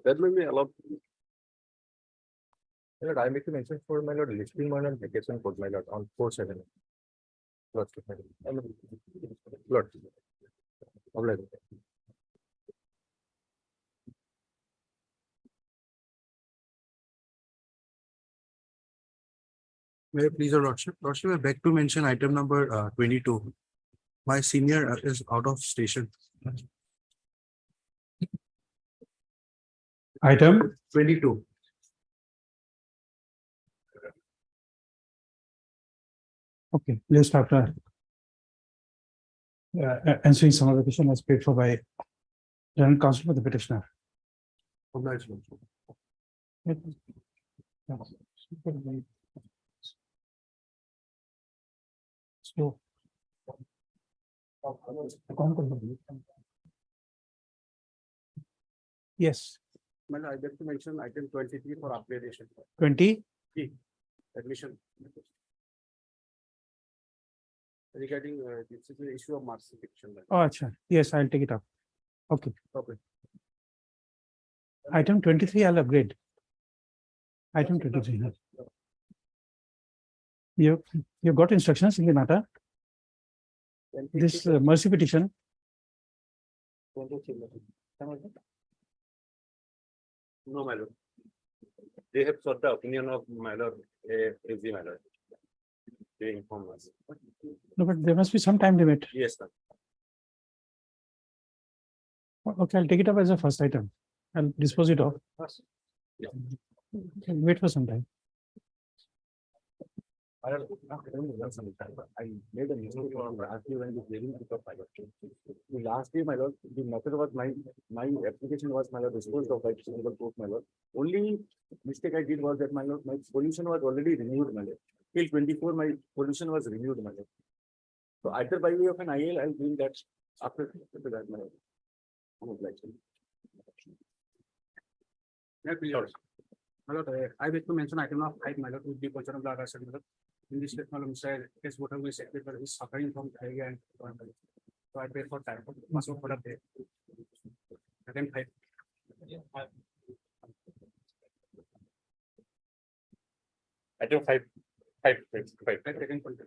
That may be allowed. My lord, I make a mention for my lord listing one and vacation code, my lord, on 4/7. Lord, Lord. Lord. May I please, Your Lordship? Lordship, I beg to mention item number 22. My senior is out of station. Item 22. okay, list after answering some of the question as paid for by General Counsel for the petitioner. So, yes, My lord, I beg to mention item 23 for upgradation. 20. Admission. Regarding this is the issue of marks fiction. Oh, acha. Yes, I'll take it up. Okay. Okay. Item 23, I'll upgrade. Item 23. You got instructions in the matter. This mercy petition. No, my lord. They have sought the opinion of my lord, AG, my lord. They inform us. No, but there must be some time limit. Yes, sir. Okay, I'll take it up as a first item. I'll dispose it off. Yeah. Wait for some time. I made a mistake on last year when the hearing took up, my lord. The last day, my lord, the matter was my application was, my lord, disposed of by single court, my lord. Only mistake I did was that, my lord, my pollution was already renewed, my lord. Till 24, my pollution was renewed, my lord. So either by way of an IL, I'll bring that after that, my lord. I'm obliged. My lord, I wish to mention item of 5, my lord, would be question of the other. In this case, my lord, Mr. Case whatever is secretary is suffering from diarrhea and so I paid for time. Must have put up there. Item 5. Item 5. Second point.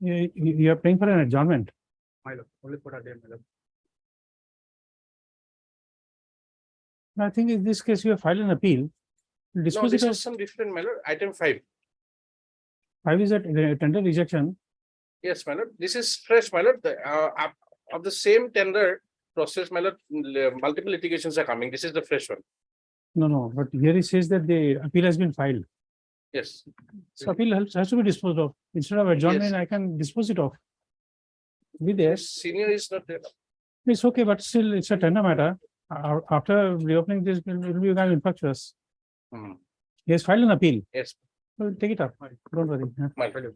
You are paying for an adjournment. My lord, only put a day, my lord. I think in this case, you have filed an appeal. No, Dispose this it is as some different, my lord. Item 5. 5 is a tender rejection. Yes, my lord. This is fresh, my lord. Of the same tender process, my lord, multiple litigations are coming. This is the fresh one. No, but here it says that the appeal has been filed. Yes. So appeal has to be disposed of. Instead of adjournment, Yes. I can dispose it off. Be there. Senior is not there. It's okay, but still it's a tender matter. After reopening this, it will be kind of infectious. He has filed an appeal. Yes, We'll take it up. Don't worry. Yeah. my lord.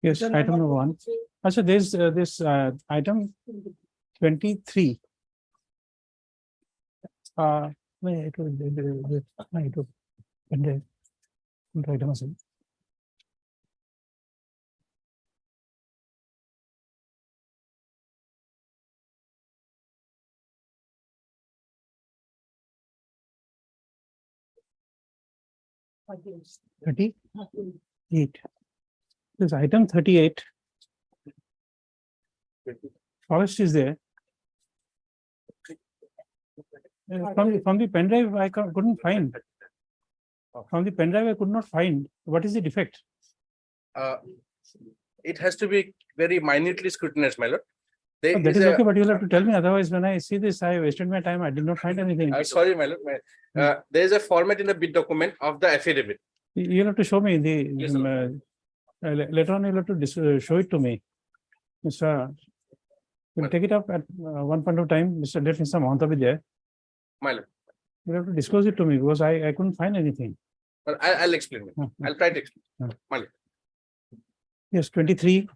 Yes, item number 1. Also, there's this item 23. Wait, item as well. Against. 38. This item 38. Forest is there. From the pen drive, I couldn't find. From the pen drive, I could not find. What is the defect? It has to be very minutely scrutinized, my lord. There That is is a- okay, but you'll have to tell me. Otherwise, when I see this, I wasted my time. I did not find anything. Sorry, my lord. There is a format in the bid document of the affidavit. You'll have to show me the Yes, sir. later on. You'll have to show it to me. Mr. We'll take it up at one point of time. Mr. Let Mr. Mahanta be there. My lord. You'll have to disclose it to me because I couldn't find anything. But I'll explain it. I'll try to explain. My lord. Yes, 23.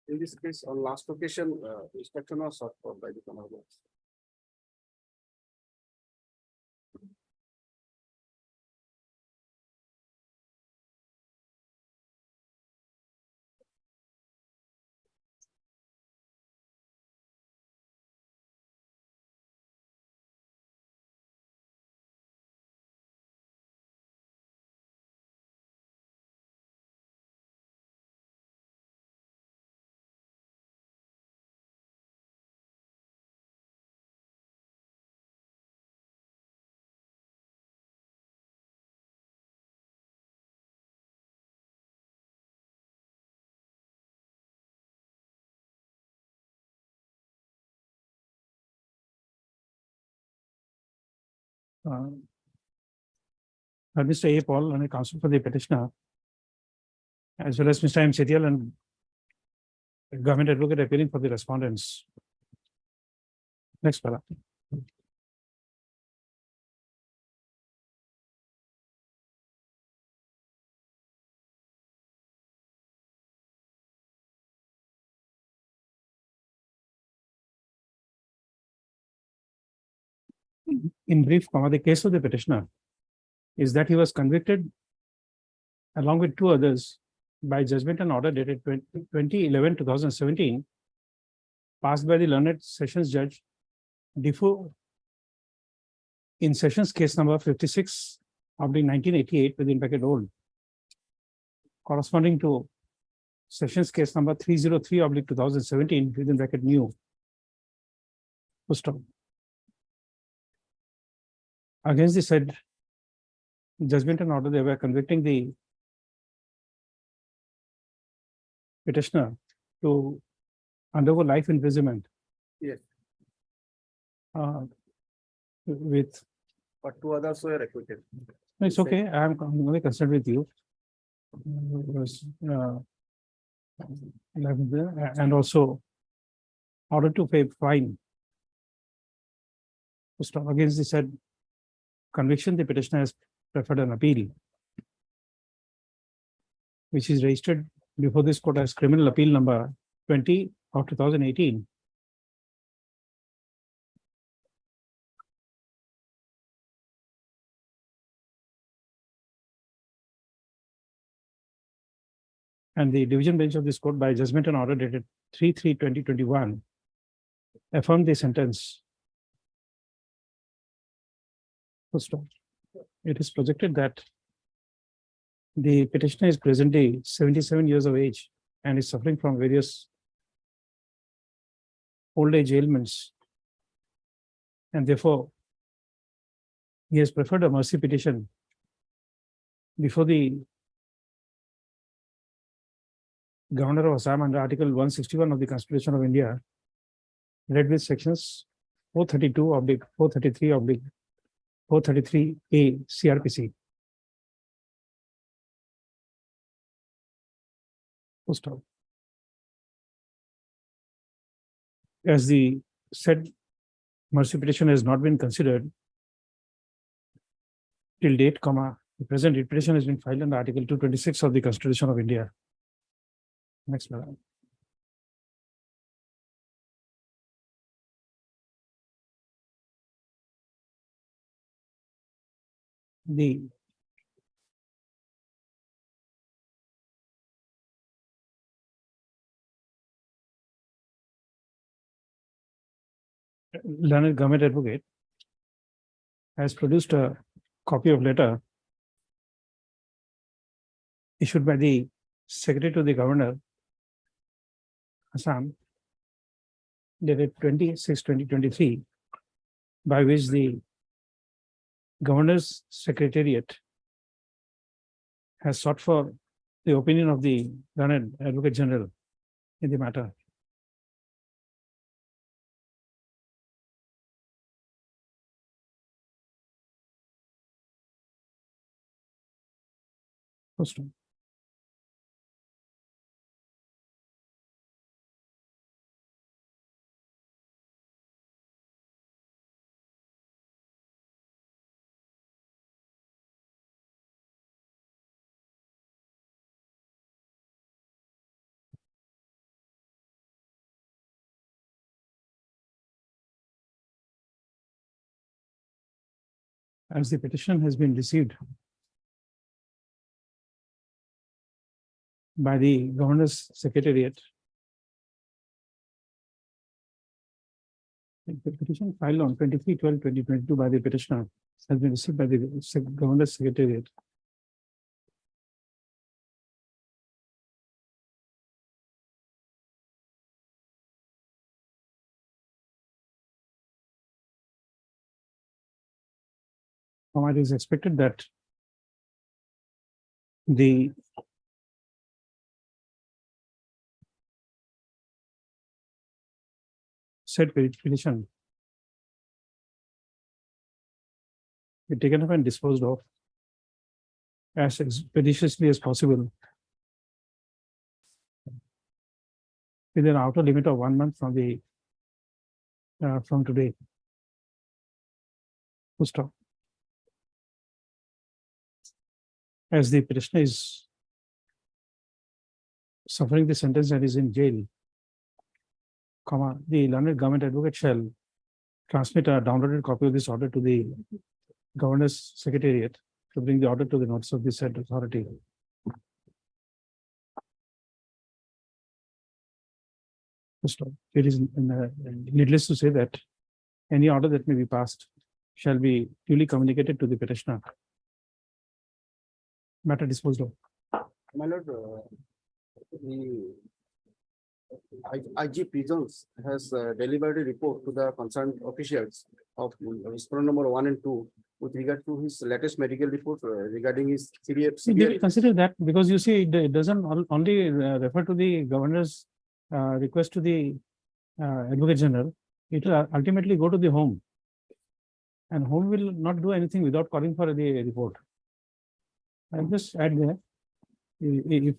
In this case, on last occasion, inspection was sought for by the Honorable. uh, Mr. A. Paul, and counsel for the petitioner, as well as Mr. M. Setial and government advocate appearing for the respondents. Next, para. In brief, the case of the petitioner is that he was convicted along with two others by judgment and order dated 2011-2017, passed by the learned Sessions Judge Defoe in Sessions case number 56 of the 1988 within bracket old, corresponding to Sessions case number 303 of 2017 within bracket new. Full stop. Against the said judgment and order, they were convicting the petitioner to undergo life imprisonment. Yes. With, But two others were acquitted. it's okay, I'm only concerned with you. And also order to pay fine. To stop against the said conviction, the petitioner has preferred an appeal, which is registered before this court as criminal appeal number 20 of 2018. And the division bench of this court by judgment and order dated 3/3/2021 affirmed the sentence. Full stop. It is projected that the petitioner is presently 77 years of age and is suffering from various old age ailments. And therefore, he has preferred a mercy petition before the Governor of Assam under Article 161 of the Constitution of India, read with sections 432 of the 433 of the 433A CRPC. Full stop. As the said mercy petition has not been considered till date, the present petition has been filed under Article 226 of the Constitution of India. Next, madam. The learned government advocate has produced a copy of letter issued by the Secretary to the Governor, Assam, dated 26/2023, by which the Governor's Secretariat has sought for the opinion of the learned Advocate General in the matter. First one. as the petition has been received by the Governor's Secretariat. The petition filed on 23/12/2022 by the petitioner has been received by the Governor's Secretariat. It is expected that the said petition be taken up and disposed of as expeditiously as possible within an outer limit of 1 month from the from today. Full stop. As the petitioner is suffering the sentence and is in jail, the learned government advocate shall transmit a downloaded copy of this order to the Governor's Secretariat to bring the order to the notice of the said authority. So it is needless to say that any order that may be passed shall be duly communicated to the petitioner. Matter disposed of. My lord, the IG Prisons has delivered a report to the concerned officials of respondent number 1 and 2 with regard to his latest medical report regarding his serious. They will consider that because you see, it doesn't only refer to the governor's request to the Advocate General. It will ultimately go to the home. And home will not do anything without calling for the report. I'll just add there. If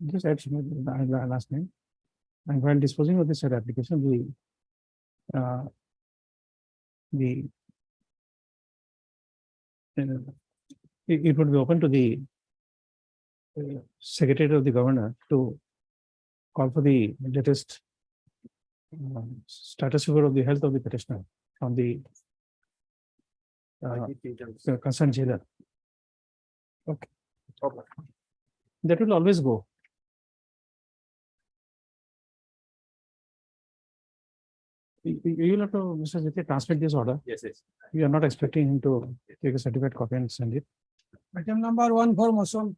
just add the last name. And while disposing of this said application, it would be open to the Secretary of the Governor to call for the latest status report of the health of the petitioner from the concerned jailer. Okay. Okay. That will always go. You will have to, Mr. Jitya, transmit this order. Yes, yes. We are not expecting him to take a certificate copy and send it. Item number 1 for motion.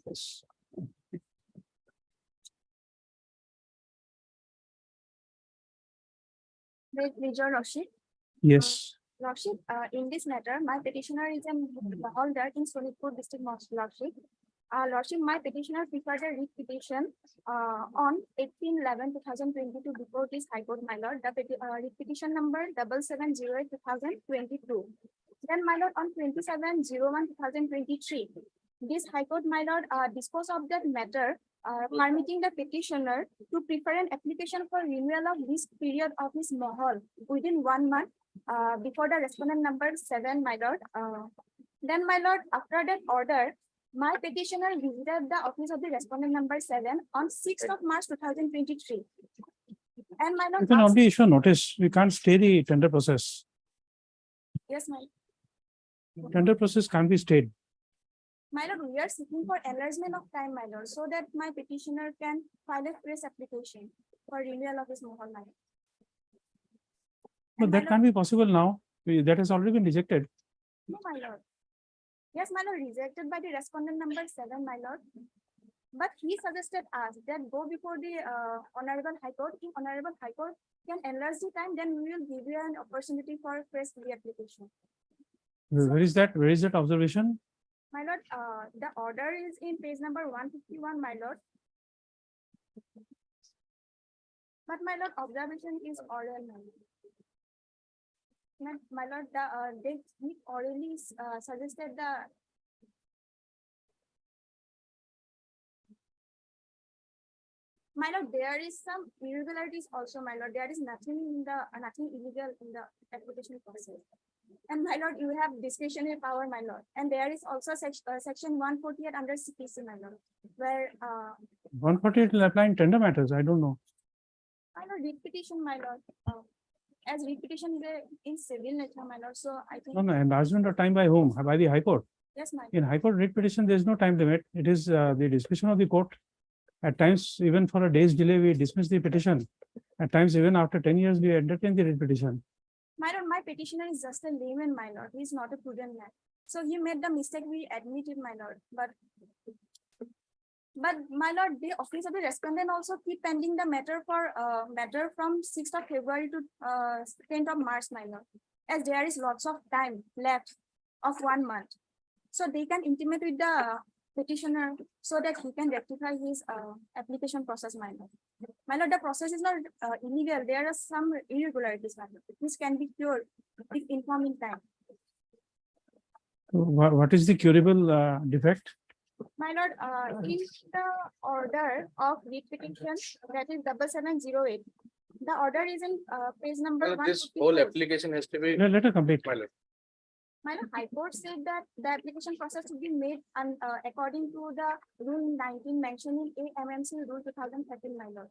Yes. Major Rashid. Yes. Rashid, in this matter, my petitioner is a holder in Sonitpur district, Rashid. Lordship, my petitioner preferred a writ petition on 18/11/2022 before this High Court, my lord. The writ petition number 7708/2022. Then, my lord, on 27/01/2023, this High Court, my lord, disposed of that matter, permitting the petitioner to prefer an application for renewal of this period of his mohol within 1 month before the respondent number 7, my lord. Then, my lord, after that order, my petitioner visited the office of the respondent number 7 on 6th of March 2023. And my lord, You can only issue a notice. We can't stay the tender process. yes, my Tender process can't be stayed. lord, we are seeking for enlargement of time, my lord, so that my petitioner can file a fresh application for renewal of his mohol, my lord. But And my that can't be possible now. That has already been rejected. No, my lord. Yes, my lord, rejected by the respondent number 7, my lord. But he suggested us that go before the Honorable High Court. If Honorable High Court can enlarge the time, then we will give you an opportunity for fresh reapplication. Where is that? Where is that observation? My lord, the order is in page number 151, my lord. But my lord, observation is oral, my lord. My lord, they orally suggested the. My lord, there is some irregularities also, my lord. There is nothing illegal in the application process. And my lord, you have discretionary power, my lord. And there is also section 148 under CPC, my lord, where 148 will apply in tender matters. I don't know. my lord, writ petition, my lord. as repetition is in civil nature, my lord, so I think, No, no, enlargement of time by whom? By the High Court. yes, my lord. In High Court writ petition, there is no time limit. It is the discretion of the court. At times, even for a day's delay, we dismiss the petition. At times, even after 10 years, we entertain the writ petition. My lord, my petitioner is just a layman, my lord. He is not a prudent man. So he made the mistake, we admit it, my lord, but my lord, the office of the respondent also keep pending the matter for matter from 6th of February to 10th of March, my lord, as there is lots of time left of 1 month. So they can intimate with the petitioner so that he can rectify his application process, my lord. My lord, the process is not illegal. There are some irregularities, my lord. This can be cured if informed in time. So what is the curable defect? My lord, in the order of writ petition, that is 7708, the order is in page number Well, this whole 154. application has to be. Let her complete. My lord. My lord, High Court said that the application process should be made according to the rule 19 mentioned in AMMC rule 2013, my lord.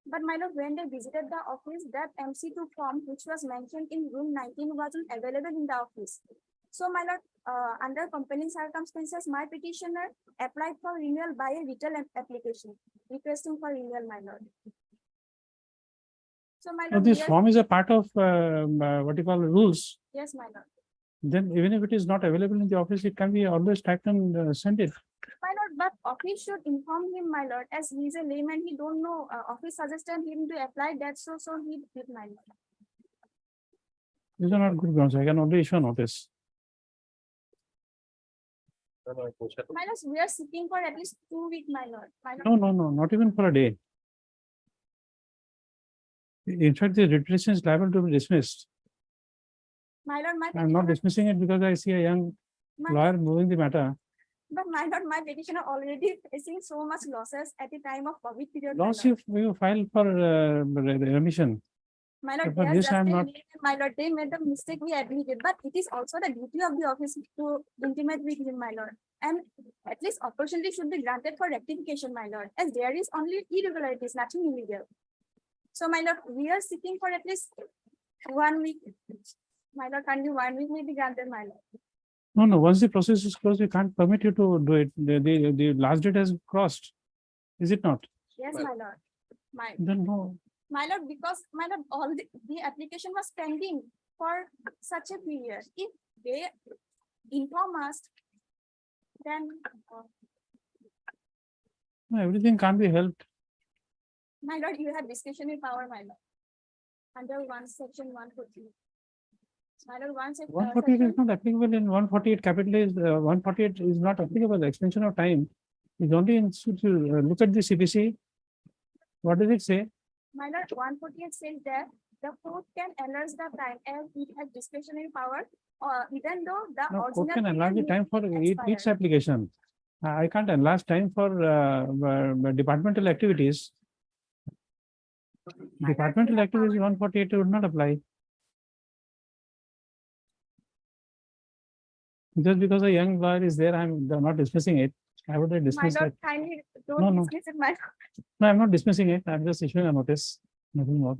But my lord, when they visited the office, that MC2 form which was mentioned in rule 19 wasn't available in the office. So my lord, under compelling circumstances, my petitioner applied for renewal by a written application, requesting for renewal, my lord. So my Now, lord, this we are- form is a part of what you call rules. yes, my lord. Then even if it is not available in the office, it can be always typed and sent it. My lord, but office should inform him, my lord, as he is a layman, he don't know, office suggested him to apply that, so he did, my lord. These are not good grounds. I can only issue a notice. My lord, we are seeking for at least 2 weeks, my lord. My lord, No, no, no, not even for a day. In fact, the writ petition is liable to be dismissed. my lord, my I'm not petitioner, dismissing it because I see a young my- lawyer moving the matter. but my lord, my petitioner already facing so much losses at the time of COVID period. my Loss lord. you file for remission. My lord, for they are this just I am a not- layman, my lord, they made the mistake, we admitted, but it is also the duty of the office to intimate with him, my lord. And at least opportunity should be granted for rectification, my lord, as there is only irregularities, nothing illegal. So my lord, we are seeking for at least 1 week. My lord, only 1 week may be granted, my lord. No, no, once the process is closed, we can't permit you to do it. The last date has crossed. Is it not? Yes, Well- my lord. Then no. My lord, because my lord, all the application was pending for such a period. If they inform us, then No, everything can't be helped. my lord, you have discretionary power, my lord. Under section 140. My lord, One forty-eight is not applicable in 148 capital is 148 is not applicable. The extension of time is only in look at the CPC. What does it say? My lord, 148 says that the court can enlarge the time as it has discretionary power, even though the No, original. court can enlarge the period time for may each expire. application. I can't enlarge time for departmental activities. My lord, Departmental you have activities power. 148 would not apply. Just because a young lawyer is there, I'm not dismissing it. I would have My dismissed lord, it. kindly No, don't no. dismiss it, my lord. No, I'm not dismissing it. I'm just issuing a notice. Nothing more.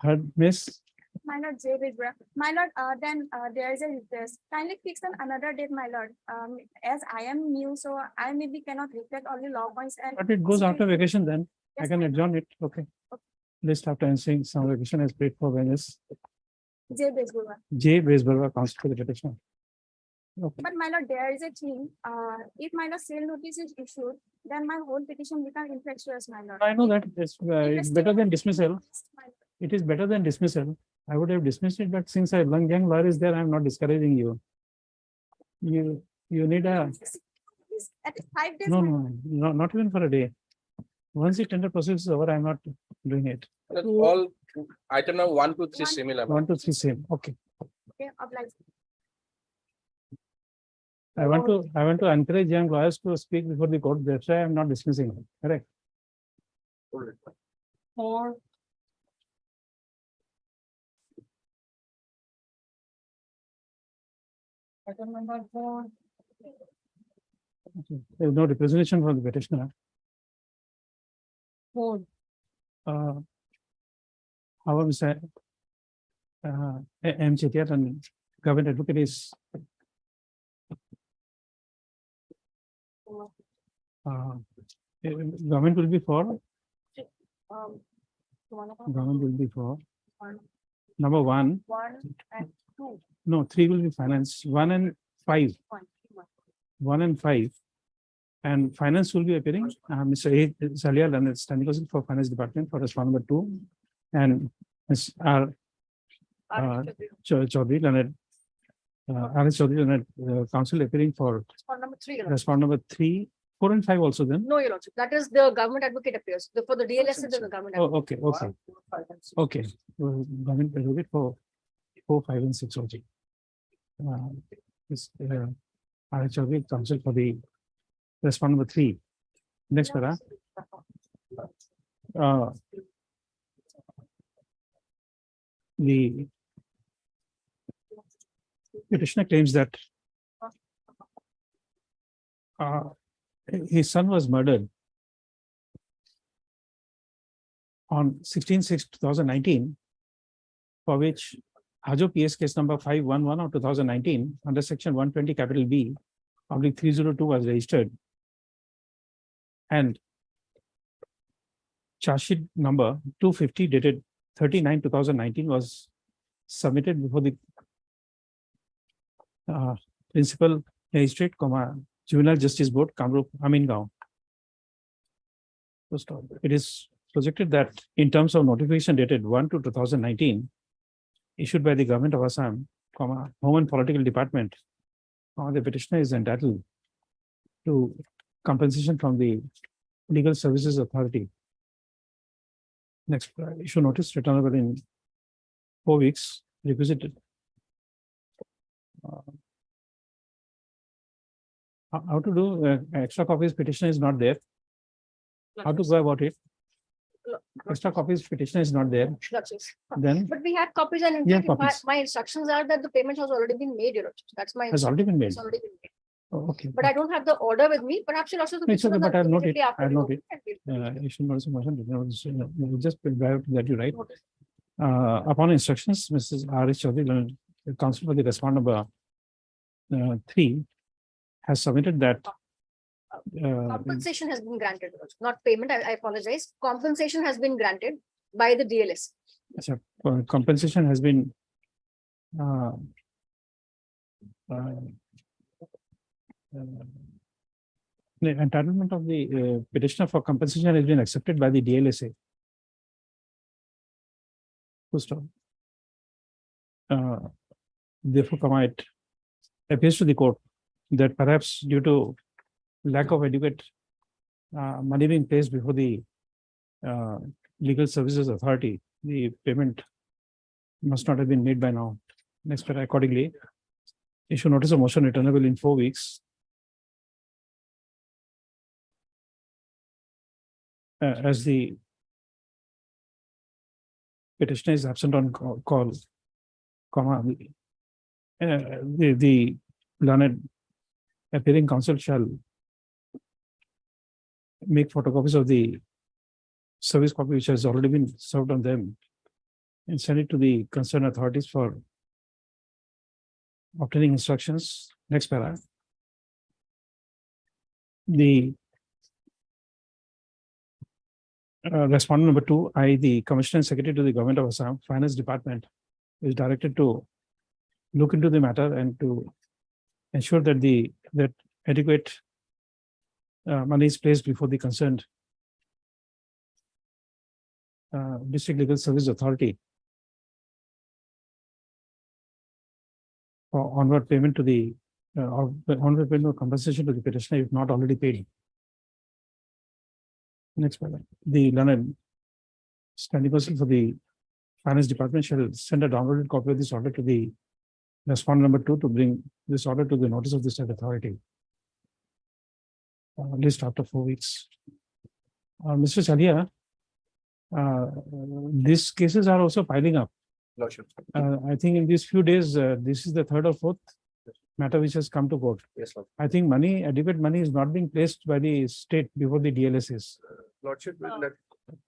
Heard, miss? My lord, J. Vibra. My lord, then there is a request. Kindly fix on another date, my lord. As I am new, so I maybe cannot reflect all the law points and. But it goes after security. vacation then. I Yes, can my lord. adjourn it. Okay. List after answering some vacation is paid for Venice. J. Vibra. J. Baseburwa, counsel for the petition. Okay. But my lord, there is a thing, if my lord sale notice is issued, then my whole petition becomes infructuous, my lord. I know that it's better than dismissal. My lord. It is better than dismissal. I would have dismissed it, but since a young lawyer is there, I'm not discouraging you. You need a, At least 5 days. no, my no, lord. no, not even for a day. Once the tender process is over, I'm not doing it. That's all item number 1 to 3 One- similar. 1 to 3 same. Okay. Okay, oblige. I want to encourage young lawyers to speak before the court. That's why I'm not dismissing it. Correct. Four. Item number 4, There's no representation from the petitioner. 4, Uh, However, Mr. M. Chettiar and government advocate is government will be for, government will be for number one, and two. no, three will be finance, one and five, one and five. And finance will be appearing, Mr. A. Salia, and standing counsel for finance department for respondent number two. And Ms. R. Chaudhary, Leonard, R.S. Chaudhary, Leonard, counsel appearing for Spot number three, Your Lordship. respondent number three, 4 and 5 also then. No, Your Lordship, that is the government advocate appears. For the DLS, it is the government. Oh, advocate. okay, okay. Government advocate for 4, 5 and 6 also. This, R.S. Chaudhary, counsel for the respondent number 3. Next para. The petitioner claims that his son was murdered on 16/6/2019, for which Hajo PS case number 511 of 2019 under section 120 capital B /302 was registered, and charge sheet number 250 dated 39/2019 was submitted before the principal magistrate, Juvenile Justice Board, Kamrup, Amingaon. It is projected that in terms of notification dated 1/2/2019 issued by the government of Assam, Home and Political Department, the petitioner is entitled to compensation from the Legal Services Authority. Next, issue notice returnable in 4 weeks, requisited. How to do extra copies petition is not there. How to go about it? Extra copies petition is not there. Lordship. Then But we had copies, and in Yeah, fact, my, copies. my instructions are that the payment has already been made, Your Lordship. That's my. has already been made. It's already been made. Oh, okay. But I don't have the order with me. Perhaps you'll also. It's okay, but I'll note it. I'll note it. it. Issue notice of motion, just verify that you write. Upon instructions, Mrs. R.S. Chaudhary, counsel for the respondent number 3, has submitted that Compensation has been granted, Your Lordship. Not payment. I apologize. Compensation has been granted by the DLS. compensation has been the entitlement of the petitioner for compensation has been accepted by the DLSA. Full stop. Therefore, it appears to the court that perhaps due to lack of adequate money being placed before the Legal Services Authority, the payment must not have been made by now. Next, accordingly, issue notice of motion returnable in 4 weeks. As the petitioner is absent on call, the learned appearing counsel shall make photocopies of the service copy which has already been served on them and send it to the concerned authorities for obtaining instructions. Next para. The respondent number 2, the Commissioner and Secretary to the Government of Assam Finance Department, is directed to look into the matter and to ensure that adequate money is placed before the concerned District Legal Service Authority for onward payment to the onward payment of compensation to the petitioner if not already paid. Next paragraph. The learned standing counsel for the Finance Department shall send a downloaded copy of this order to the respondent number 2 to bring this order to the notice of the state authority. At least after 4 weeks. Mr. Chalia, these cases are also piling up. Lordship. I think in these few days, this is the 3rd or 4th matter which has come to court. Yes, Lord. I think adequate money is not being placed by the state before the DLSs. Lordship,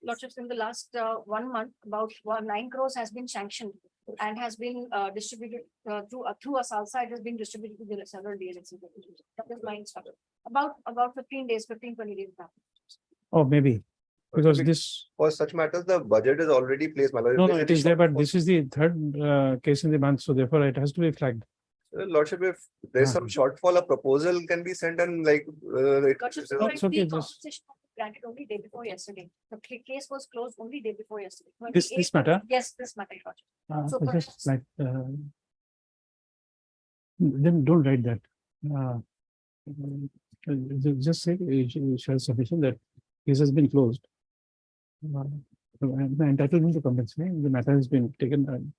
Lordships, in the last 1 month, about 9 crores has been sanctioned and has been distributed through a salsa. It has been distributed to the several DLHC. That is my instruction. About 15 days, 15-20 days back. Oh, maybe, because Maybe this, For such matters, the budget is already placed, my lord. If no, no, there's it any is there, but shortfall- this is the third case in the month, so therefore it has to be flagged. Lordship, if there's Ah. some shortfall, a proposal can be sent and like. Lordships, No, it's okay, the just- compensation was granted only day before yesterday. The case was closed only day before yesterday. This 28th matter? Yes, this matter, Your Lordship. So I just perhaps- like, then don't write that. Just say, shall sufficient that case has been closed. The entitlement to compensation, the matter has been taken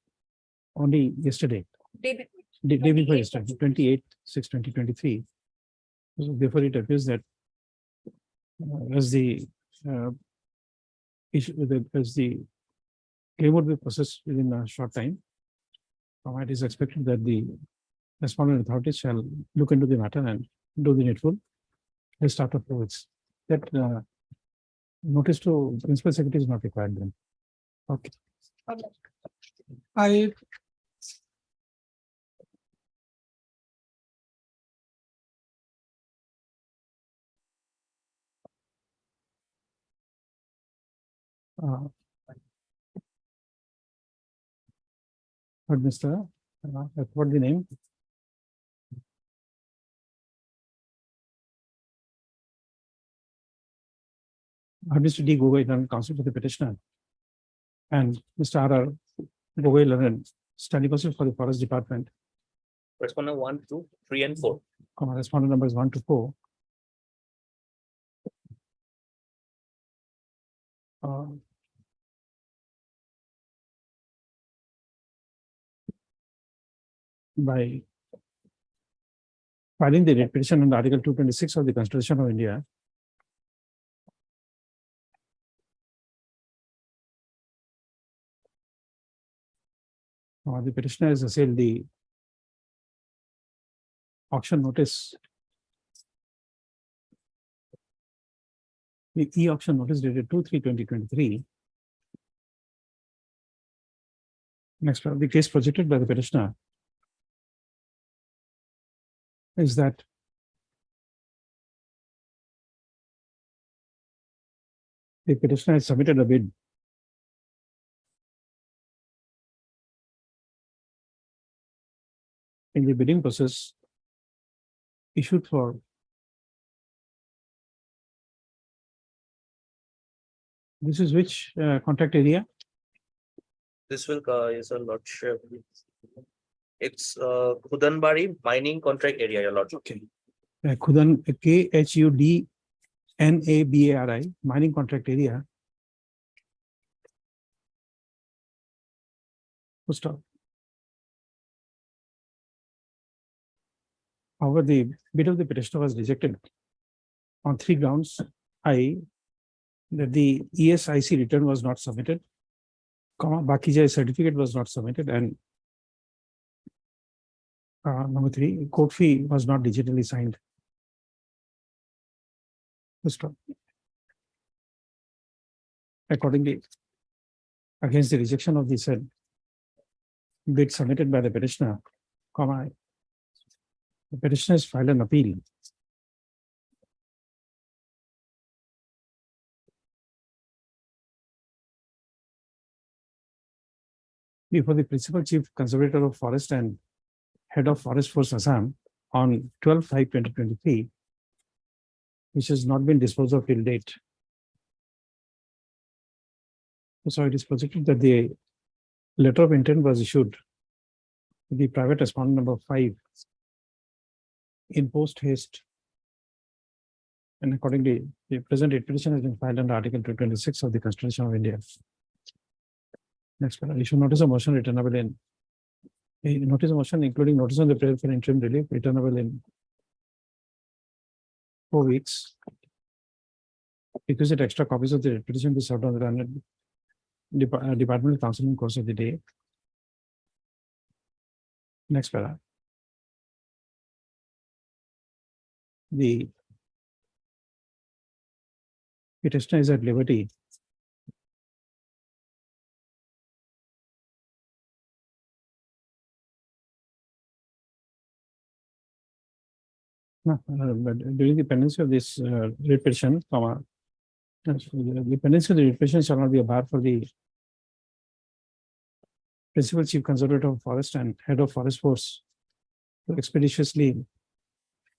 only yesterday, Day before. day before 28th yesterday, 28/6/2023. So therefore, it appears that as the issue, as the claim would be processed within a short time, it is expected that the respondent authorities shall look into the matter and do the needful. They start approvals. That notice to principal secretary is not required then. Okay. Okay. I. But Mr. What the name? Mr. D. Gogoi, Learned counsel for the petitioner. And Mr. R. Gogoi, Learned, standing counsel for the forest department. Respondent 1, 2, 3, and 4. Respondent numbers 1 to 4. By filing the writ petition under Article 226 of the Constitution of India, the petitioner has assailed the auction notice. The e-auction notice dated 2/3/2023. Next, the case projected by the petitioner is that the petitioner has submitted a bid in the bidding process issued for this is which contract area? This will, is a lordship. It's Khudanbari mining contract area, your lordship. Okay. Khudan, KHUDNABARI, mining contract area. Full stop. However, the bid of the petitioner was rejected on 3 grounds. That the ESIC return was not submitted, Bakijai certificate was not submitted, and number 3, court fee was not digitally signed. Full stop. Accordingly, against the rejection of the said bid submitted by the petitioner, the petitioner has filed an appeal. Before the principal chief conservator of forest and head of Forest Force Assam on 12/5/2023, which has not been disposed of till date. So it is projected that the letter of intent was issued to the private respondent number 5 in post haste. And accordingly, the present petition has been filed under Article 226 of the Constitution of India. Next, issue notice of motion returnable in a notice of motion, including notice on the prayer for interim relief, returnable in 4 weeks. Requisite extra copies of the petition be served on the departmental council in course of the day. Next para. The petitioner is at liberty No, but during the pendency of this writ petition, the pendency of the writ petition shall not be a bar for the principal chief conservator of forest and head of forest force to expeditiously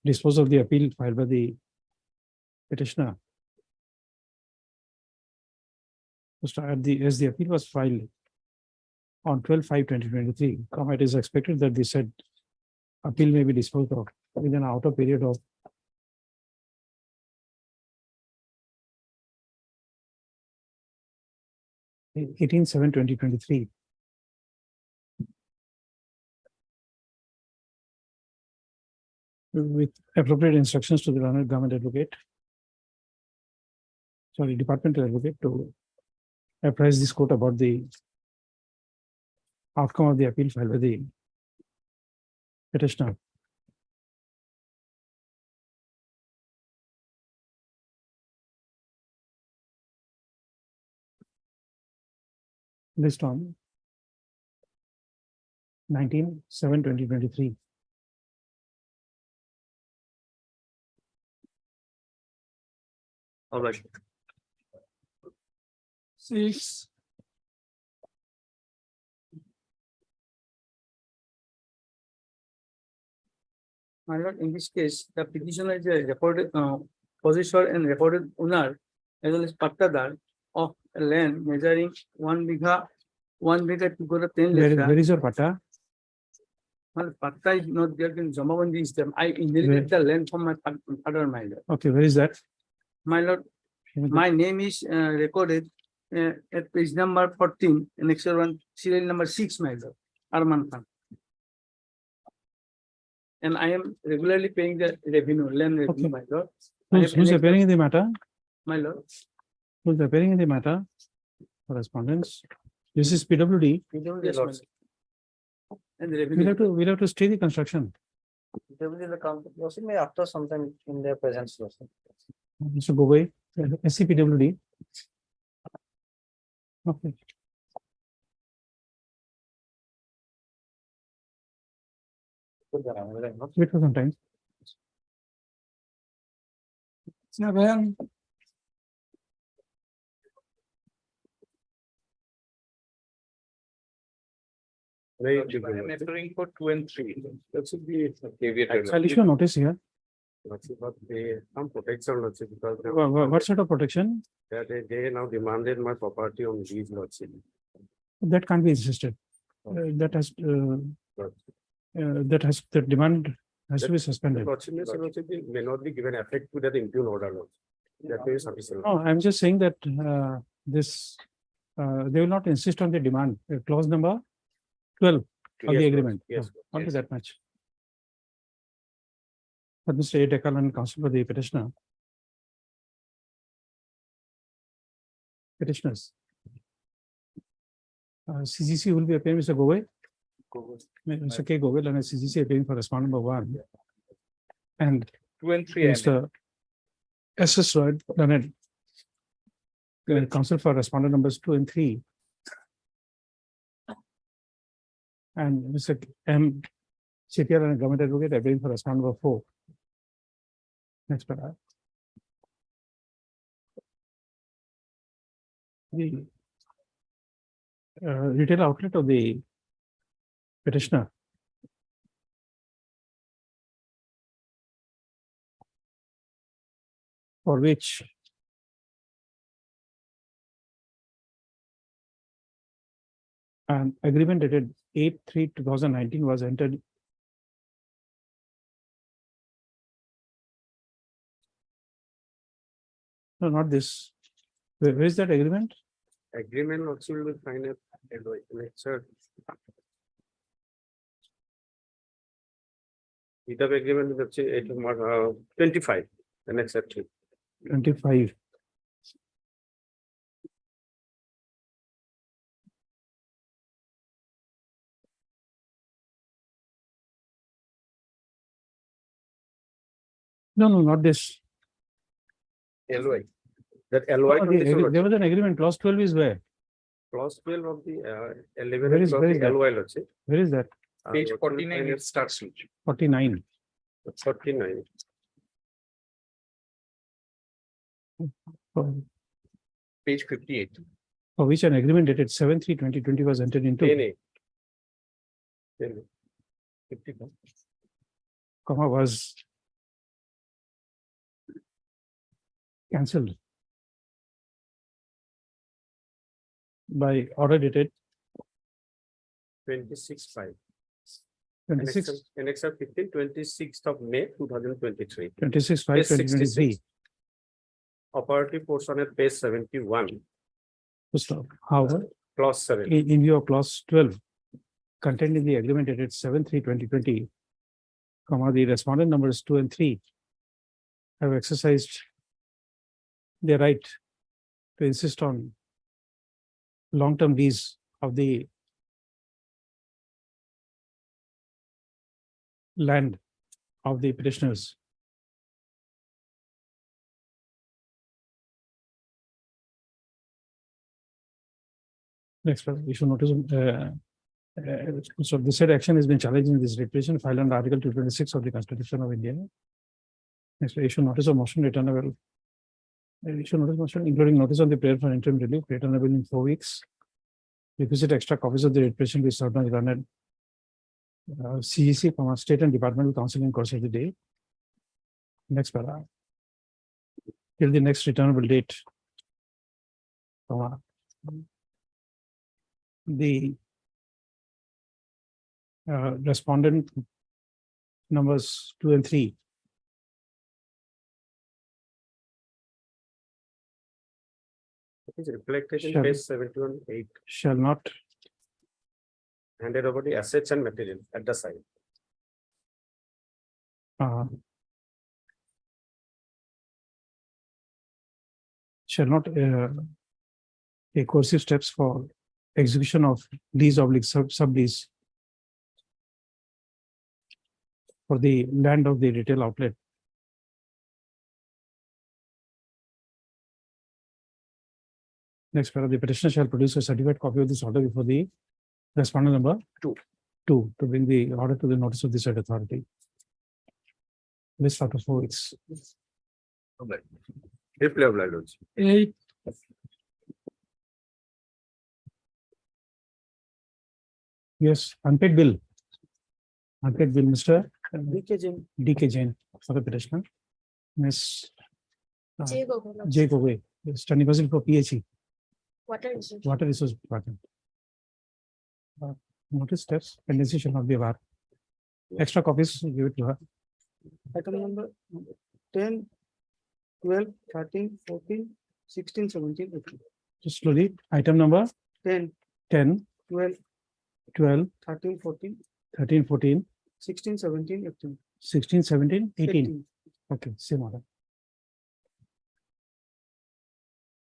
dispose of the appeal filed by the petitioner. As the appeal was filed on 12/5/2023, it is expected that the said appeal may be disposed of within an outer period of 18/7/2023. With appropriate instructions to the Honorable Government Advocate. Sorry, Departmental Advocate to apprise this court about the outcome of the appeal filed by the petitioner. List on 19/7/2023. All right. 6. My lord, in this case, the petitioner is a recorded possessor and recorded owner as well as pattadar of a land measuring 1 bigha to go to 10 Where lakh. is your pata? Well, patta is not there in Jamabandi is there. I inherited the land from my father, my lord. Okay, where is that? My lord, my name is recorded at page number 14, annexure 1, serial number 6, my lord, Arman Khan. And I am regularly paying the revenue, land revenue, Okay. my lord. I have Who's annexed appearing in the matter? My lord, Who's appearing in the matter? Correspondence. This is PWD. yes, my lord. And the We'll revenue, we'll have to stay the construction. May after some time in their presence. Mr. Gogoi, SCPWD. Okay. Wait for some time. Referring for 2 and 3. That should be caveated. I'll issue a notice here. But they some protection lots because What sort of protection? they now demanded my property on these lots. That can't be insisted. That has, the demand has to be suspended. May not be given effect to that impugn order. That is sufficient. No, I'm just saying that they will not insist on the demand. Clause number 12 of the Yes, agreement. yes, No, Only yes. that much. But Mr. A. Dekal and counsel for the petitioner. Petitioners. CGC will be appearing, Mr. Gogoi. Mr. K. Gogoi and CGC appearing for respondent number 1. And 2 and 3. Mr. S.S. Roy, Leonard, counsel for respondent numbers 2 and 3. And Mr. M. Chettiar and government advocate appearing for respondent number 4. Next paragraph. The retail outlet of the petitioner. For which an agreement dated 8/3/2019 was entered. No, not this. Where is that agreement? Agreement also will be fine at sir. The agreement is 25, the next section. 25. No, not this. LY. That LY Oh, condition, there was an agreement. Clause 12 is where? clause 12 of the Where 11 is- clause where is the that? LY lots. Where is that? Page 49 it starts. 49. 49. for Page 58. for which an agreement dated 7/3/2020 was entered into, Ten A. 54. comma, was cancelled by order dated 26/5. 26, Annexure 15, 26th of May 2023. 26/5/2023. Operative portion at page 71, To stop. However, clause 7. in view of clause 12 contained in the agreement dated 7/3/2020, comma, the respondent numbers 2 and 3 have exercised their right to insist on long-term lease of the land of the petitioners. Next, issue notice. So the said action has been challenged in this petition filed under Article 226 of the Constitution of India. Next, issue notice of motion returnable. Issue notice motion, including notice on the prayer for interim relief, returnable in 4 weeks. Requisite extra copies of the petition be served on the learned CEC, State and Departmental Council in course of the day. Next para. Till the next returnable date. The respondent numbers 2 and 3 It is reflected in Shall- page 71(8), shall not handed over the assets and material at the site. uh, shall not take coercive steps for execution of lease oblique sublease for the land of the retail outlet. Next, para, the petitioner shall produce a certified copy of this order before the respondent number 2 to bring the order to the notice of the said authority. This after 4 weeks. Replay of language. 8. Yes, unpaid bill. Unpaid bill, Mr. DK Jain for the petitioner. Miss J. Gogol. J. Gogoi, standing counsel for PHE, Water issue. Water Resource Department. Notice steps, pendency shall not be allowed. Extra copies, give it to her. Item number 10, 12, 13, 14, 16, 17, 18. Just slowly, item number 10, 10, 12, 12, 13, 14, 13, 14, 16, 17, 18. 16, 17, 18. 18. Okay, same order.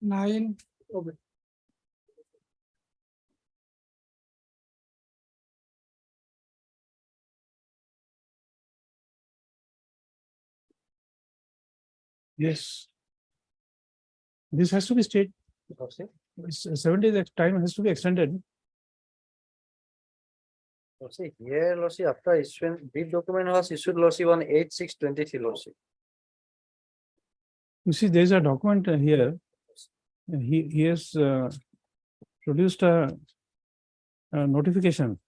9. Okay. Yes. This has to be stayed. 7 days that time has to be extended. Here, Lossi, after issuance, bid document was issued, Lossi, on 8/6/23, Lossi. You see, there is a document here. He has produced a notification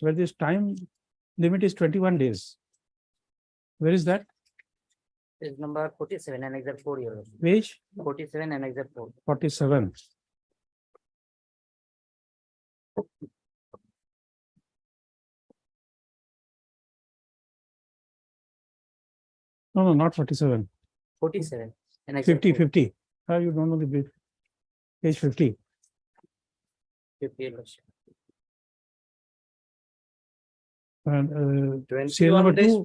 where this time limit is 21 days. Where is that? Page number 47 and exit 4 here, Lossi. Page 47 and exit 4. 47. No, not 47. 47 and exit 50, 4. 50. You don't know the brief. Page 50. 50, Lossi. And serial 21 number days,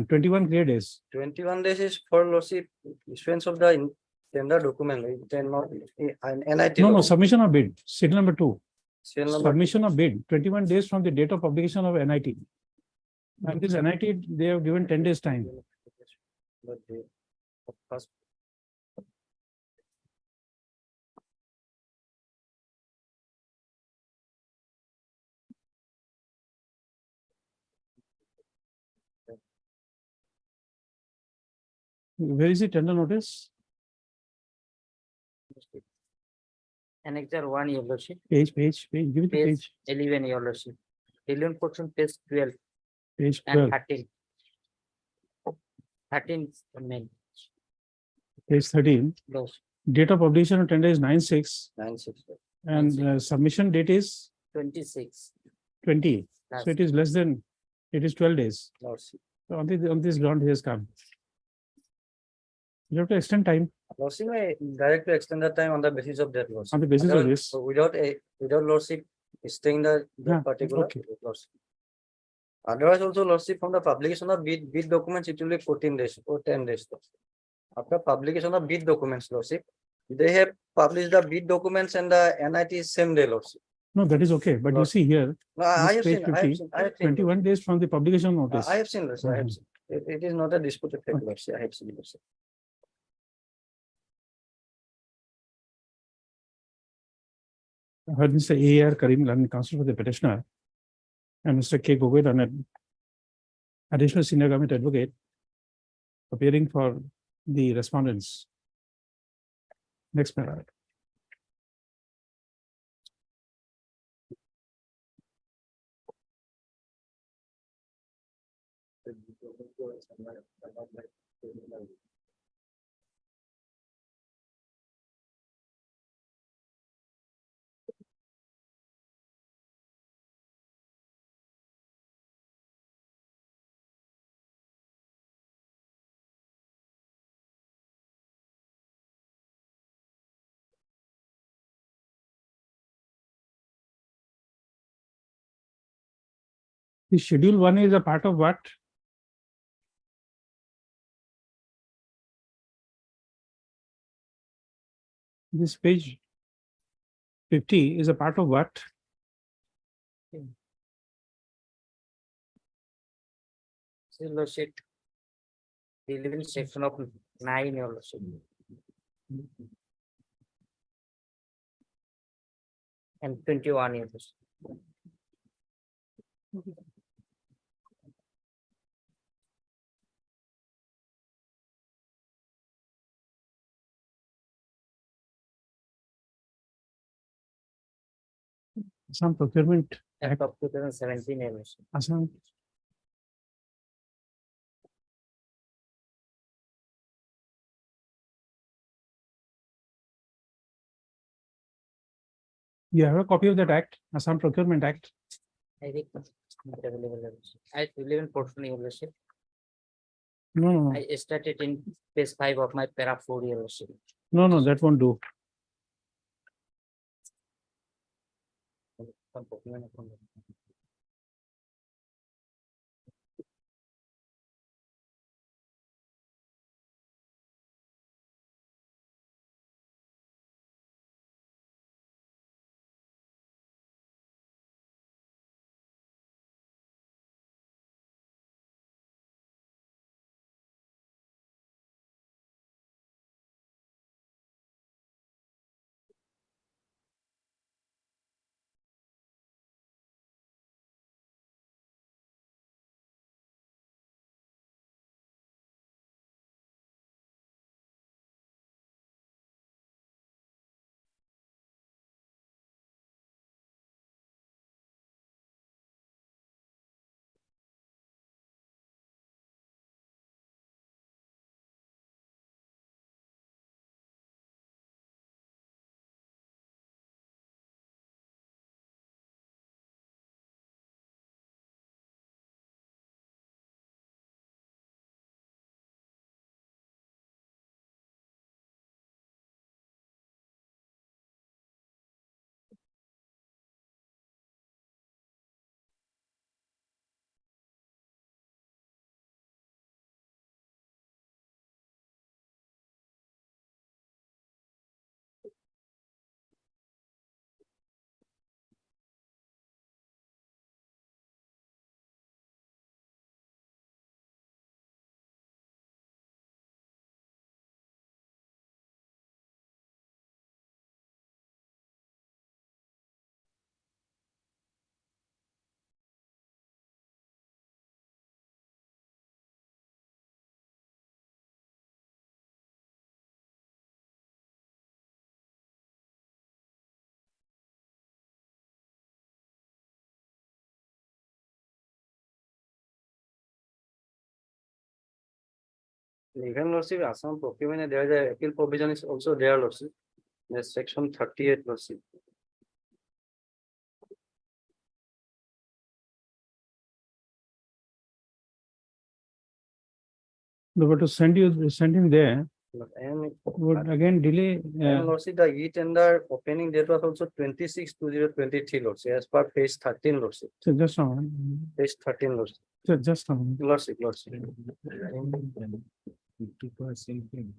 21 clear days. 21 days is for, Lossi, issuance of the tender document, like, then not, an NIT. No, Lossi. submission of bid. Serial number 2. Serial number Submission of bid, 21 days from the date of publication of NIT. And this NIT, they have given 10 days time. But the first. Where is the tender notice? Annexure one, your lordship, Page, give it the page page, 11, your lordship. 11 portion, page 12 page and 12, 13. 13 is the main, page 13. lordship, Date of publication of tender is 9/6 9/6, and submission date is 26, 20. So last, it is less than, it is 12 days. lordship. So on this ground, he has come. You have to extend time Lordship may directly extend the time on the basis of that lordship. on the basis of Otherwise, this. without lordship staying the Yeah, particular okay. lordship. Otherwise also lordship from the publication of bid documents, it will be 14 days or 10 days. lordship. After publication of bid documents, lordship, they have published the bid documents and the NIT same day, lordship. No, that is okay. But you Lord- see here, No, I This have page seen, I have 50, seen, I have seen. 21 days from the publication notice. I have seen, lordship, I have Mhm. seen. It is not a disputed fact, Okay. lordship, I have seen, lordship. I heard Mr. A.R. Karim Lalan, counsel for the petitioner, and Mr. K. Gogoi, an additional senior government advocate, appearing for the respondents. Next paragraph. The schedule 1 is a part of what? This page 50 is a part of what? See, lordship. 11 section of 9, your lordship. And 21 years. Some procurement Act act, of 2017 years. Assam. You have a copy of that act, Assam Procurement Act. I think not available. lordship. I 11 portion, your lordship. No, I started in page 5 of my para 4, your lordship. no, that won't do. Some document. Even Lordship, Assam procurement, there is a appeal provision is also there, Lordship. There's section 38, Lordship. But to send him there And would again delay. and Lordship, the e-tender opening date was also 26/2023, Lordship, as per page 13, Lordship. So just a moment. Page 13, Lordship. So just a moment. Lordship, Lordship. 50% thing.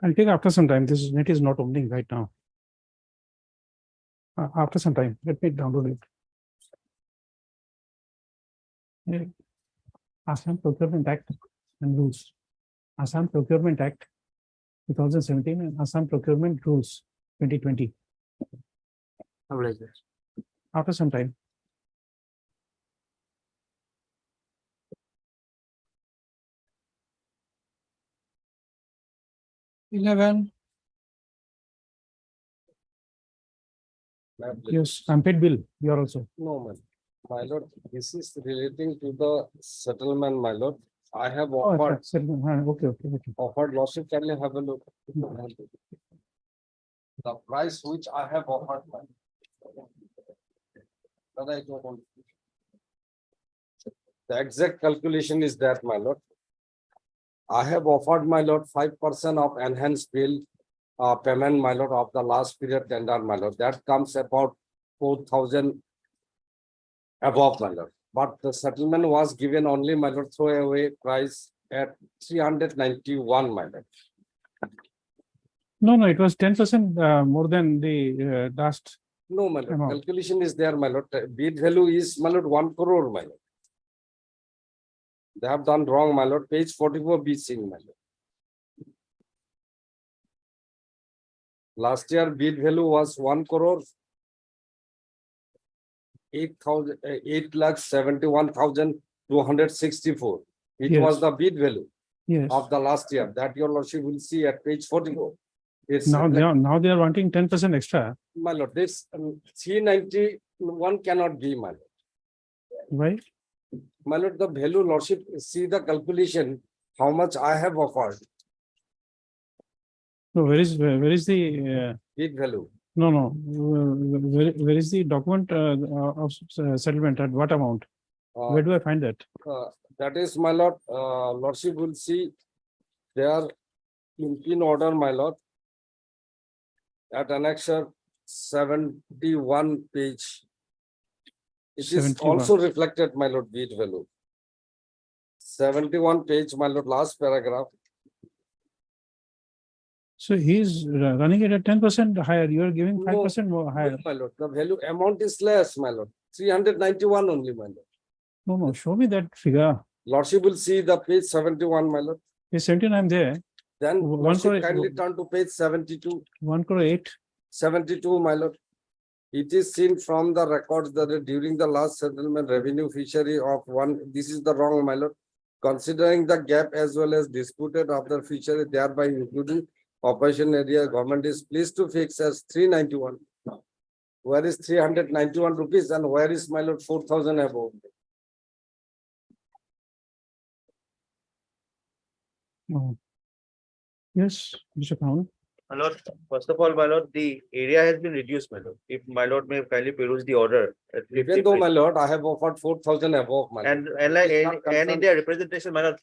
I'll take after some time. This net is not opening right now. After some time, let me download it. Yeah. Assam Procurement Act and Rules. Assam Procurement Act 2017 and Assam Procurement Rules 2020. How is this? After some time. Yes, unpaid bill, you are also. No, my lord, this is relating to the settlement, my lord. I have Oh, offered, okay. offered lordship, can you have a look? The price which I have offered. That I don't want. The exact calculation is that, my lord. I have offered, my lord, 5% of enhanced bill payment, my lord, of the last period tender, my lord. That comes about 4,000 above, my lord. But the settlement was given only, my lord, throwaway price at 391, my lord. No, it was 10% more than the last. No, my lord, Amount. calculation is there, my lord. Bid value is, my lord, 1 crore, my lord. They have done wrong, my lord. Page 44 be seen, my lord. Last year bid value was 1 crore 8,71,264. It was Yes. the bid value Yes. of the last year that your lordship will see at page 44. It's Now they are wanting 10% extra. my lord, this 391 cannot be, my lord. Why? My lord, the value lordship, see the calculation, how much I have offered, No, where is the bid value. no. Where is the document of settlement at what amount? Where do I find that? That is, my lord, lordship will see there in order, my lord. At annexure 71 page. It is 71. also reflected, my lord, bid value. 71 page, my lord, last paragraph. So he's running it at 10% higher. You are giving 5% more higher. No, my lord, the value amount is less, my lord. 391 only, my lord. No. Show me that figure. Lordship will see the page 71, my lord. Page 17, I'm there. Then One lordship crore- kindly turn to page 72. 1 crore 8. 72, my lord. It is seen from the records that during the last settlement revenue fishery of one, this is the wrong, my lord. Considering the gap as well as disputed of the fishery, thereby including operation area, government is pleased to fix as 391. Where is 391 rupees and where is, my lord, 4,000 above? Oh. Yes, Mr. Kaun. My lord, first of all, my lord, the area has been reduced, my lord. If my lord may kindly peruse the order. Even though, my lord, I have offered 4,000 above, my lord. And like, It's not and in concerned. their representation, my lord,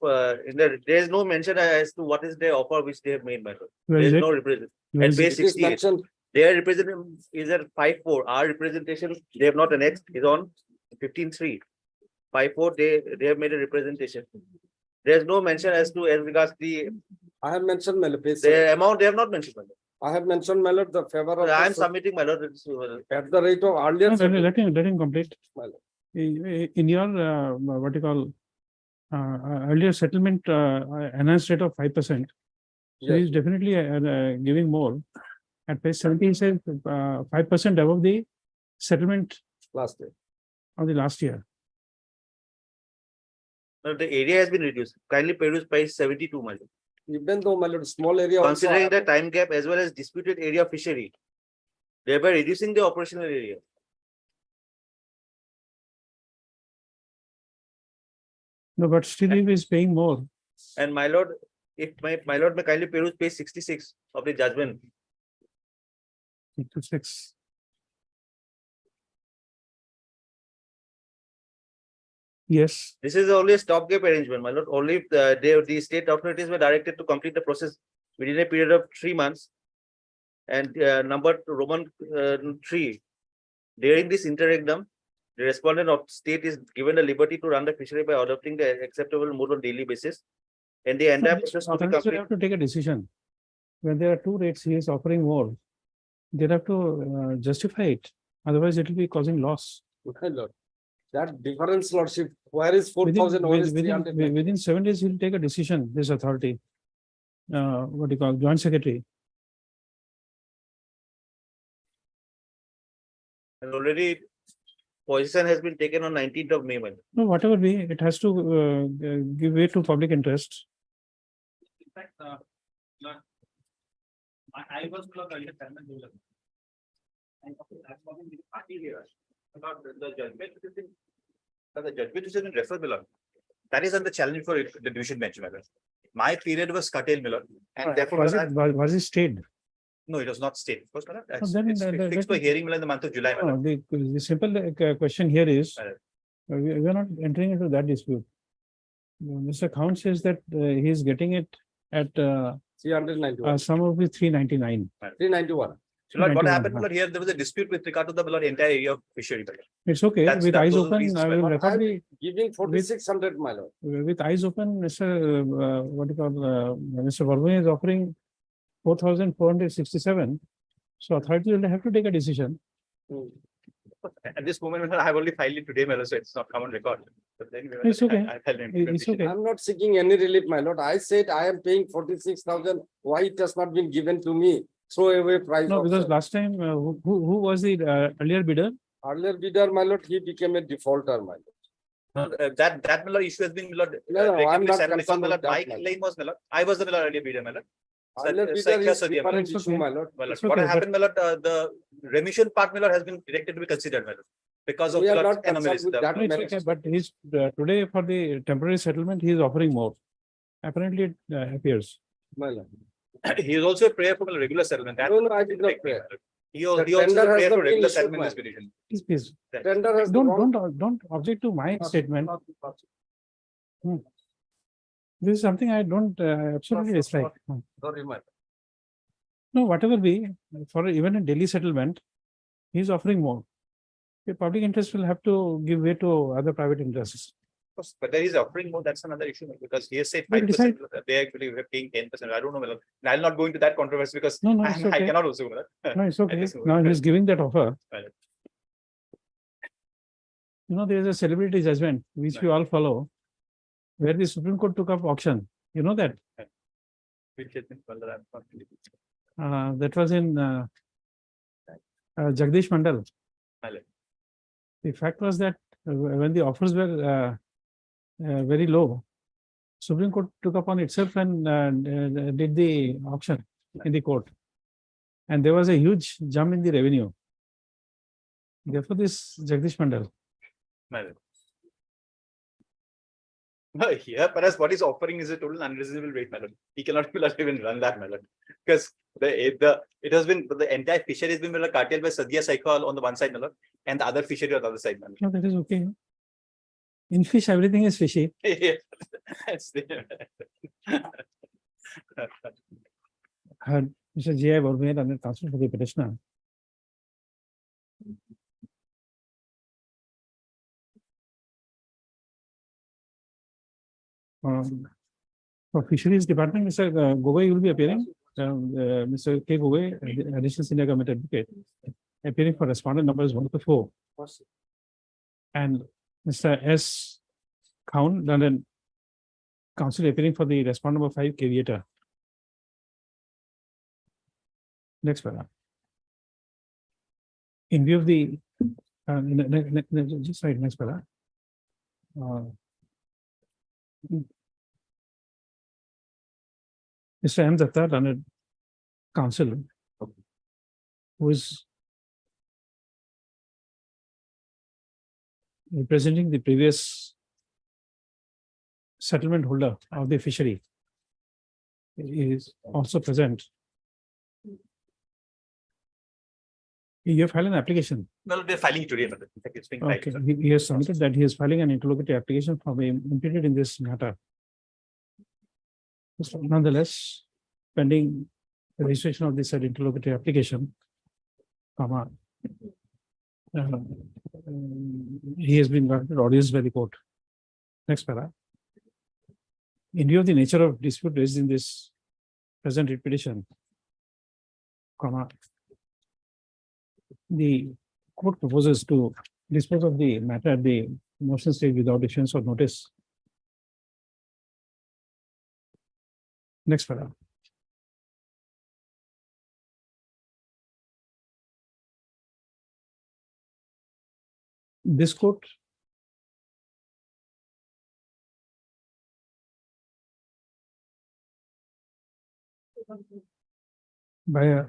there is no mention as to what is their offer which they have made, my lord. Where There is is it? no representation. Where At is page it? It is 68, mentioned, their representative is at 5-4. Our representation, they have not annexed, is on 15-3. 5-4, they have made a representation. There is no mention as regards I have mentioned, my lord, page the amount, they have not mentioned, my lord. I have mentioned, my lord, the favor of. I am the submitting, my lord. At the rate of earlier. No, settlement. let him complete. My lord. In your, what you call, earlier settlement, enhanced rate of 5%. So Yes. he's definitely giving more. At page 70, he says 5% above the settlement Last day. of the last year. No, the area has been reduced. Kindly peruse page 72, my lord. Even though, my lord, small area. also Considering the have- time gap as well as disputed area of fishery, thereby reducing the operational area. No, but still he is paying more. And my lord, if my lord may kindly peruse page 66 of the judgment. 6. Yes, This is only a stopgap arrangement, my lord. Only if the state authorities were directed to complete the process within a period of 3 months. And number Roman 3. During this interregnum, the respondent of state is given the liberty to run the fishery by adopting the acceptable mode on daily basis. And the entire process to be authorities will complete. have to take a decision. When there are two rates, he is offering more. They have to justify it. Otherwise, it will be causing loss. My lord. That difference, lordship, where is 4,000, where is 300? Within 7 days, he will take a decision, this authority. What you call, joint secretary. And already position has been taken on 19th of May, my lord. No, whatever be, it has to give way to public interest. In fact, Lord, I was not earlier chairman. And that's what we party here. About the judgment, the judgment which has been referred, my lord. That is under challenge for the division bench, my lord. My period was curtailed, my lord. And therefore, Was it stayed? no, it was not stayed. Of course, my lord. It's then it's fixed for hearing, my lord, in the month of July, my No, lord. the simple question here is, Right. we are not entering into that dispute. Mr. Count says that he is getting it at 391, some of the 399. 391. So, Lord, what 91, happened, my lord, here there was a dispute with regard to the my lord, entire area of fishery, my lord. It's okay, That's- with that- eyes those are the open, reasons I why- will But refer I'm the, giving 4,600, my lord. with eyes open, what you call, Mr. Varma is offering 4,467. So authority will have to take a decision. At this moment, my lord, I have only filed it today, my lord, so it's not come on record. But then, my lord, It's okay. I filed an It's petition. okay. I'm not seeking any relief, my lord. I said I am paying 46,000. Why it has not been given to me? Throw away price. No, of because sale. last time, who was the earlier bidder? Earlier bidder, my lord, he became a defaulter, my lord. That my lord, issue has been, my lord. No, no, taken I'm with not settled because, concerned my with lord, that, my my lord. claim was, my lord, I was the my lord, earlier bidder, my lord. Earlier bidder is different It's issue, okay. my lord. My lord, It's what okay, happened, my lord, the remission part, my lord, has been directed to be considered, my lord. Because of We are my lord, not concerned anomalies. with the- that No, it's okay, but he's today for the temporary settlement, he is offering more. Apparently, it appears. My lord. He is also a prayer for a regular settlement. That- No, no, I did not pray. He The also is tender a has prayer not for been regular issued, settlement in my this petition. Please. Tender has the wrong. Don't object to my statement. This is something I don't absolutely dislike. Sorry, my. No, whatever be, for even a daily settlement, he is offering more. The public interest will have to give way to other private interests. Of course, but there is offering more, that's another issue, because he has said But 5%, they actually were paying 10%. I don't know, my lord. I'll not go into that controversy because No, it's I okay. cannot also. My lord. No, it's okay. just- Now he's giving that offer. Right. You know, there is a celebrity judgment which we all follow, where the Supreme Court took up auction. You know that? Which has been further, I'm not really- That was in Jagdish Mandal. Right. The fact was that when the offers were very low, Supreme Court took upon itself and did the auction in the court. And there was a huge jump in the revenue. Therefore, this Jagdish Mandal. My lord. No, here, perhaps what he's offering is a total unreasonable rate, my lord. He cannot even run that, my lord. Because it has been, the entire fishery has been cartel by Sadia Saikal on the one side, my lord, and the other fishery on the other side, my lord. No, that is okay. In fish, everything is fishy. Yes. Heard Mr. J.I. Borbe and counsel for the petitioner. For Fisheries Department, Mr. Gogoi will be appearing. Mr. K. Gogoi, Additional Senior Government Advocate, appearing for respondent numbers 1 to 4. And Mr. S. Khaun, London counsel appearing for the respondent number 5, Caveator. Next paragraph. In view of the, just right, next paragraph. Mr. M. Datta, London counsel, who is representing the previous settlement holder of the fishery, is also present. You have filed an application. No, they're filing it today, my lord. In fact, it's being filed. Okay, sir. he has submitted that he is filing an interlocutory application for being implicated in this matter. So nonetheless, pending the registration of this said interlocutory application, he has been granted audience by the court. Next para. In view of the nature of dispute raised in this present writ petition, the court proposes to dispose of the matter at the motion stage without issuance of notice. Next para. This court by a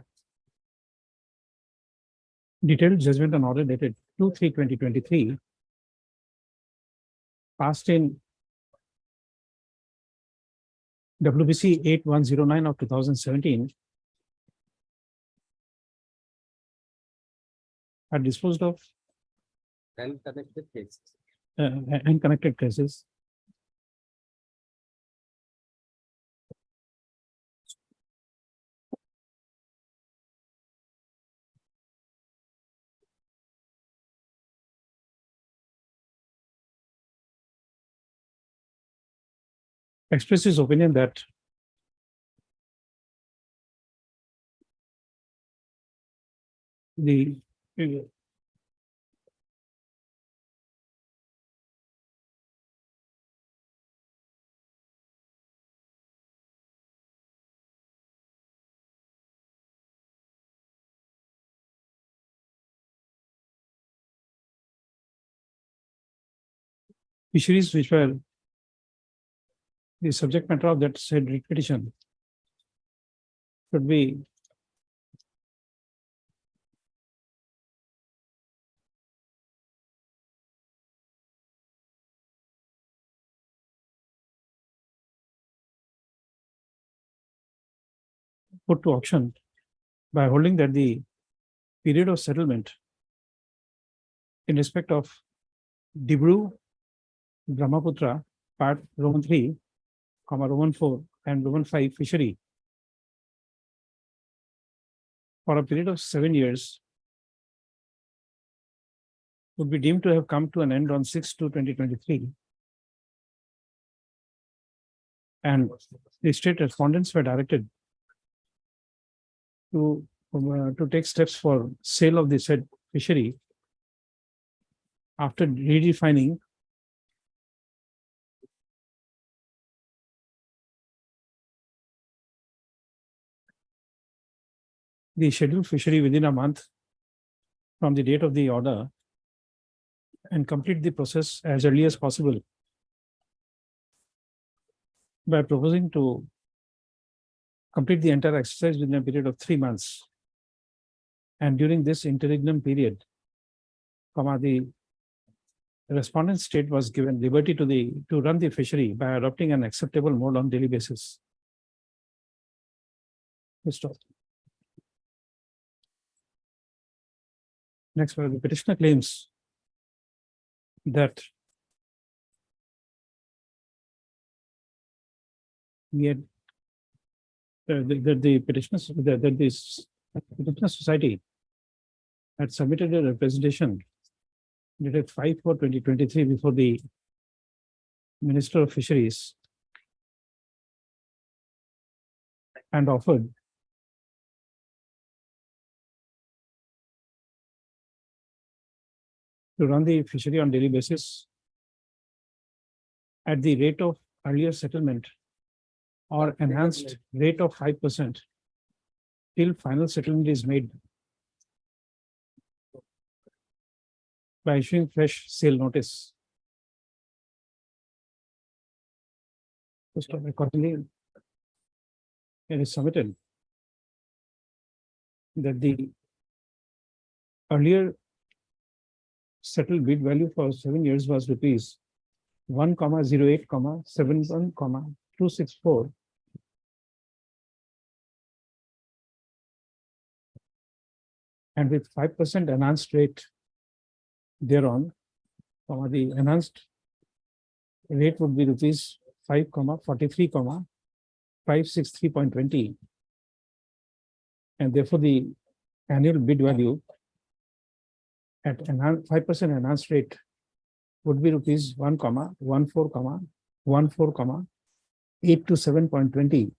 detailed judgment and order dated 2/3/2023 passed in WBC 8109 of 2017 are disposed of And connected cases. and connected cases. Express his opinion that the fisheries which were the subject matter of that said writ petition should be put to auction by holding that the period of settlement in respect of Dibru, Brahmaputra, part Roman 3, Roman 4, and Roman 5 fishery for a period of 7 years would be deemed to have come to an end on 6/2/2023. And the state respondents were directed to take steps for sale of the said fishery after redefining the scheduled fishery within a month from the date of the order and complete the process as early as possible by proposing to complete the entire exercise within a period of 3 months. And during this interregnum period, the the respondent state was given liberty to run the fishery by adopting an acceptable mode on daily basis. Stop. Next, the petitioner claims that we had that the petitioners, that this petitioner society had submitted a representation dated 5/4/2023 before the Minister of Fisheries and offered to run the fishery on daily basis at the rate of earlier settlement or enhanced rate of 5% till final settlement is made by issuing fresh sale notice. Accordingly, it is submitted that the earlier settled bid value for 7 years was rupees 1,08,71,264. And with 5% enhanced rate thereon, the enhanced rate would be rupees 5,43,563.20. And therefore, the annual bid value at 5% enhanced rate would be rupees 1,14,827.20.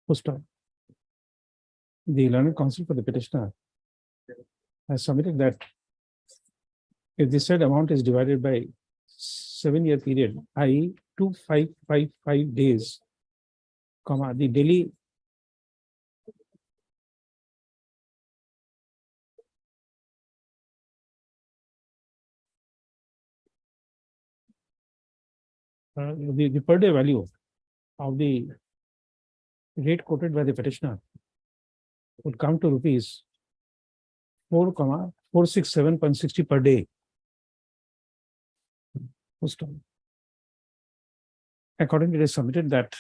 Poster. The learned counsel for the petitioner has submitted that if the said amount is divided by 7-year period, i.e. 2555 days, the daily the per day value of the rate quoted by the petitioner would come to rupees 4,467.60 per day. Accordingly, it is submitted that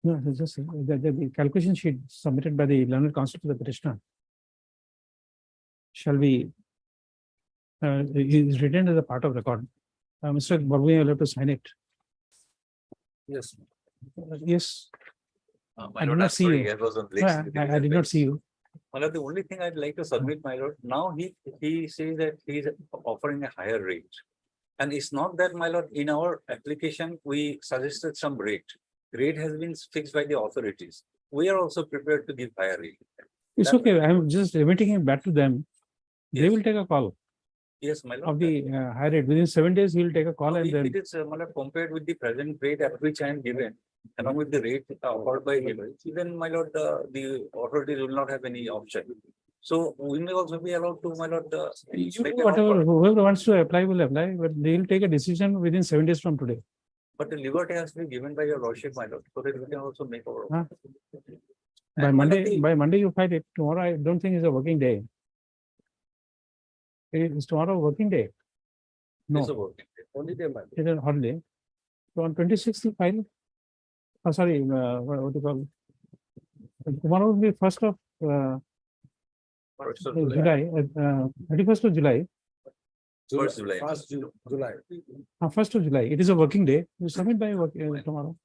the calculation sheet submitted by the learned counsel to the petitioner shall be is written as a part of record. Mr. Barbu, you'll have to sign it. Yes. Yes. My I did lord, not I'm see sorry, you. I was on No, I did not see you. My lord, the only thing I'd like to submit, my lord, now he says that he's offering a higher rate. And it's not that, my lord, in our application, we suggested some rate. Rate has been fixed by the authorities. We are also prepared to give higher rate. It's okay. I'm just remitting him back to them. They Yes. will take a call Yes, my lord. of the high rate. Within 7 days, he will take a call and If then it is, my lord, compared with the present rate at which I am given, along with the rate offered by him, then, my lord, the authorities will not have any option. So we may also be allowed to, my lord, make an whatever, offer. whoever wants to apply will apply, but they will take a decision within 7 days from today. But the liberty has to be given by your lordship, my lord, so that we can also make our. Huh? And my lord, By Monday you fight it. Tomorrow, I don't think is a working day. Is tomorrow a working day? It's a No, working day. Only day, man. it is a holiday. So on 26th you file. Oh, sorry, what do you call? Tomorrow will be 1st of First of July, 31st of July. First July. First July. 1st of July. It is a working day. You submit by tomorrow.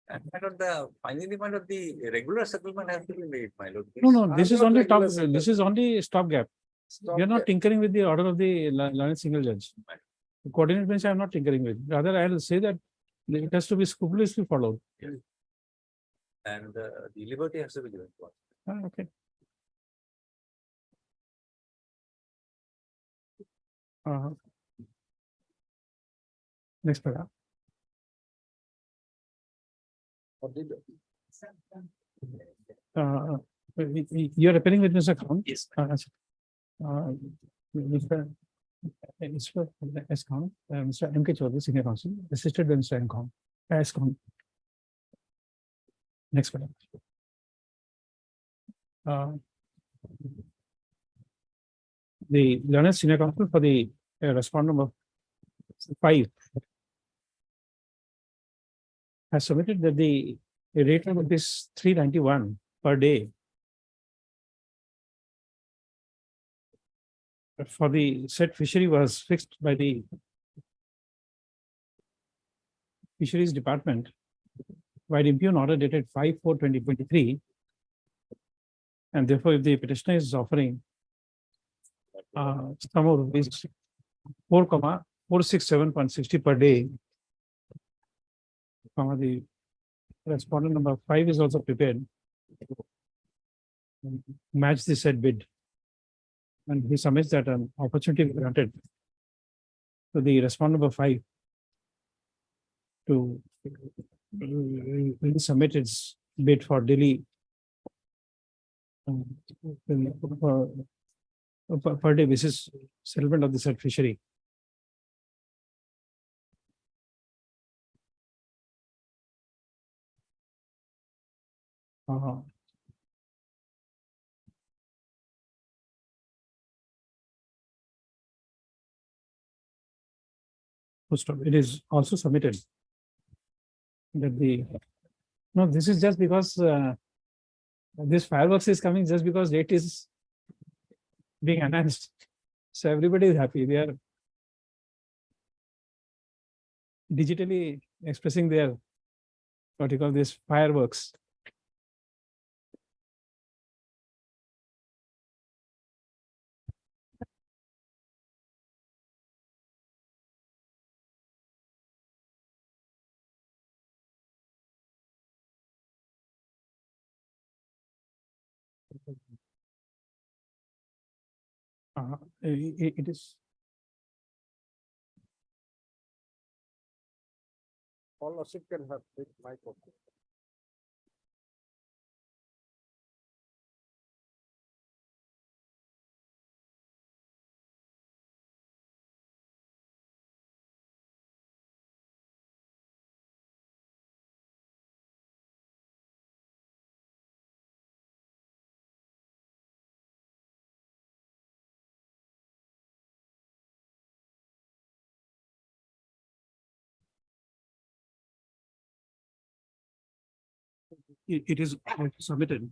And my lord, finally, my lord, the regular settlement has to be made, my lord. No, this is not only regular this is only stopgap. We are not tinkering with the order of the learned single judge. The coordinate bench I am not tinkering with. Rather, I will say that it has to be scrupulously followed. And the liberty has to be given to us. Okay. Next paragraph. What did- You are appearing with Mr. Khan? Yes. Mr. S. Khan, Mr. M. K. Chaudhary, Senior Counsel, assisted by Mr. M. Khan. S. Khan. Next paragraph. the learned senior counsel for the respondent number 5 has submitted that the rate of this 391 per day for the said fishery was fixed by the Fisheries Department by the impugn order dated 5/4/2023. And therefore, if the petitioner is offering sum of rupees 4,467.60 per day, the respondent number 5 is also prepared to match the said bid. And he submits that an opportunity is granted to the respondent number 5 to submit its bid for daily per day basis settlement of the said fishery. It is also submitted that no, this is just because this fireworks is coming just because date is being announced. So everybody is happy. They are digitally expressing their, what you call this, fireworks. It is. All lordship can have my copy. It is submitted.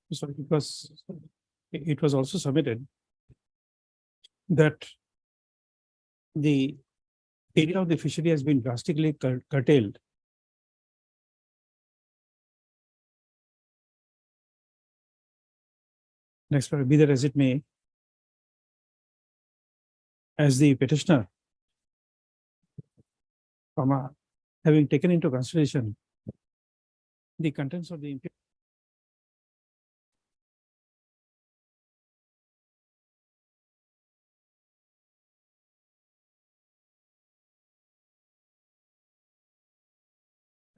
Sorry, because it was also submitted that the area of the fishery has been drastically curtailed. Next, be that as it may, as the petitioner, having taken into consideration the contents of the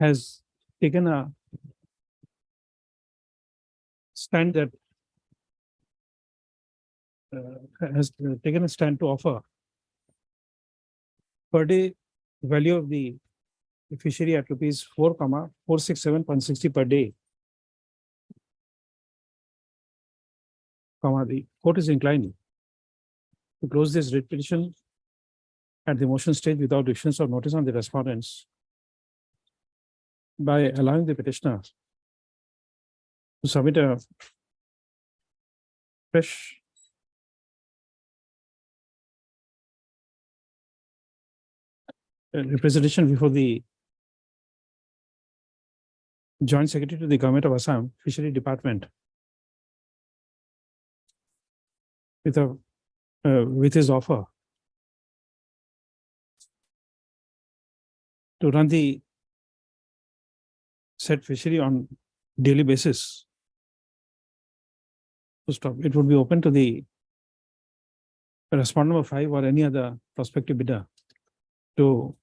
has taken a stand that has taken a stand to offer per day value of the fishery at rupees 4,467.60 per day. The court is inclined to close this writ petition at the motion stage without issuance of notice on the respondents by allowing the petitioner to submit a fresh representation before the Joint Secretary to the Government of Assam Fishery Department with his offer to run the said fishery on daily basis. Full stop. It would be open to the respondent number 5 or any other prospective bidder to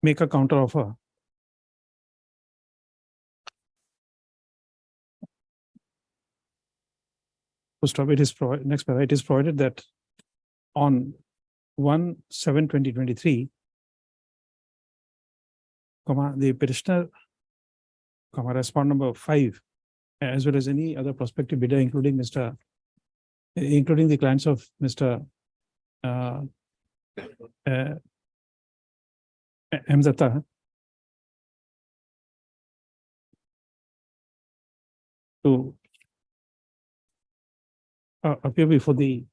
make a counter offer. Full stop. It is next para. It is provided that on 1/7/2023, the petitioner, respondent number 5, as well as any other prospective bidder, including the clients of Mr. M. Datta, to appear before the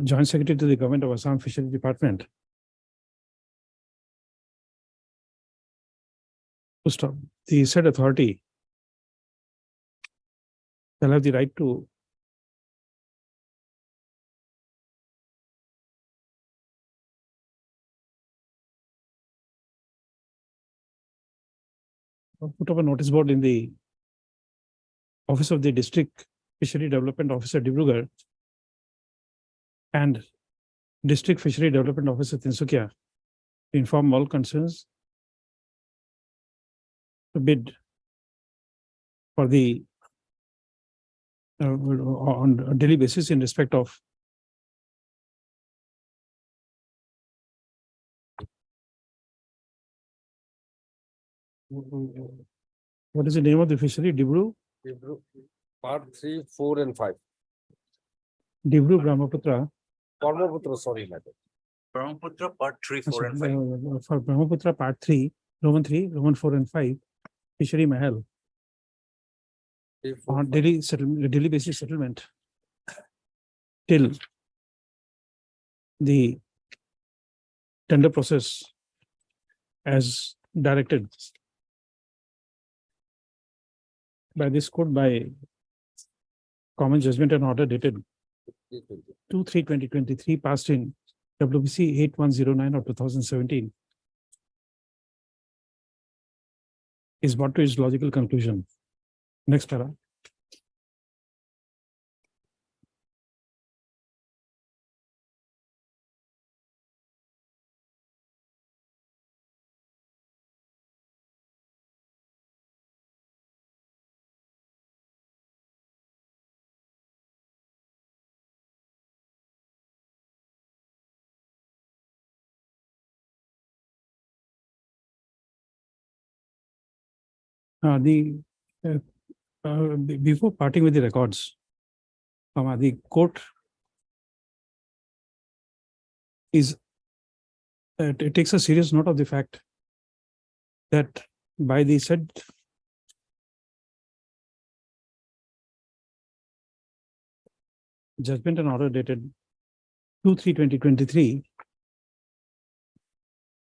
Joint Secretary to the Government of Assam Fisheries Department. To stop. The said authority shall have the right to put up a notice board in the office of the District Fishery Development Officer, Dibrugarh, and District Fishery Development Officer, Tinsukia, to inform all concerns to bid for the on a daily basis in respect of what is the name of the fishery? Dibru Part 3, 4 and 5. Dibru Brahmaputra. Brahmaputra, sorry, madam. Brahmaputra part 3, 4 and 5. For Brahmaputra Part 3, Roman 4 and 5, Fishery Mahal, on daily basis settlement till the tender process as directed by this court by common judgment and order dated 2/3/2023, passed in WBC 8109 of 2017, is brought to its logical conclusion. Next para. Before parting with the records, the court is it takes a serious note of the fact that by the said judgment and order dated 2/3/2023,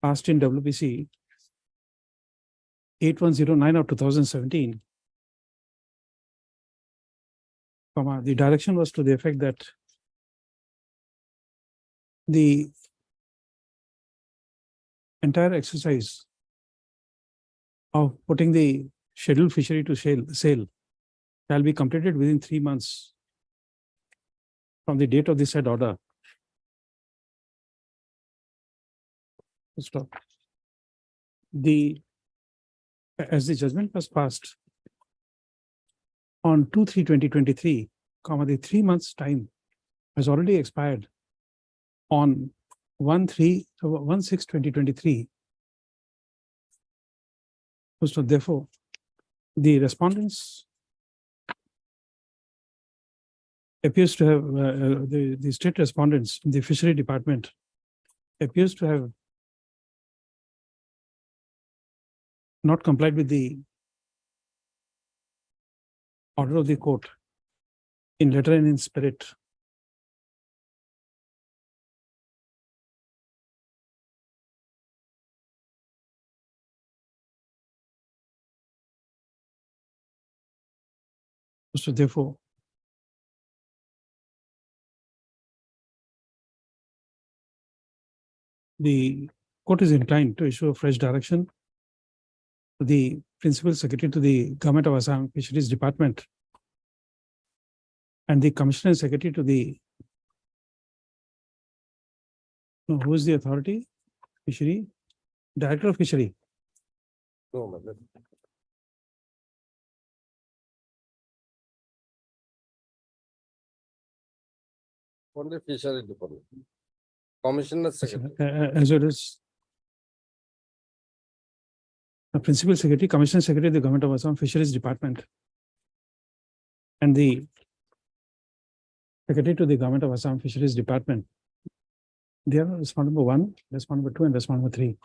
passed in WBC 8109 of 2017, the direction was to the effect that the entire exercise of putting the scheduled fishery to sale shall be completed within 3 months from the date of the said order. Stop. As the judgment was passed on 2/3/2023, the 3 months time has already expired on 1/6/2023. So therefore, the respondents appears to have the state respondents in the fishery department appears to have not complied with the order of the court in letter and in spirit. So therefore, the court is inclined to issue a fresh direction to the principal secretary to the Government of Assam Fisheries Department and the commissioner secretary to the no, who is the authority? Fishery, Director of Fishery. No, my lord. Only fishery department. Commissioner secretary. As well as the principal secretary, commissioner secretary, of the Government of Assam Fisheries Department. And the secretary to the Government of Assam Fisheries Department. They are response number 1, response number 2, and response number 3.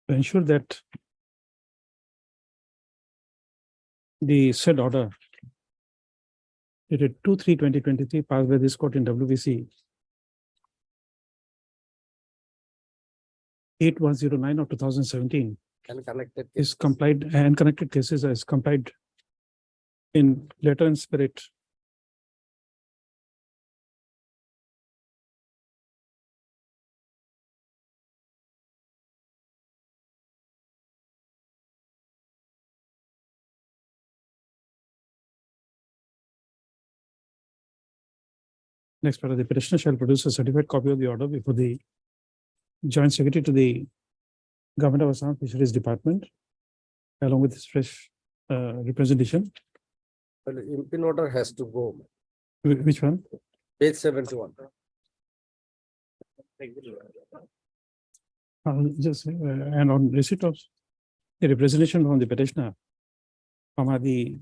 To ensure that the said order dated 2/3/2023 passed by this court in WBC 8109 of 2017 And connected. is complied and connected cases is complied in letter and spirit. Next, part of the petitioner shall produce a certified copy of the order before the joint secretary to the Government of Assam Fisheries Department, along with his fresh representation. Well, impin order has to go. Which one? Page 71. Just and on receipt of the representation from the petitioner, the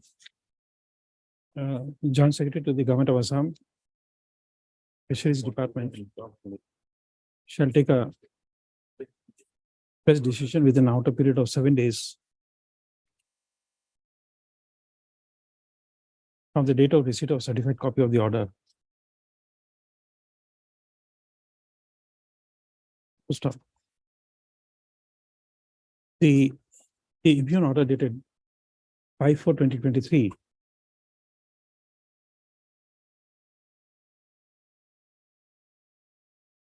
joint secretary to the Government of Assam Fisheries Department shall take a best decision within an outer period of 7 days from the date of receipt of certified copy of the order. Stop. The impugn order dated 5/4/2023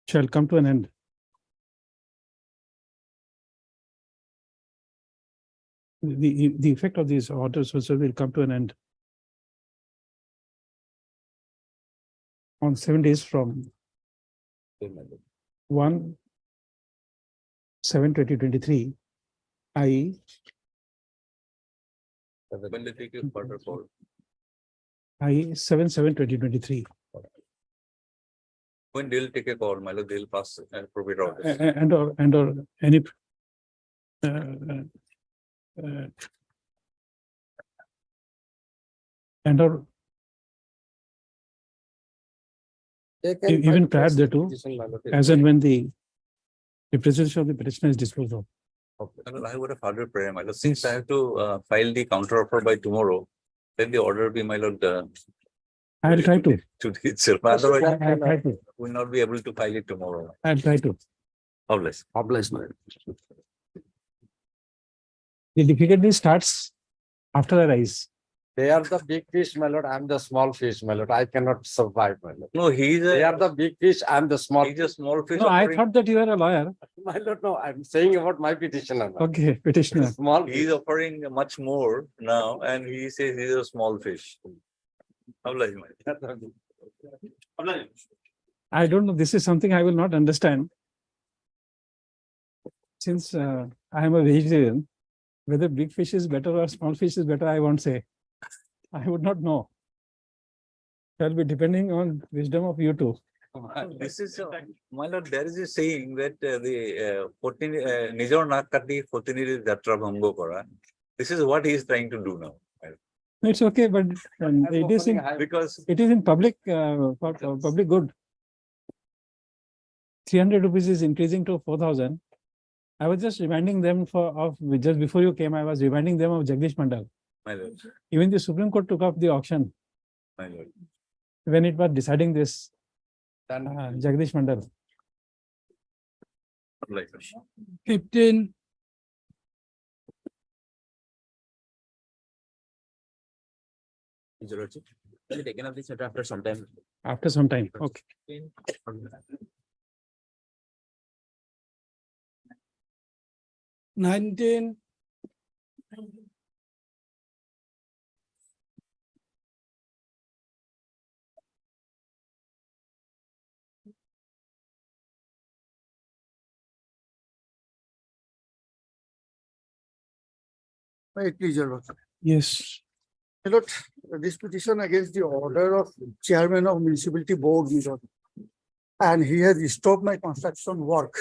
shall come to an end the effect of these orders also will come to an end on 7 days from 1/7/2023, i.e. When they take a further call. i.e. 7/7/2023. When they'll take a call, my lord, they'll pass appropriate orders. And or any and or even prior thereto, as and when the representation of the petitioner is disposed of. My lord, I would have harder prayer, my lord, since I have to file the counter offer by tomorrow, then the order will be, my lord. I'll try to. Today itself, otherwise I'll try to. we'll not be able to file it tomorrow. I'll try to. Obvious. Obliged, my lord. The difficulty starts after the rise. They are the big fish, my lord. I'm the small fish, my lord. I cannot survive, my lord. No, he's They are the big fish. I'm the small. he's a small fish. No, I offering- thought that you were a lawyer. My lord, no, I'm saying about my petitioner. my lord. Okay, petitioner. Small. He's offering much more now, and he says he's a small fish. Obvious, my lord. I don't know. This is something I will not understand. Since I am a vegetarian, whether big fish is better or small fish is better, I won't say. I would not know. Shall be depending on wisdom of you two. This is, my lord, there is a saying that the Nijor Nakati Fotiniri Jatra Bhango Kora. This is what he is trying to do now. It's okay, but it is in Because public public good. 300 rupees is increasing to 4,000. I was just reminding them just before you came, I was reminding them of Jagdish Mandal. my lord, Even the Supreme Court took up the auction my lord. when it was deciding this. Jagdish Mandal. Like, 15 Taken up this matter after some time. After some time, okay. 19. Right, please, Your Worship. Yes, My lord, this petition against the order of chairman of municipality board, my lord. And he has stopped my construction work.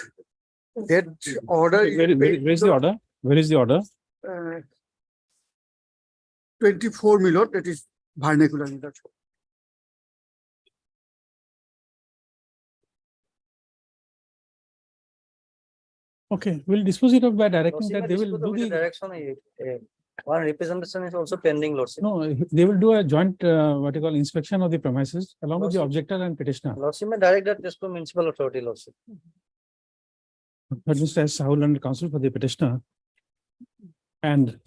That order. is where's the order? Where is the order? 24, my lord, that is vernacular, my lord. Okay, we'll dispose it of by directing Lordship, that they will dispose of do the the, direction, one representation is also pending, Lordship. no, they will do a joint, what you call inspection of the premises along with the Lordship. objector and petitioner. Lordship may direct that just to municipal authority, Lordship. But Mr. S. Sahul and counsel for the petitioner and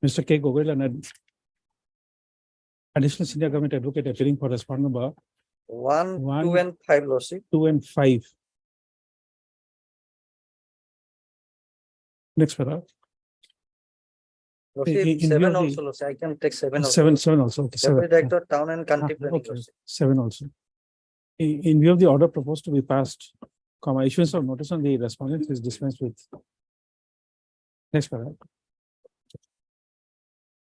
Mr. K. Gogol and additional senior government advocate appearing for respondent number 1, One. 2 and 5, Lordship. 2 and 5. Next para. Lordship, in view 7 of the- also, Lordship. I can take 7 also. 7 also. Okay, 7. Deputy Director, Town and Country Ah, Planning, okay, Lordship. 7 also. In view of the order proposed to be passed, comma, issuance of notice on the respondent is dispensed with. Next para.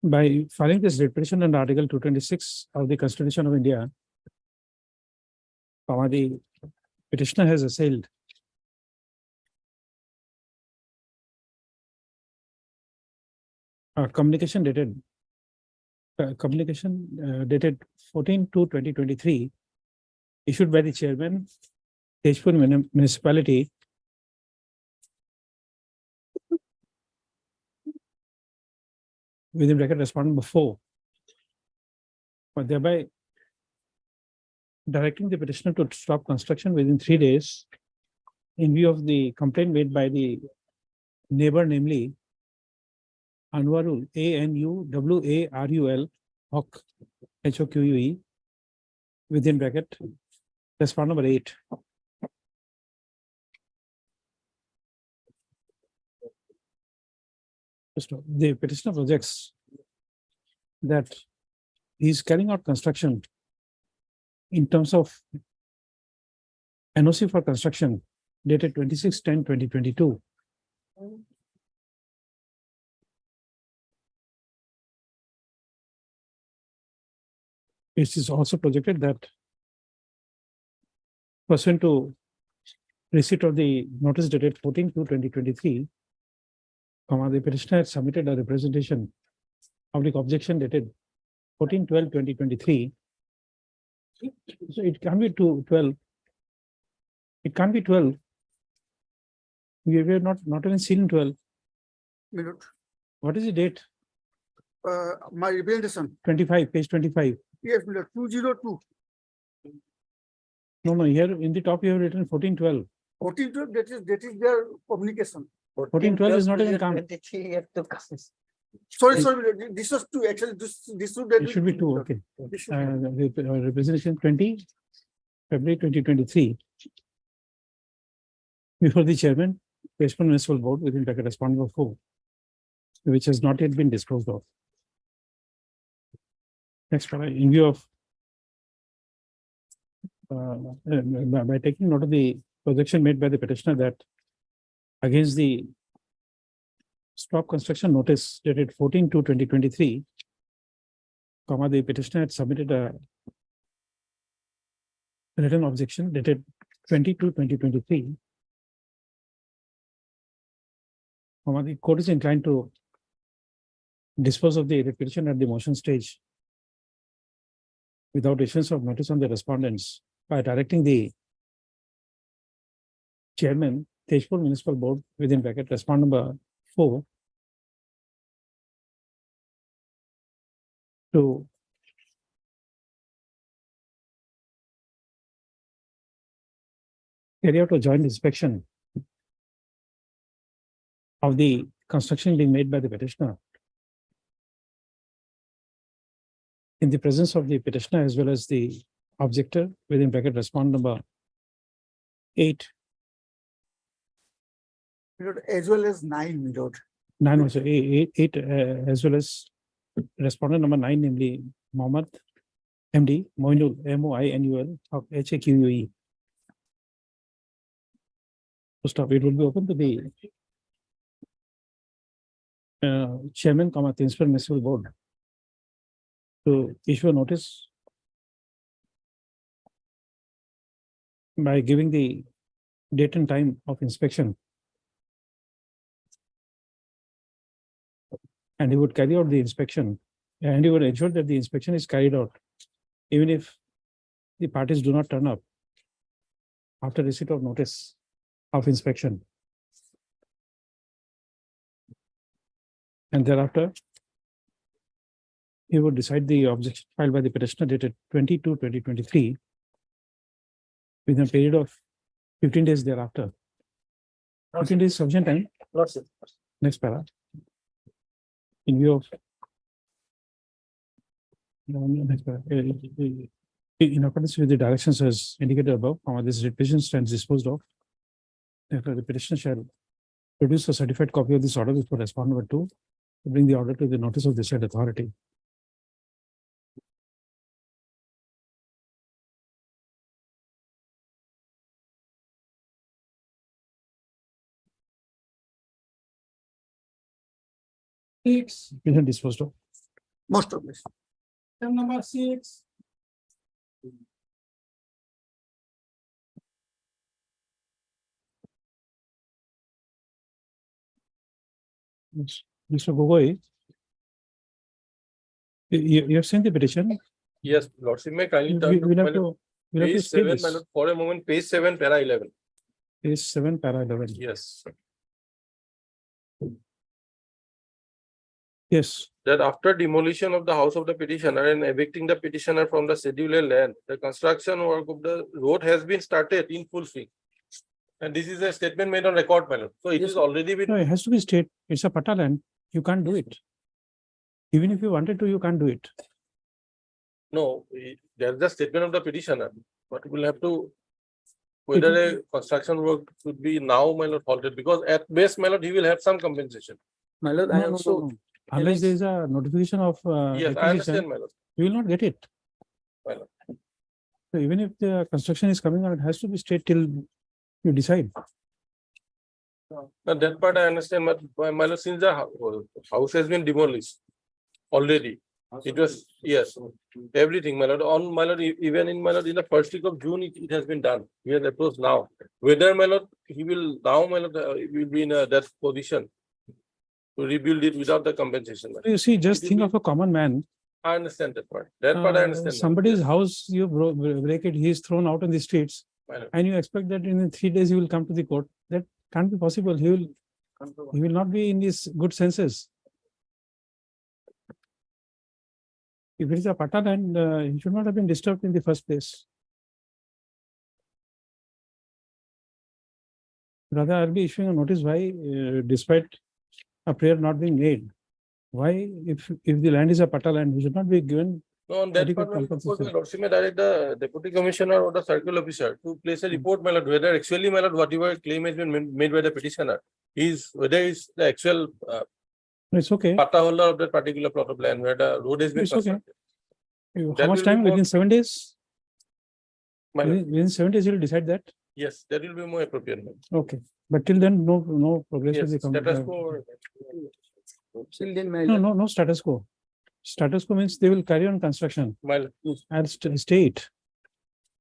By filing this writ petition under Article 226 of the Constitution of India, comma, the petitioner has assailed communication dated 14/2/2023 issued by the chairman, Tezpur Municipality, within bracket respondent number 4, but thereby directing the petitioner to stop construction within 3 days in view of the complaint made by the neighbor, namely Anwarul, ANUWARUL, Hoque, HOQUE, within bracket, respondent number 8. The petitioner projects that he is carrying out construction in terms of NOC for construction dated 26/10/2022. It is also projected that pursuant to receipt of the notice dated 14/2/2023, the petitioner had submitted a representation of the objection dated 14/12/2023. So it can be 12. It can't be 12. We have not even seen 12. My lord, What is the date? my representation, 25, page 25. yes, my lord, 202. No, here in the top you have written 14/12. 14, that is their communication. 14/12 is not even come. 23 yet to come. Sorry, my lord, this was two, actually, this should. It should be 2, okay. This should be- Representation 20, February 2023. Before the chairman, Tezpur Municipal Board within bracket respondent number 4, which has not yet been disposed of. Next, in view of by taking note of the projection made by the petitioner that against the stop construction notice dated 14/2/2023, the petitioner had submitted a written objection dated 22/2023. The court is inclined to dispose of the petition at the motion stage without issuance of notice on the respondents by directing the chairman, Tezpur Municipal Board within bracket respondent number 4 to carry out a joint inspection of the construction being made by the petitioner in the presence of the petitioner as well as the objector within bracket respondent number 8, As well as 9, my lord. 9 also, 8, as well as respondent number 9, namely Mohammed MD, Moinul, MOINUL, of HAQUE. First off, it will be open to the chairman, principal municipal board to issue a notice by giving the date and time of inspection. And he would carry out the inspection, and he would ensure that the inspection is carried out, even if the parties do not turn up after receipt of notice of inspection. And thereafter, he would decide the objection filed by the petitioner dated 22/2023 within a period of 15 days thereafter. 15 days sufficient time. Lordship. Next para. In view of. Next para. In accordance with the directions as indicated above, this petition stands disposed of. Therefore, the petitioner shall produce a certified copy of this order before respondent number 2 to bring the order to the notice of the said authority. Petition disposed of. Most of this. Number 6. Mr. Gogoi, you have sent the petition. Yes, Lordship, may kindly We turn to will my have lord, to. We'll have to page stay 7, this. my lord, for a moment, page 7, para 11. Page 7, para 11. Yes, Yes, that after demolition of the house of the petitioner and evicting the petitioner from the scheduled land, the construction work of the road has been started in full swing. And this is a statement made on record, my lord. So it is already been. no, it has to be state. It's a pata land. You can't do it. Even if you wanted to, you can't do it. No, there's the statement of the petitioner, but we'll have to. Whether a construction work should be now, my lord, halted, because at best, my lord, he will have some compensation. My lord, No, I no, no, also, no. Unless there is a notification of Yes, I acquisition, understand, my lord. you will not get it. My lord. So even if the construction is coming out, it has to be state till you decide. Now, that part I understand, but my lord, since the house has been demolished already, it was, yes, everything, my lord, on my lord, even in my lord, in the first week of June, it has been done. We are approached now. Whether my lord, he will now, my lord, he will be in that position to rebuild it without the compensation. my lord. You see, just It will think be- of a common man. I understand that part. That part I understand. my lord. Somebody's Yes, house, you break it, he is thrown out in the streets, my lord. and you expect that in 3 days he will come to the court. That can't be possible. He will not be in his good senses. If it is a pata land, he should not have been disturbed in the first place. Rather, I'll be issuing a notice why, despite a prayer not being made, why, if the land is a pata land, he should not be given. No, on that adequate part, my lord, of course, compensation. my lordship may direct the deputy commissioner or the circle officer to place a report, my lord, whether actually, my lord, whatever claim has been made by the petitioner is, whether it's the actual It's okay. pata holder of that particular plot of land where the road has been It's okay. constructed. How That much will be time? more- Within 7 days? My lord, Within 7 days, you'll decide that? yes, that will be more appropriate. my lord. Okay. But till then, no progress will Yes, become. status quo. till then, my No, lord, no status quo. Status quo means they will carry on construction. My lord, I'll stay it.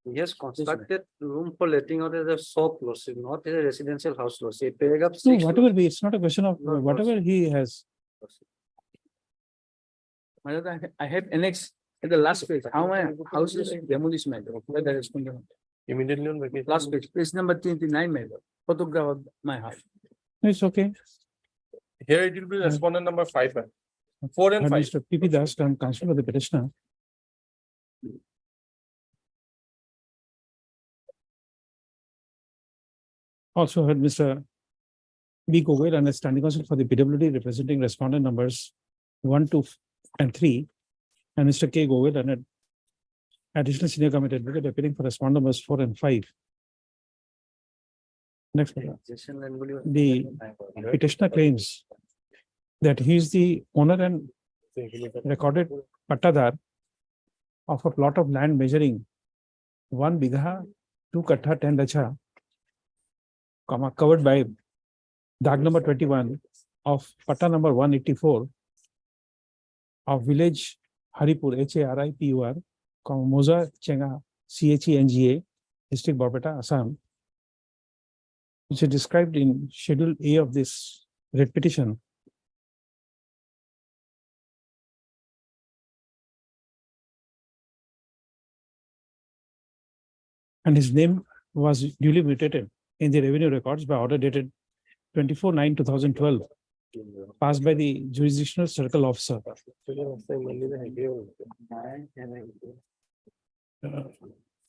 He has constructed room for letting out as a shop, lordship, not as a residential house, lordship. Paragraph No, 6. whatever be, it's not a question of Not whatever he has. my lord, I have annexed at the last page, how my house is demolished, my lord. Where the respondent. immediately on vacation. Last page, page number 29, my lord. Photograph of my house. It's okay. Here it will be respondent number 5, man. 4 and 5. Mr. P.P. Das, counsel for the petitioner. Also heard Mr. B. Gogoil and the standing counsel for the PWD representing respondent numbers 1, 2, and 3 and Mr. K. Govil, and an additional senior committee advocate appearing for respondent numbers 4 and 5. Next, the petitioner claims that he is the owner and recorded pattadar of a plot of land measuring 1 bigha, 2 kattha, 10 lacha, covered by Dag number 21 of Patta number 184 of village Haripur, Haripur, Moza Chenga, Chenga, district Barpeta, Assam, which is described in Schedule A of this writ petition. And his name was duly mutated in the revenue records by order dated 24/9/2012, passed by the jurisdictional circle officer.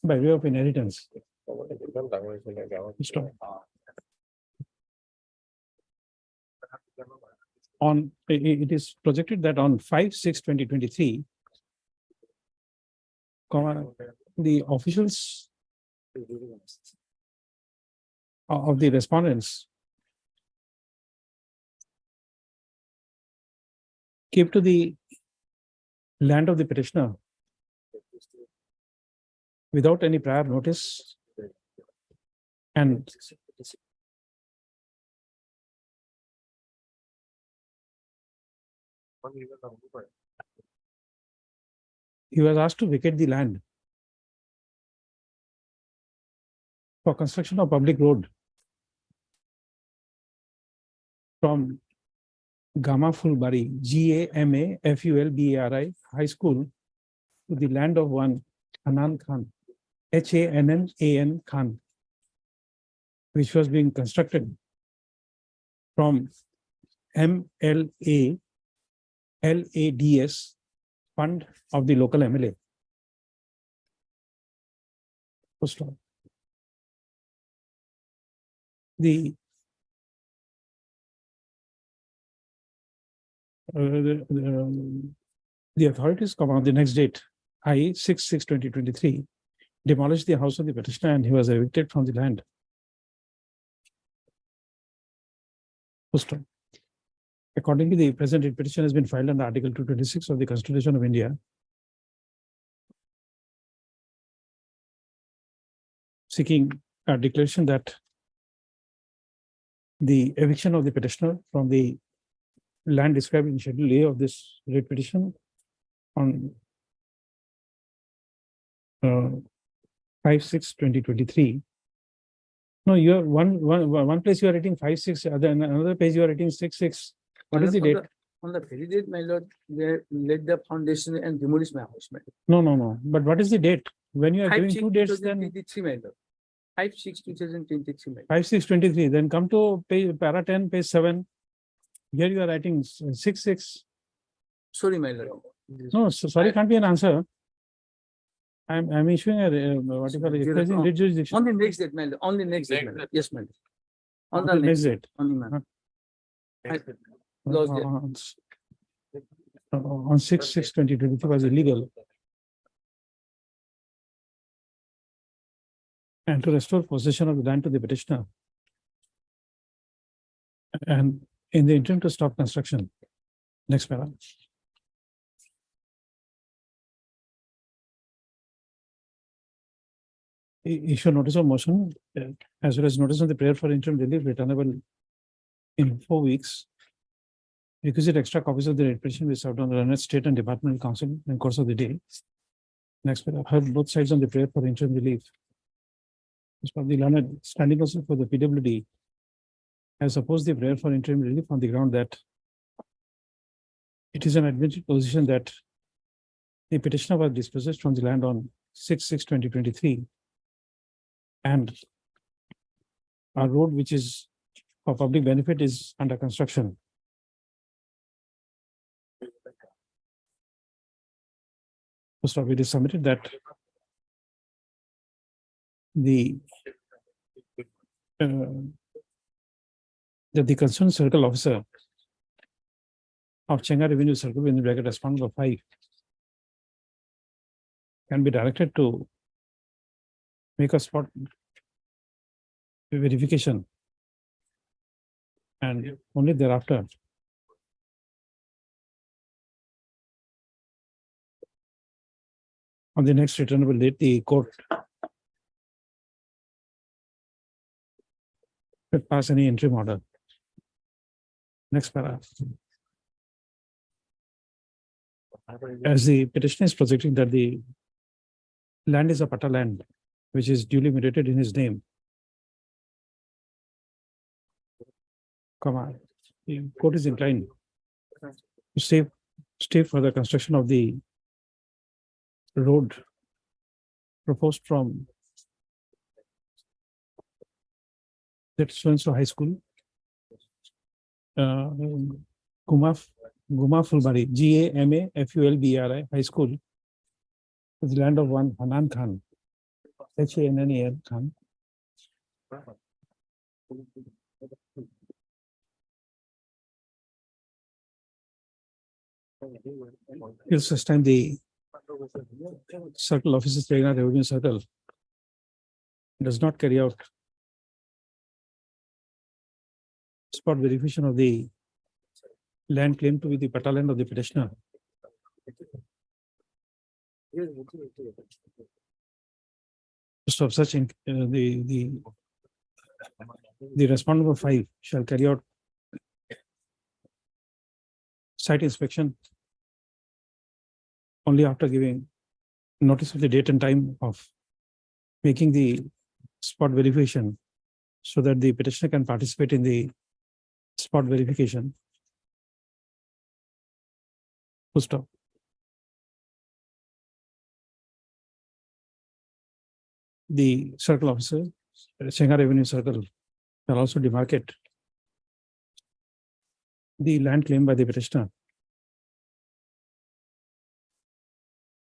By way of inheritance. Stop. It is projected that on 5/6/2023, the officials of the respondents came to the land of the petitioner without any prior notice, and he was asked to vacate the land for construction of public road from Gama Fulbari, GAMAFULBARI High School to the land of one Hanan Khan, HANNAN Khan, which was being constructed from MLA LADS fund of the local MLA. First of all, the authorities come on the next date, i.e. 6/6/2023, demolished the house of the petitioner and he was evicted from the land. Accordingly, the present writ petition has been filed under Article 226 of the Constitution of India, seeking a declaration that the eviction of the petitioner from the land described in Schedule A of this writ petition on 5/6/2023. No, you are one place you are writing 5/6, another page you are writing 6/6. What is the date? On the very date, my lord, they laid the foundation and demolished my house, my lord. No. But what is the date? When you are giving two dates, then 5/6/2023, my lord. 5/6/2023, my lord. 5/6/23. Then come to page para 10, page 7. Here you are writing 6/6. Sorry, my lord. No, so sorry can't be an answer. I'm issuing a what you call it, expressing writ jurisdiction. On the next date, my lord. On the next date, my lord. Yes, my lord. On On the the next next date. date. Only, my lord. Close date. On 6/6/2023 was illegal. And to restore possession of the land to the petitioner. And in the interim to stop construction. Next paragraph. Issue notice of motion as well as notice of the prayer for interim relief returnable in 4 weeks. Requisite extra copies of the writ petition will be served on the Learned State and Departmental Council in the course of the day. Next paragraph. Heard both sides on the prayer for interim relief. As per the Learned Standing Council for the PWD has opposed the prayer for interim relief on the ground that it is an admitted position that the petitioner was dispossessed from the land on 6/6/2023 and our road, which is for public benefit, is under construction. First of all, it is submitted that the concerned circle officer of Chenga Revenue Circle in the bracket respondent of 5 can be directed to make a spot verification. And only thereafter on the next returnable date, the court could pass any interim order. Next para. As the petitioner is projecting that the land is a pata land, which is duly mutated in his name. Comma, the court is inclined to stay for the construction of the road proposed from that so High School, Guma Fulbari, GAMAFULBRI High School, to the land of one Hanan Khan, HANNAN Khan. He'll sustain the circle offices, Telangana Revenue Circle does not carry out spot verification of the land claimed to be the pata land of the petitioner. Just of such, the respondent number 5 shall carry out site inspection only after giving notice of the date and time of making the spot verification, so that the petitioner can participate in the spot verification. Full stop. The circle officer, Sengha Revenue Circle, shall also demarcate the land claimed by the petitioner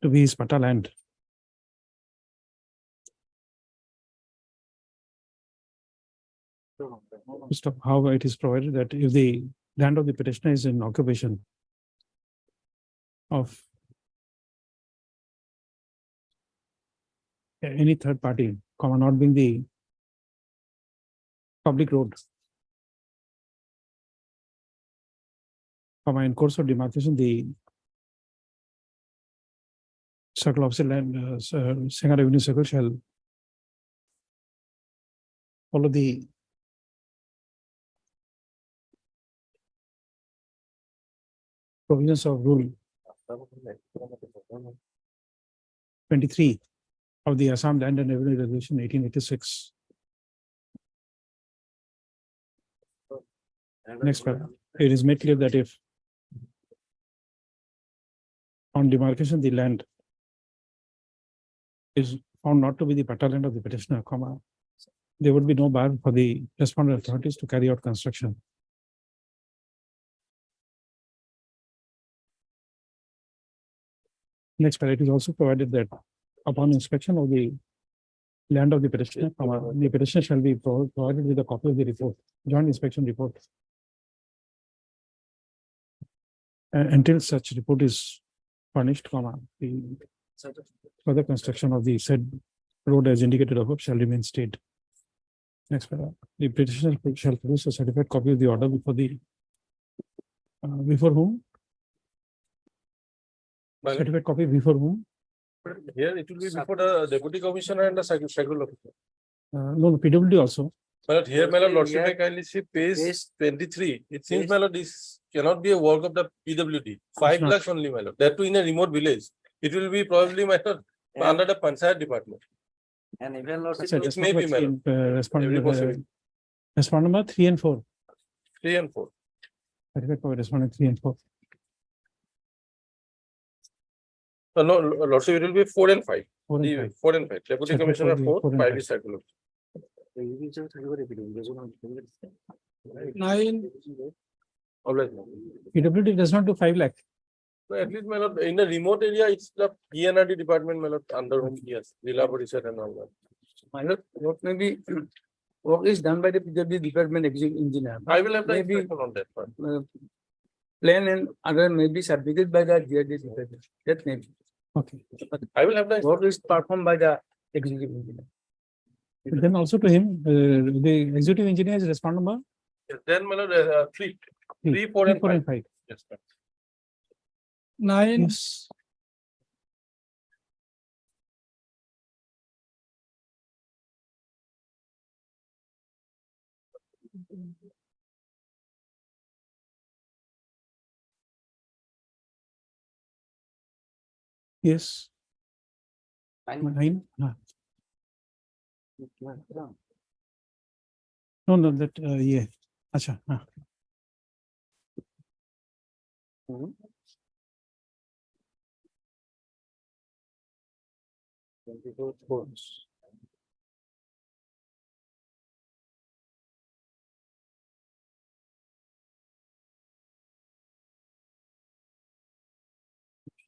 to be his pata land. Stop. However, it is provided that if the land of the petitioner is in occupation of any third party, comma, not being the public road, comma, in course of demarcation, the circle officer land, Sengha Revenue Circle shall follow the provisions of Rule 23 of the Assam Land and Revenue Regulation 1886. Next paragraph. It is made clear that if on demarcation the land is found not to be the pata land of the petitioner, comma, there would be no bar for the respondent authorities to carry out construction. Next paragraph, it is also provided that upon inspection of the land of the petitioner, comma, the petitioner shall be provided with a copy of the report, joint inspection report. Until such report is furnished, comma, the further construction of the said road as indicated above shall remain stayed. Next paragraph, the petitioner shall produce a certified copy of the order before the before whom? Certified copy before whom? Here it will be before the deputy commissioner and the cycle officer. No, PWD also. But here, my lord, lordship, Yeah. I kindly see page Page 23. It seems, page- my lord, this cannot be a work of the PWD. 5 not. lakhs only, my lord. That too in a remote village. It will be probably, my lord, under the Panchayat department. And even lordship, Said It may be, madam. respondent Every possibility. number 3 and 4. 3 and 4. Certified copy respondent 3 and 4. No, lordship, it will be 4 and 5. 4 and The 5. 4 and 5. Deputy Certified commissioner copy, 4, 4 and 5 5. is cycle officer. 9. Always. PWD does not do 5 lakh. No, at least, my lord, in a remote area, it's the PNRD department, my lord, under whom he has, Lila Parishad and all that. my lord, what may be work is done by the PWD department executive engineer. I will have the Maybe- inspection on that part. Plan and other may be submitted by the GRD department. That may be. Okay. I will have the work is performed by the executive engineer. Then also to him, the executive engineer is respond number Then, my lord, three, three, Three, four, and four and five. yes, sir. Yes. Yes. Nine. No, no, that, yeah. Acha,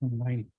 nine.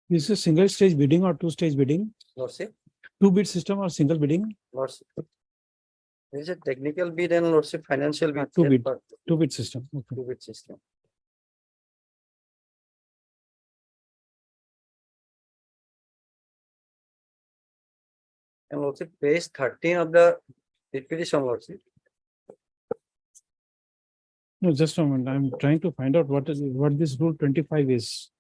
This is single stage bidding or two stage bidding, Lordship, two bid system or single bidding, lordship. There is a technical bid and lordship financial bid. two set bid. for two bid system. Okay. Two bid system. And lordship, page 13 of the petition, lordship. No, just a moment. I'm trying to find out what this rule 25 is.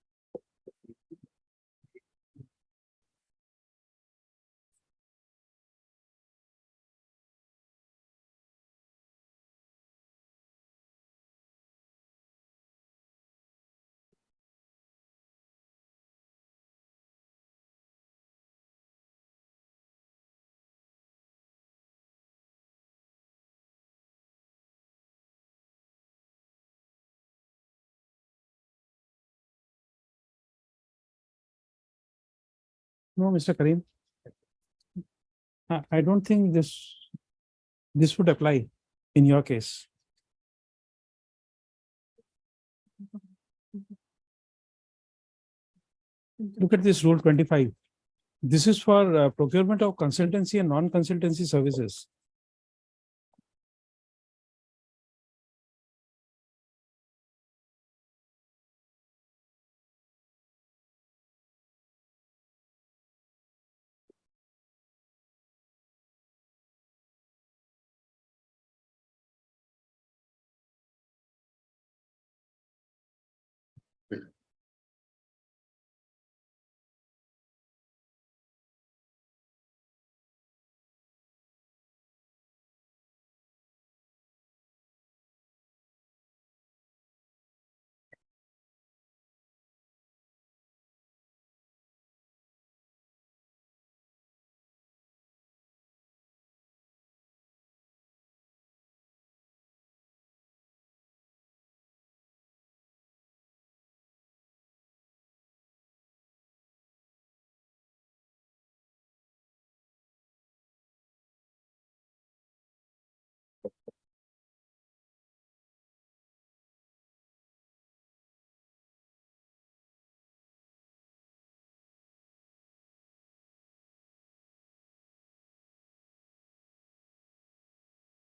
No, Mr. Karim. I don't think this would apply in your case. Look at this rule 25. This is for procurement of consultancy and non-consultancy services.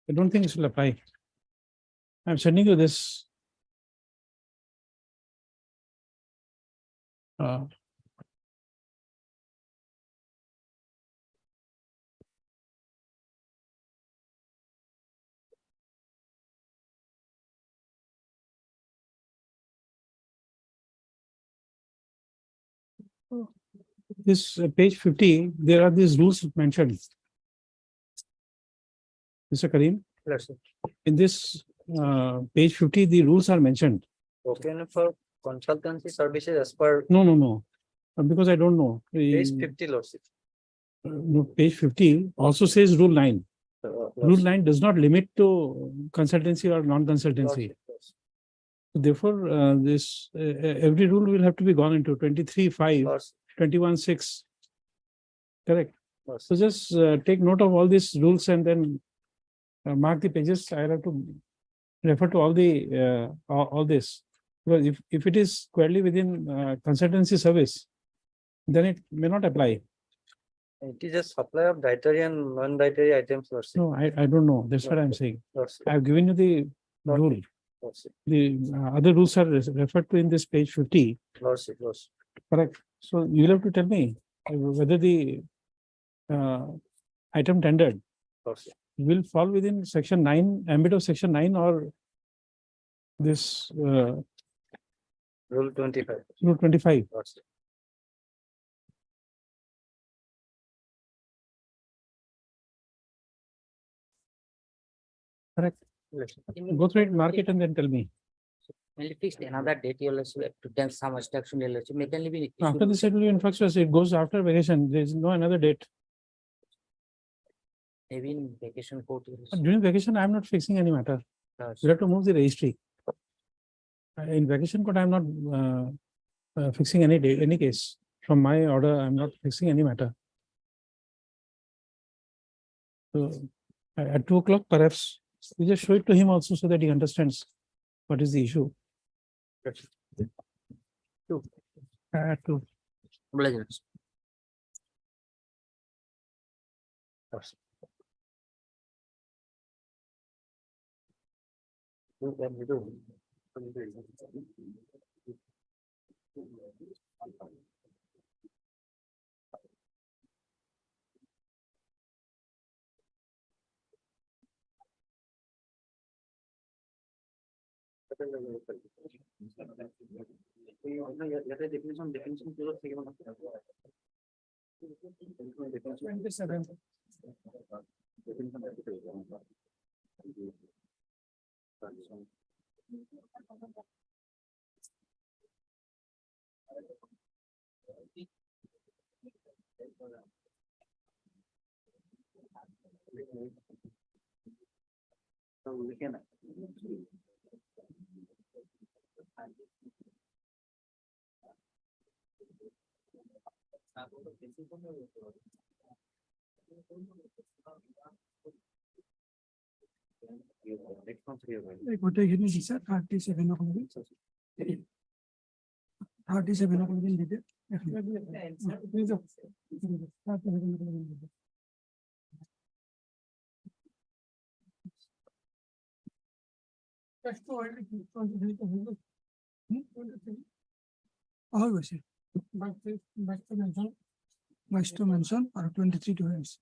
I don't think this will apply. I'm sending you this. This page 50, there are these rules mentioned. Mr. Karim, Lordship. in this page 50, the rules are mentioned. Okay, for consultancy services as per No. Because I don't know. page 50, Lordship. No, page 50 also says rule 9. Rule 9 does not limit to consultancy or non-consultancy. Therefore, this every rule will have to be gone into 23.5, 21.6. Correct. So just take note of all these rules and then mark the pages. I have to refer to all the all this. Because if it is squarely within consultancy service, then it may not apply. It is a supply of dietary and non-dietary items, Lordship. No, I don't know. That's what I'm saying. Lordship. I have given you the rule. Lordship. The other rules are referred to in this page 50. Lordship. Lordship. Correct. So you'll have to tell me whether the item tendered Lordship. will fall within section 9, ambit of section 9 or this Rule 25. rule 25. Lordship. Correct. Lordship. Go through it, mark it and then tell me. Only fixed another date, you will to take some instruction, may can be. After this, it will be infectious. It goes after vacation. There is no another date. Maybe in vacation court. During vacation, I am not fixing any matter. You have to move the registry. In vacation court, I am not fixing any date, any case. From my order, I am not fixing any matter. So at 2 o'clock, perhaps we just show it to him also so that he understands what is the issue. At 2. What are you sir? 37 o'clock. 37 o'clock in the Vice to mention or 23 to hands.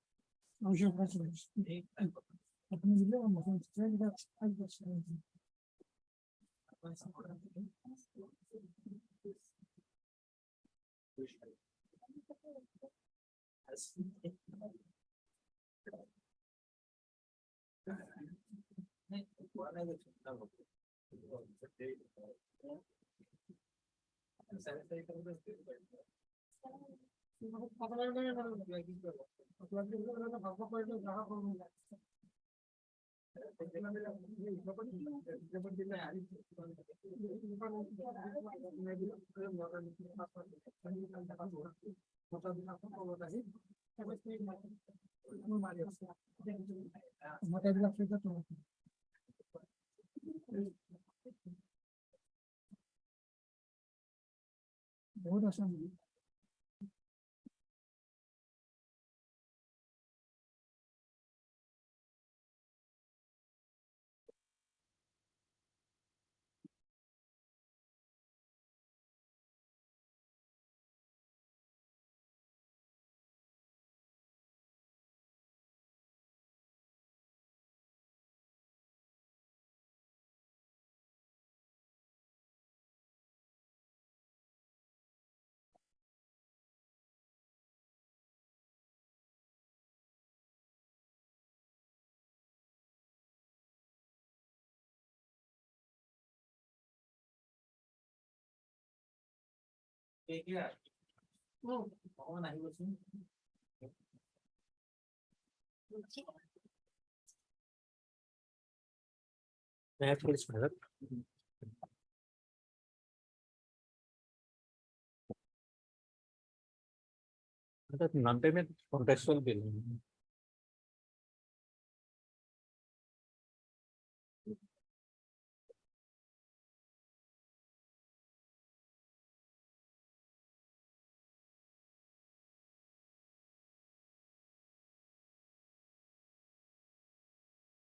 Non-payment contextual bill.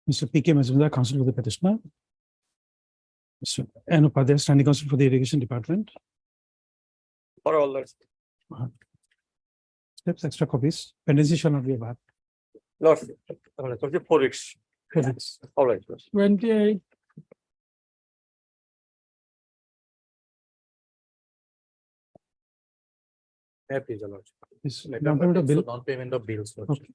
Mr. P. K. Mazumdar, counsel for the petitioner. Mr. N. Upadhyay, standing counsel for the irrigation department. For all that. Steps, extra copies. Pendency shall not be about. Lord, 4 weeks. All right. 28. Is non-payment of bill. Non-payment of bills. Okay.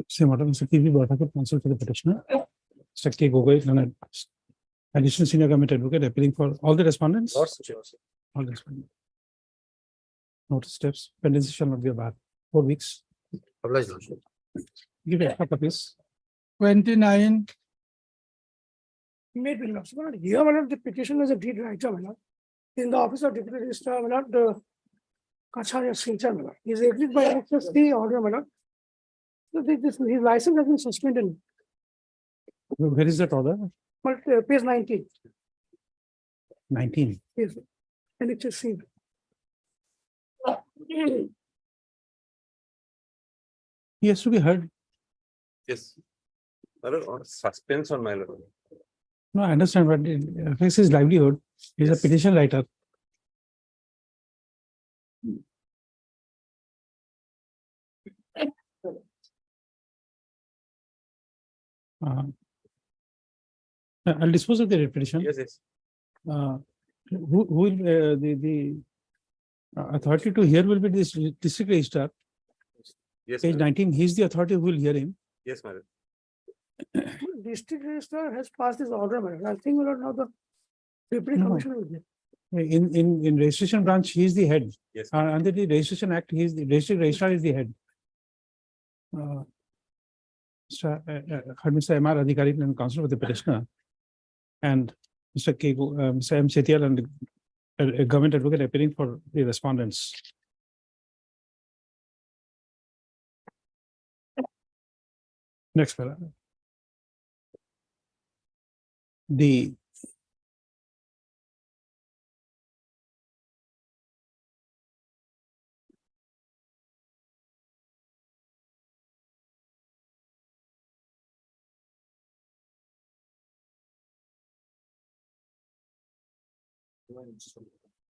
Same order, Mr. P. V. Bhattacharya, counsel for the petitioner. Mr. K. Gogoi, Leonard, additional senior government advocate, appealing for all the respondents. All the respondents. Notice steps, pendency shall not be about 4 weeks. Give extra copies. 29. Made with lots. Here, one of the petition is a deed writer, in the office of deputy registrar, the Kacharya Silchar, he is agreed by access the order, so his license has been suspended. Where is that order? But page 19, 19. yes, and it's a scene. He has to be heard. Yes. Suspense on my lord. No, I understand, but it affects his livelihood. He's a petition writer. I'll dispose of the petition. Yes. Who will, the authority to hear will be this district registrar. Yes. Page 19, he's the authority who will hear him. Yes, madam. District registrar has passed this order, I think we don't know the deputy No. commissioner will be. In registration branch, he is the head. Yes. Under the registration act, he is the district registrar is the head. Mr. M. R. Adhikari and counsel for the petitioner. And Mr. K. Mr. M. Chetial and a government advocate appearing for the respondents. Next fella. The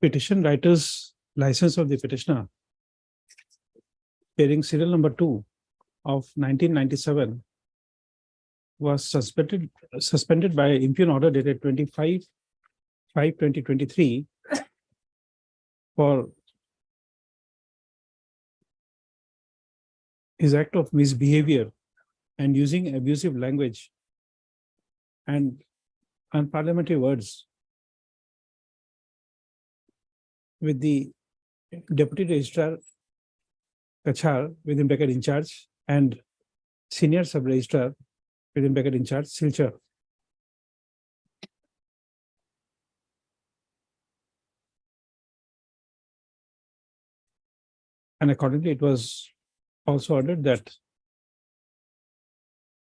petition writer's license of the petitioner, bearing serial number 2 of 1997, was suspended by impugn order dated 25/5/2023 for his act of misbehavior and using abusive language and unparliamentary words with the deputy registrar Kachar within bracket in charge and senior sub registrar within bracket in charge Silchar. And accordingly, it was also ordered that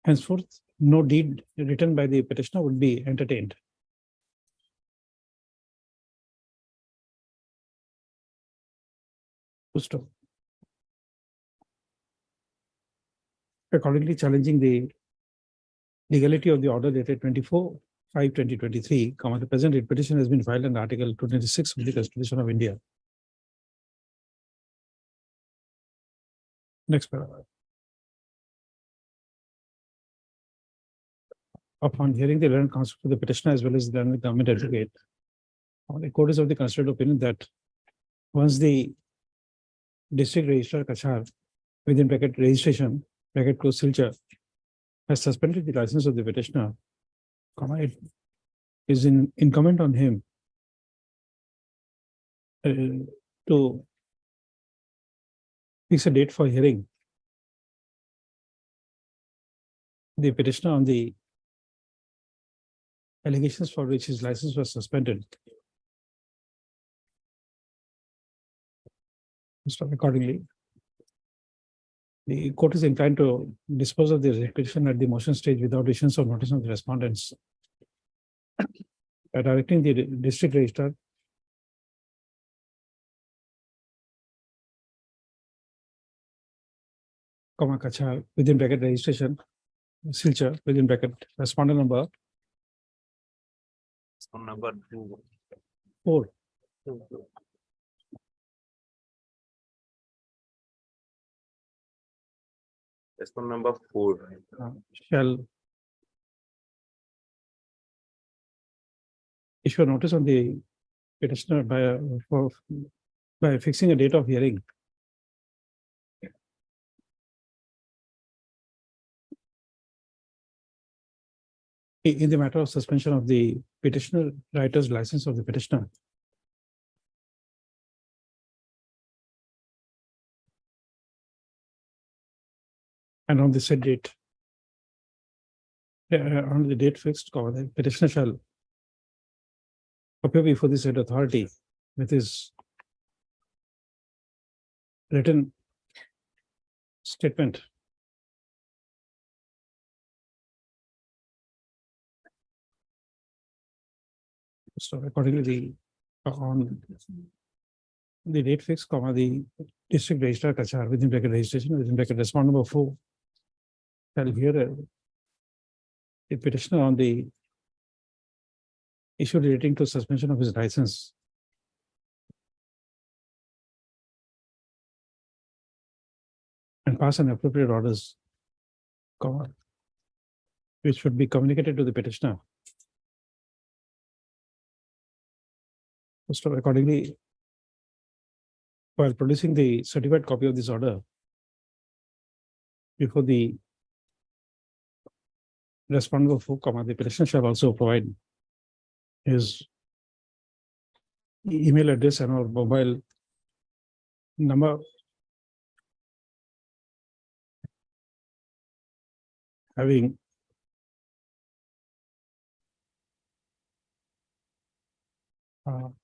henceforth no deed written by the petitioner would be entertained. Stop. Accordingly, challenging the legality of the order dated 24/5/2023, the present writ petition has been filed under Article 226 of the Constitution of India. Next paragraph. Upon hearing the learned counsel for the petitioner as well as the learned government advocate, the court is of the considered opinion that once the district registrar Kachar within bracket registration bracket close Silchar has suspended the license of the petitioner, it is incumbent on him to fix a date for hearing the petitioner on the allegations for which his license was suspended. So accordingly, the court is inclined to dispose of the petition at the motion stage without issuance of notice of the respondents. By directing the district registrar Kachar within bracket registration, Silchar within bracket respondent number On number 4. Respond number 4. Shall issue a notice on the petitioner by fixing a date of hearing. In the matter of suspension of the petitioner writer's license of the petitioner. And on the said date, on the date fixed, the petitioner shall appear before the said authority with his written statement so accordingly, on the date fixed, the district registrar Kachar within bracket registration within bracket respondent number 4 shall hear a petitioner on the issue relating to suspension of his license. And pass an appropriate orders, which should be communicated to the petitioner. So accordingly, while producing the certified copy of this order before the respondent of the petitioner shall also provide his email address and or mobile number having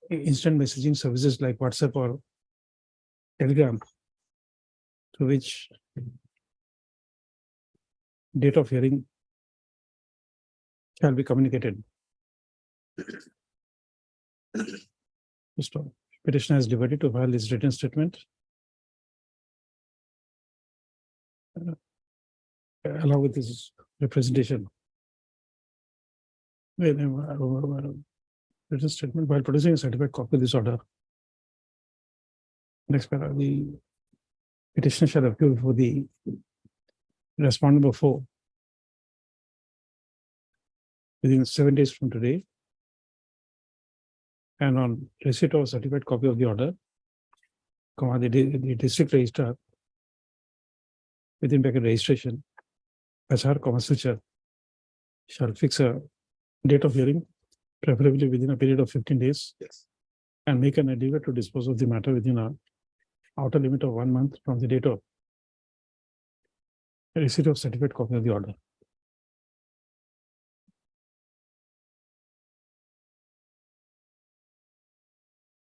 instant messaging services like WhatsApp or Telegram, to which date of hearing shall be communicated. Petitioner is diverted to file his written statement along with his representation. Written statement while producing a certified copy of this order. Next paragraph, the petitioner shall appear before the respondent number 4 within 7 days from today, and on receipt of a certified copy of the order, the district registrar within bracket registration, Kachar, Silchar shall fix a date of hearing, preferably within a period of 15 days. Yes. And make an endeavor to dispose of the matter within a outer limit of 1 month from the date of receipt of certified copy of the order.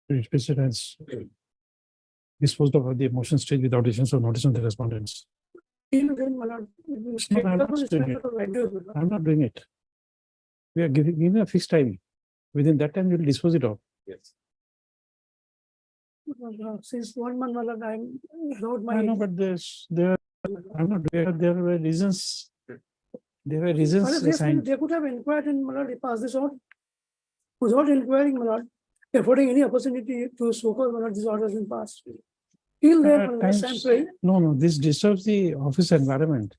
Petitioner has disposed of the motion stage without issuance of notice on the respondents. Till then, my lord, No, I'm not doing it. We are giving a fixed time. Within that time, we will dispose it of. Yes. Since 1 month, my lord, I'm wrote I know, my. but I'm not, there were reasons. There were reasons assigned. They could have inquired and my lord, they passed this on. Without inquiring, my lord, affording any opportunity to so called, my lord, this order has been passed. Till then, my lord, Times- I'm saying, No, this disturbs the office environment.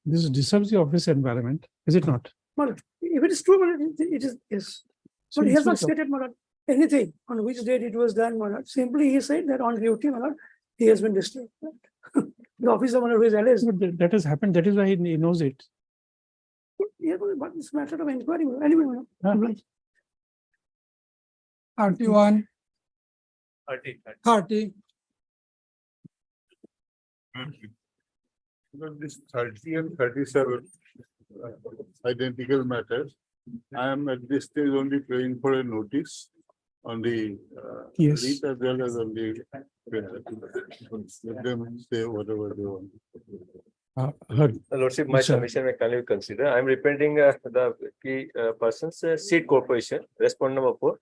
This disturbs the office environment, is it not? my lord, if it is true, my lord, it is, yes. So But he has not dispose of- stated, my lord, anything on which date it was done, my lord. Simply he said that on duty, my lord, he has been disturbed. The officer, my lord, is alleged. But that has happened, that is why he knows it. Yeah, but it's a matter of inquiry. Anyway, my lord, Huh? I'm like, 31, 30. This 30 and 37 identical matters. I am at this stage only praying for a notice on the Yes. lead as well as on the. Let them say whatever they want. Heard. Lordship, my Sir. submission may kindly consider. I am representing the key persons, Seed Corporation, respondent number 4.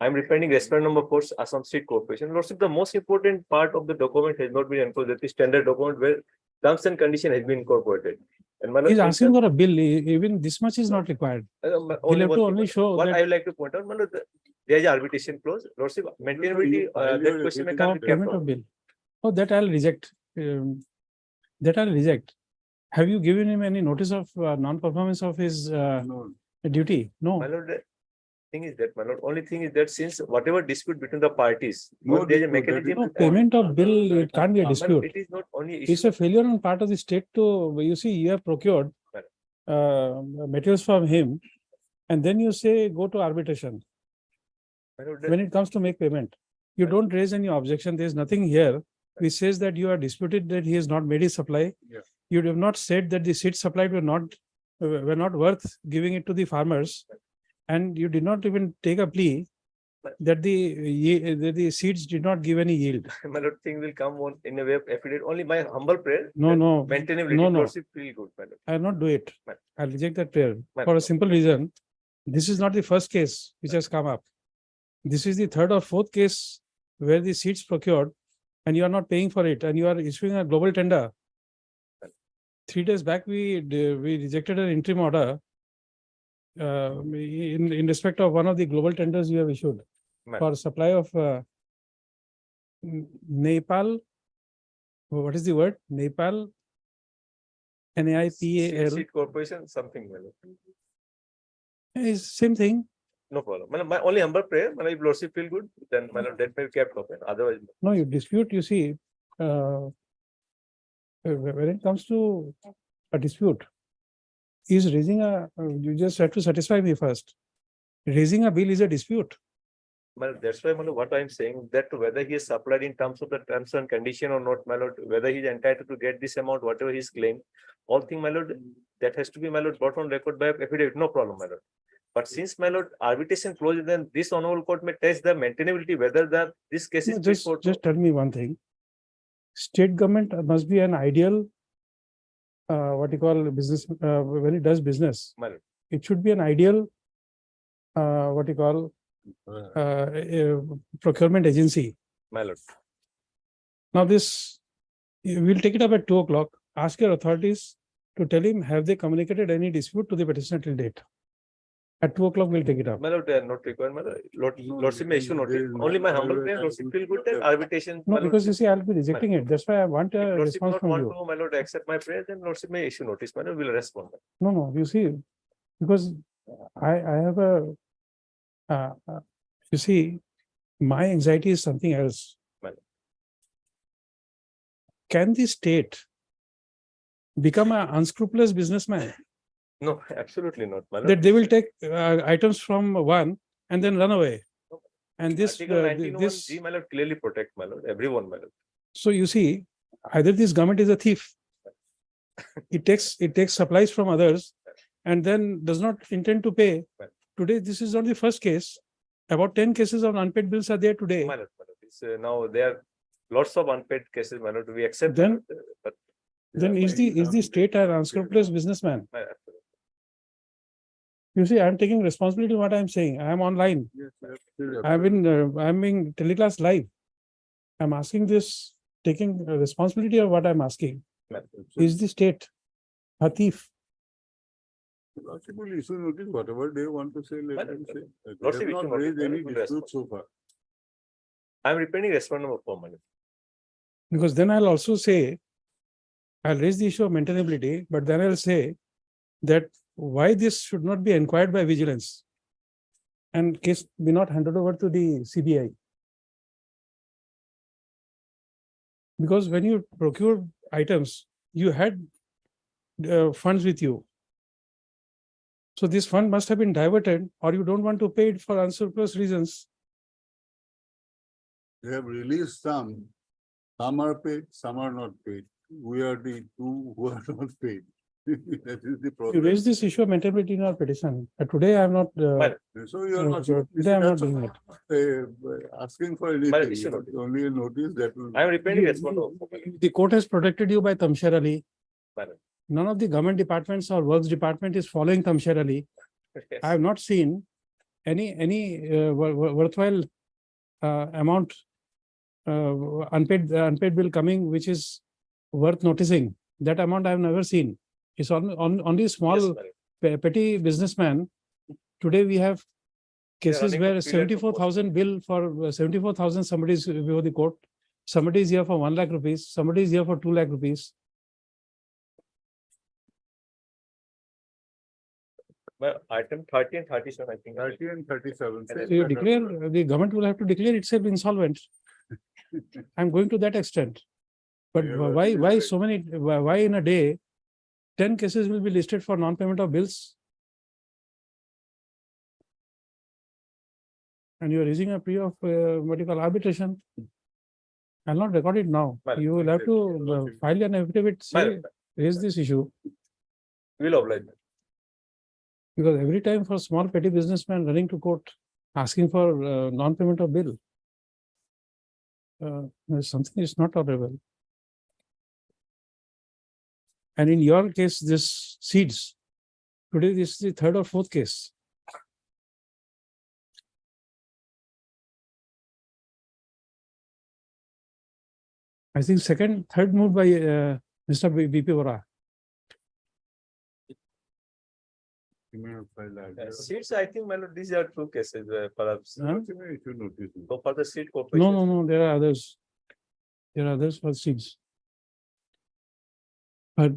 I am representing respondent number 4, Assam Seed Corporation. Lordship, the most important part of the document has not been enforced. That is standard document where terms and condition has been incorporated. And my He's lord, asking for a bill, even this much is not required. He'll have to only show what I that would like to point out, my lord, there is an arbitration clause. Lordship, maintainability, that question may for come to payment of bill. Oh, that I'll reject. That I'll reject. Have you given him any notice of non-performance of his No, duty? No. My lord, the thing is that, my lord, only thing is that since whatever dispute between the parties, No there is a dispute, that mechanism. No, payment of bill, it can't be a My lord, dispute. it is not only It's issue. a failure on part of the state to, you see, you have procured materials from him, and then you say, go to arbitration. My lord, When it comes to make payment, you don't raise any objection. There's nothing here which says that you are disputed that he has not made his supply. Yeah. You have not said that the seeds supplied were not worth giving it to the farmers. And you did not even take a plea that the seeds did not give any yield. my lord, thing will come on in a way of affidavit. Only my humble prayer. No, that no, Maintainability, no, no. lordship feel good, my lord. I will not do it. Right. I'll reject that prayer Right. for a simple reason. This is not the first case which has come up. This is the third or fourth case where the seeds procured and you are not paying for it and you are issuing a global tender. 3 days back, we rejected an interim order in respect of one of the global tenders you have issued Right. for supply of Nepal. What is the word? Nepal? NAIPAL Seed corporation, something, my lord. is same thing. No problem. My only humble prayer, my lord, if lordship feel good, then my lord, that may be kept open. Otherwise, No, you dispute, you see, when it comes to a dispute, is raising you just have to satisfy me first. Raising a bill is a dispute. my lord, that's why, my lord, what I am saying, that whether he is supplied in terms of the terms and condition or not, my lord, whether he is entitled to get this amount, whatever he is claimed, all thing, my lord, that has to be, my lord, brought on record by affidavit, no problem, my lord. But since, my lord, arbitration clause, then this honorable court may test the maintainability, whether this case is. No, just tell me one thing. State government must be an ideal, what you call business, when it does business. My lord. It should be an ideal, what you call, procurement agency. My lord. Now this, we'll take it up at 2 o'clock. Ask your authorities to tell him, have they communicated any dispute to the petitioner till date? At 2 o'clock, we'll take it up. My lord, they are not required, my lord. Lordship may issue notice. Only my humble prayer, lordship feel good that arbitration. No, my lord, because you see, I'll be rejecting it. That's why I want if a lordship response not from want you. to, my lord, accept my prayer, then lordship may issue notice, my lord, will respond. No, no, you see, because I have you see, my anxiety is something else. Well. Can the state become an unscrupulous businessman No, absolutely not, my lord. that they will take items from one and then run away? And this, Article 19(1) this, G, my lord, clearly protect, my lord, everyone, my lord. so you see, either this government is a thief. It takes supplies from others and then does not intend to pay. Right. Today, this is not the first case. About 10 cases of unpaid bills are there today. My lord, it's, now there are lots of unpaid cases, my lord, we accept. Then- my lord, but. Then is the state an unscrupulous businessman? My lord, You see, I'm taking responsibility of what I'm saying. I'm online. Yes, absolutely. I'm being telecast live. I'm asking this, taking responsibility of what I'm asking. my lord. Is the state a thief? Lordship will issue notice, whatever they want to say, let them say. They Lordship have issue not notice, raised any will dispute respond. so far. I'm repeating respondent number 4, my lord. Because then I'll also say, I'll raise the issue of maintainability, but then I'll say that why this should not be inquired by vigilance and case be not handed over to the CBI. Because when you procure items, you had funds with you. So this fund must have been diverted, or you don't want to pay it for unscrupulous reasons. They have released some are paid, some are not paid. We are the two who are not paid. That is the You problem. raised this issue of maintainability in our petition. Today I am not, So you are not. today I am not doing it. Asking for Well, anything, issue it's only a notice that will. I am repeatedly responding. The court has protected you by Tamsher Ali. Madam. None of the government departments or works department is following Tamsher Ali. I have not seen any worthwhile amount unpaid bill coming, which is worth noticing. That amount I have never seen. It's only Yes, small madam. petty businessman. Today we have cases running where the period for 74,000 bill for 74,000, somebody is before the court. Somebody is here for 1 lakh rupees, somebody is here for 2 lakh rupees. Well, item 30 and 37, I think. 30 and 37. So you declare, the government will have to declare itself insolvent. I'm going to that extent. But Yeah, why right. so many, why in a day, 10 cases will be listed for non-payment of bills? And you are raising a plea of what you call arbitration. I'll not record it now. Madam, You will have to file an affidavit, say, Madam, raise this issue. we'll oblige. Because every time for small petty businessman running to court, asking for non-payment of bill. Something is not tolerable. And in your case, this seeds. Today, this is the third or fourth case. I think third moved by Mr. VP Vora. Seats, I think, my lord, these are two cases, perhaps. Huh? Go for the seat corporation. No, there are others. There are others for seeds. But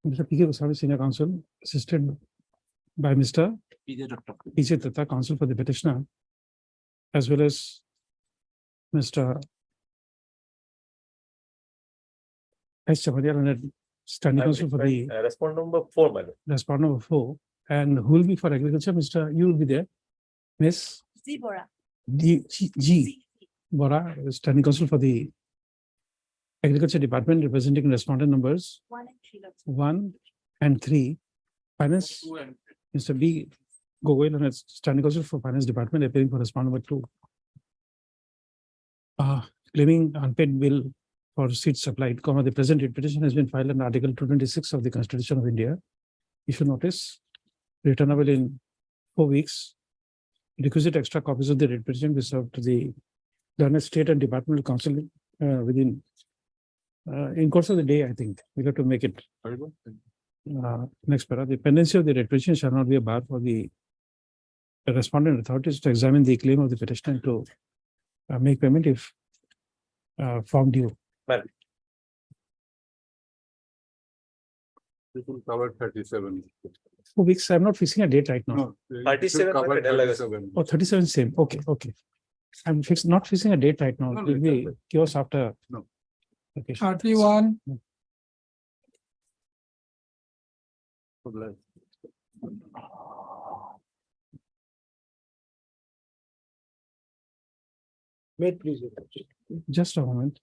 Mr. P.K. Goswami, Senior Counsel, assisted by Mr. P.J. Datta, Counsel for the petitioner, as well as Mr. S. Chamadial, Standing Counsel for the Respond number 4, my lord. respondent number 4. And who will be for agriculture? Mr. You will be there. Miss Zibora. G. Bora, Standing Counsel for the Agriculture Department, representing respondent numbers 1 and 3 lots. 1 and 3. Finance, Mr. B. Gogoil, and Standing Counsel for Finance Department, appearing for respondent number 2. Claiming unpaid bill for seeds supplied, the present petition has been filed under Article 226 of the Constitution of India. Issue notice, returnable in 4 weeks. Requisite extra copies of the writ petition be served to the learned state and departmental council within in course of the day, I think. We have to make it. Next para, the pendency of the writ petition shall not be a bar for the respondent authorities to examine the claim of the petitioner to make payment if found due. Well, This will cover 37. 4 weeks, I'm not fixing a date right now. No, it 37 should cover might be like a- 37. Oh, 37 same. Okay. I'm not fixing a date right now. No, It no, will be chaos after. No. vacation. 31. Wait, please. Just a moment.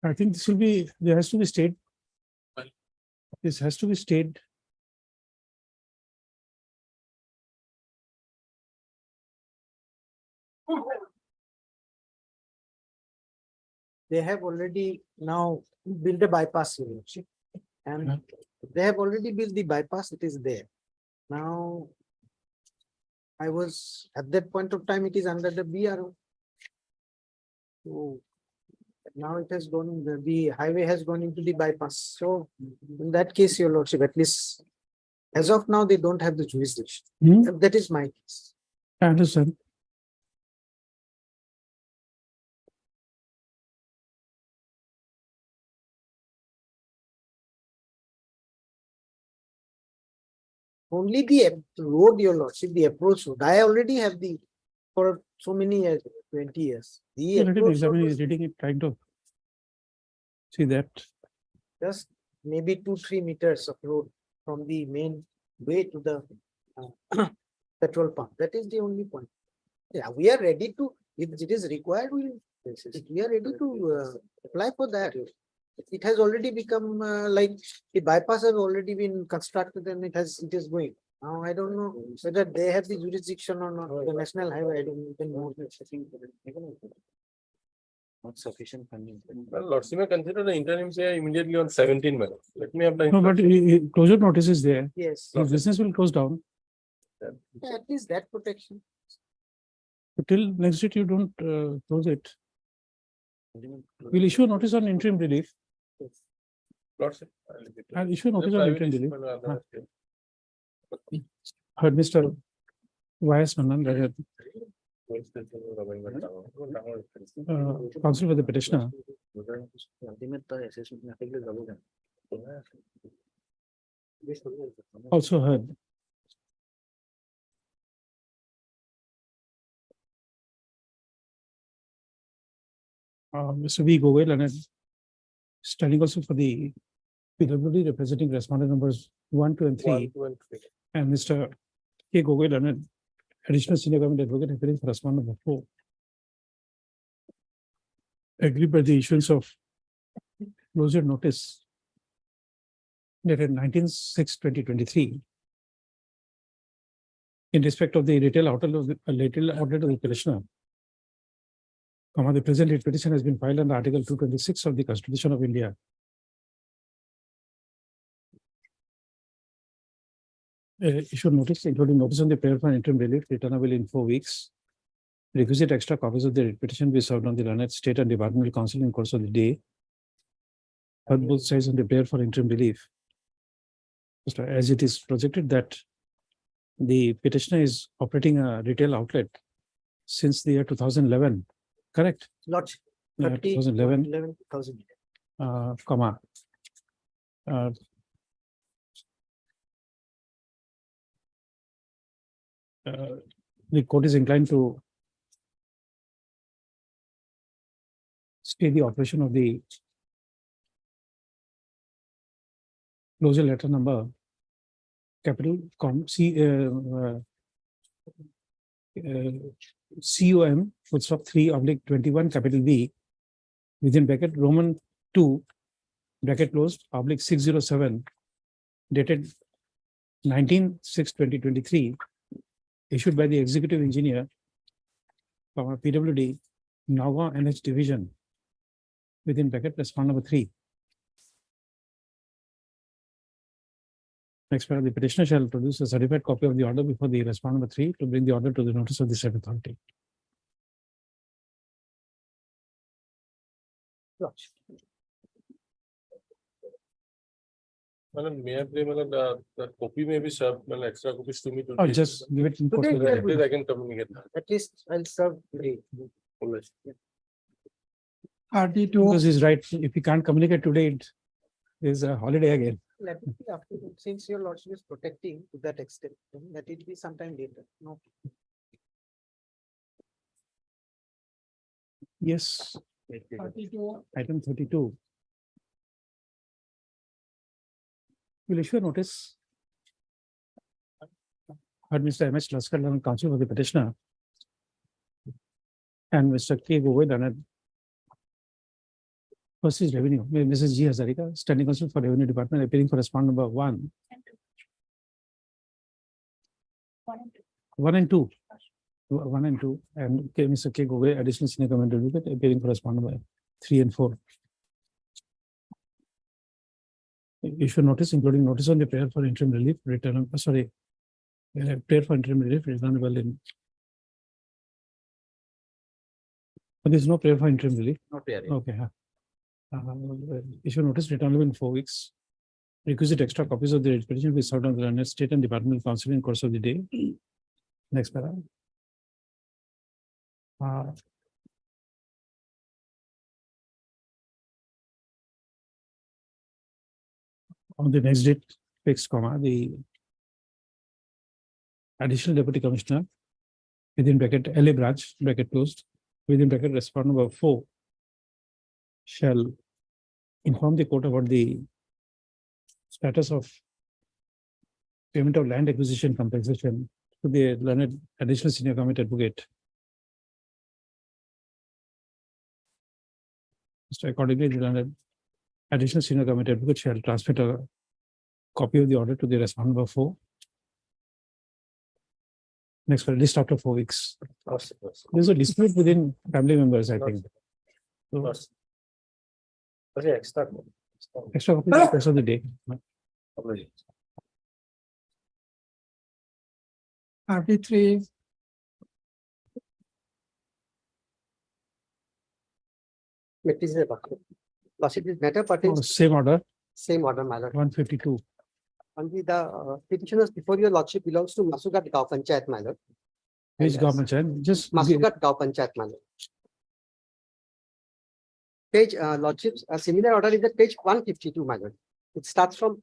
I think this will be, there has to be stayed. This has to be stayed. They have already now built a bypass here, see? And they have already built the bypass, it is there. Now, I was, at that point of time, it is under the BRO. So now it has gone, the highway has gone into the bypass. So in that case, your lordship, at least as of now, they don't have the jurisdiction. Hmm? That is my case. I understand. Only the road, your lordship, the approach road. I already have the, for so many years, 20 years. The Let him approach road examine, was he's reading it kind of. See that. just maybe 2-3 meters of road from the main way to the petrol pump. That is the only point. Yeah, we are ready to, if it is required, we are ready to apply for that. It has already become like the bypass has already been constructed and it is going. Now, I don't know whether they have the jurisdiction or not, the national highway, I don't even know. Not sufficient funding. Well, Lordship may consider the interim say immediately on 17, madam. Let me apply. No, but closure notice is there. Yes, His business will close down. at least that protection. Till next date, you don't close it. We'll issue a notice on interim relief. Lordship. I'll issue a notice on interim relief. Heard Mr. Y.S. Manan, counsel for the petitioner. Also heard. Mr. V. Goel and standing also for the PWD representing respondent numbers 1, 2, and 3, and Mr. K. Goel and additional senior government advocate appearing for respondent number 4. Agree by the issuance of closure notice dated 19/6/2023 in respect of the retail outlet of the petitioner. The present lead petition has been filed under Article 226 of the Constitution of India. Issued notice, including notice on the prayer for interim relief, returnable in 4 weeks. Requisite extra copies of the petition be served on the learned state and departmental council in course of the day. Heard both sides on the prayer for interim relief. As it is projected that the petitioner is operating a retail outlet since the year 2011, correct? Lot Yeah, 2011. 11,000. Comma. The court is inclined to stay the operation of the closure letter number capital COM full-stop 3/21 capital B within bracket Roman 2 bracket closed /607 dated 19/6/2023 issued by the executive engineer from PWD Nagaon NH division within bracket respond number 3. Next, the petitioner shall produce a certified copy of the order before the respond number 3 to bring the order to the notice of the said authority. Madam, may I play, madam, the copy may be served, madam, extra copies to me Or today. just give it in course of Today, the At least I can communicate. At least I'll serve today. because he's right. If he can't communicate today, it is a holiday again. Let it be after, since your lordship is protecting to that extent, then let it be sometime later. No. Yes. Item 32. Will issue a notice. Heard Mr. M.H. Laskar, counsel for the petitioner. And Mr. K. Govind. First is revenue. Mrs. G. Hazarika, standing counsel for revenue department, appearing for respondent number 1. 1 and 2. 1 and 2. And Mr. K. Govind, additional senior government advocate, appearing for respondent number 3 and 4. Issue notice, including notice on the prayer for interim relief, return, prayer for interim relief, returnable in. There is no prayer for interim relief. Not really. Okay. Issue notice, returnable in 4 weeks. Requisite extra copies of the petition will be served on the learned state and departmental council in course of the day. Next para. On the next date, fixed comma, the additional deputy commissioner within bracket LA branch, bracket closed, within bracket respondent number 4 shall inform the court about the status of payment of land acquisition compensation to the learned additional senior government advocate. So accordingly, the learned additional senior government advocate shall transmit a copy of the order to the respondent number 4. Next, for list after 4 weeks. There's a dispute within family members, I think. So, Extra. extra copy of the rest of the day. 33. Lordship, this matter Oh, pertains same order, same order, my lord. 152. Only the petitioners before your lordship belongs to Masugat Gao Panchayat, my lord. Which Yes. government, child? Just. Masugat Gao Panchayat, my lord. Page, lordships, a similar order is at page 152, my lord. It starts from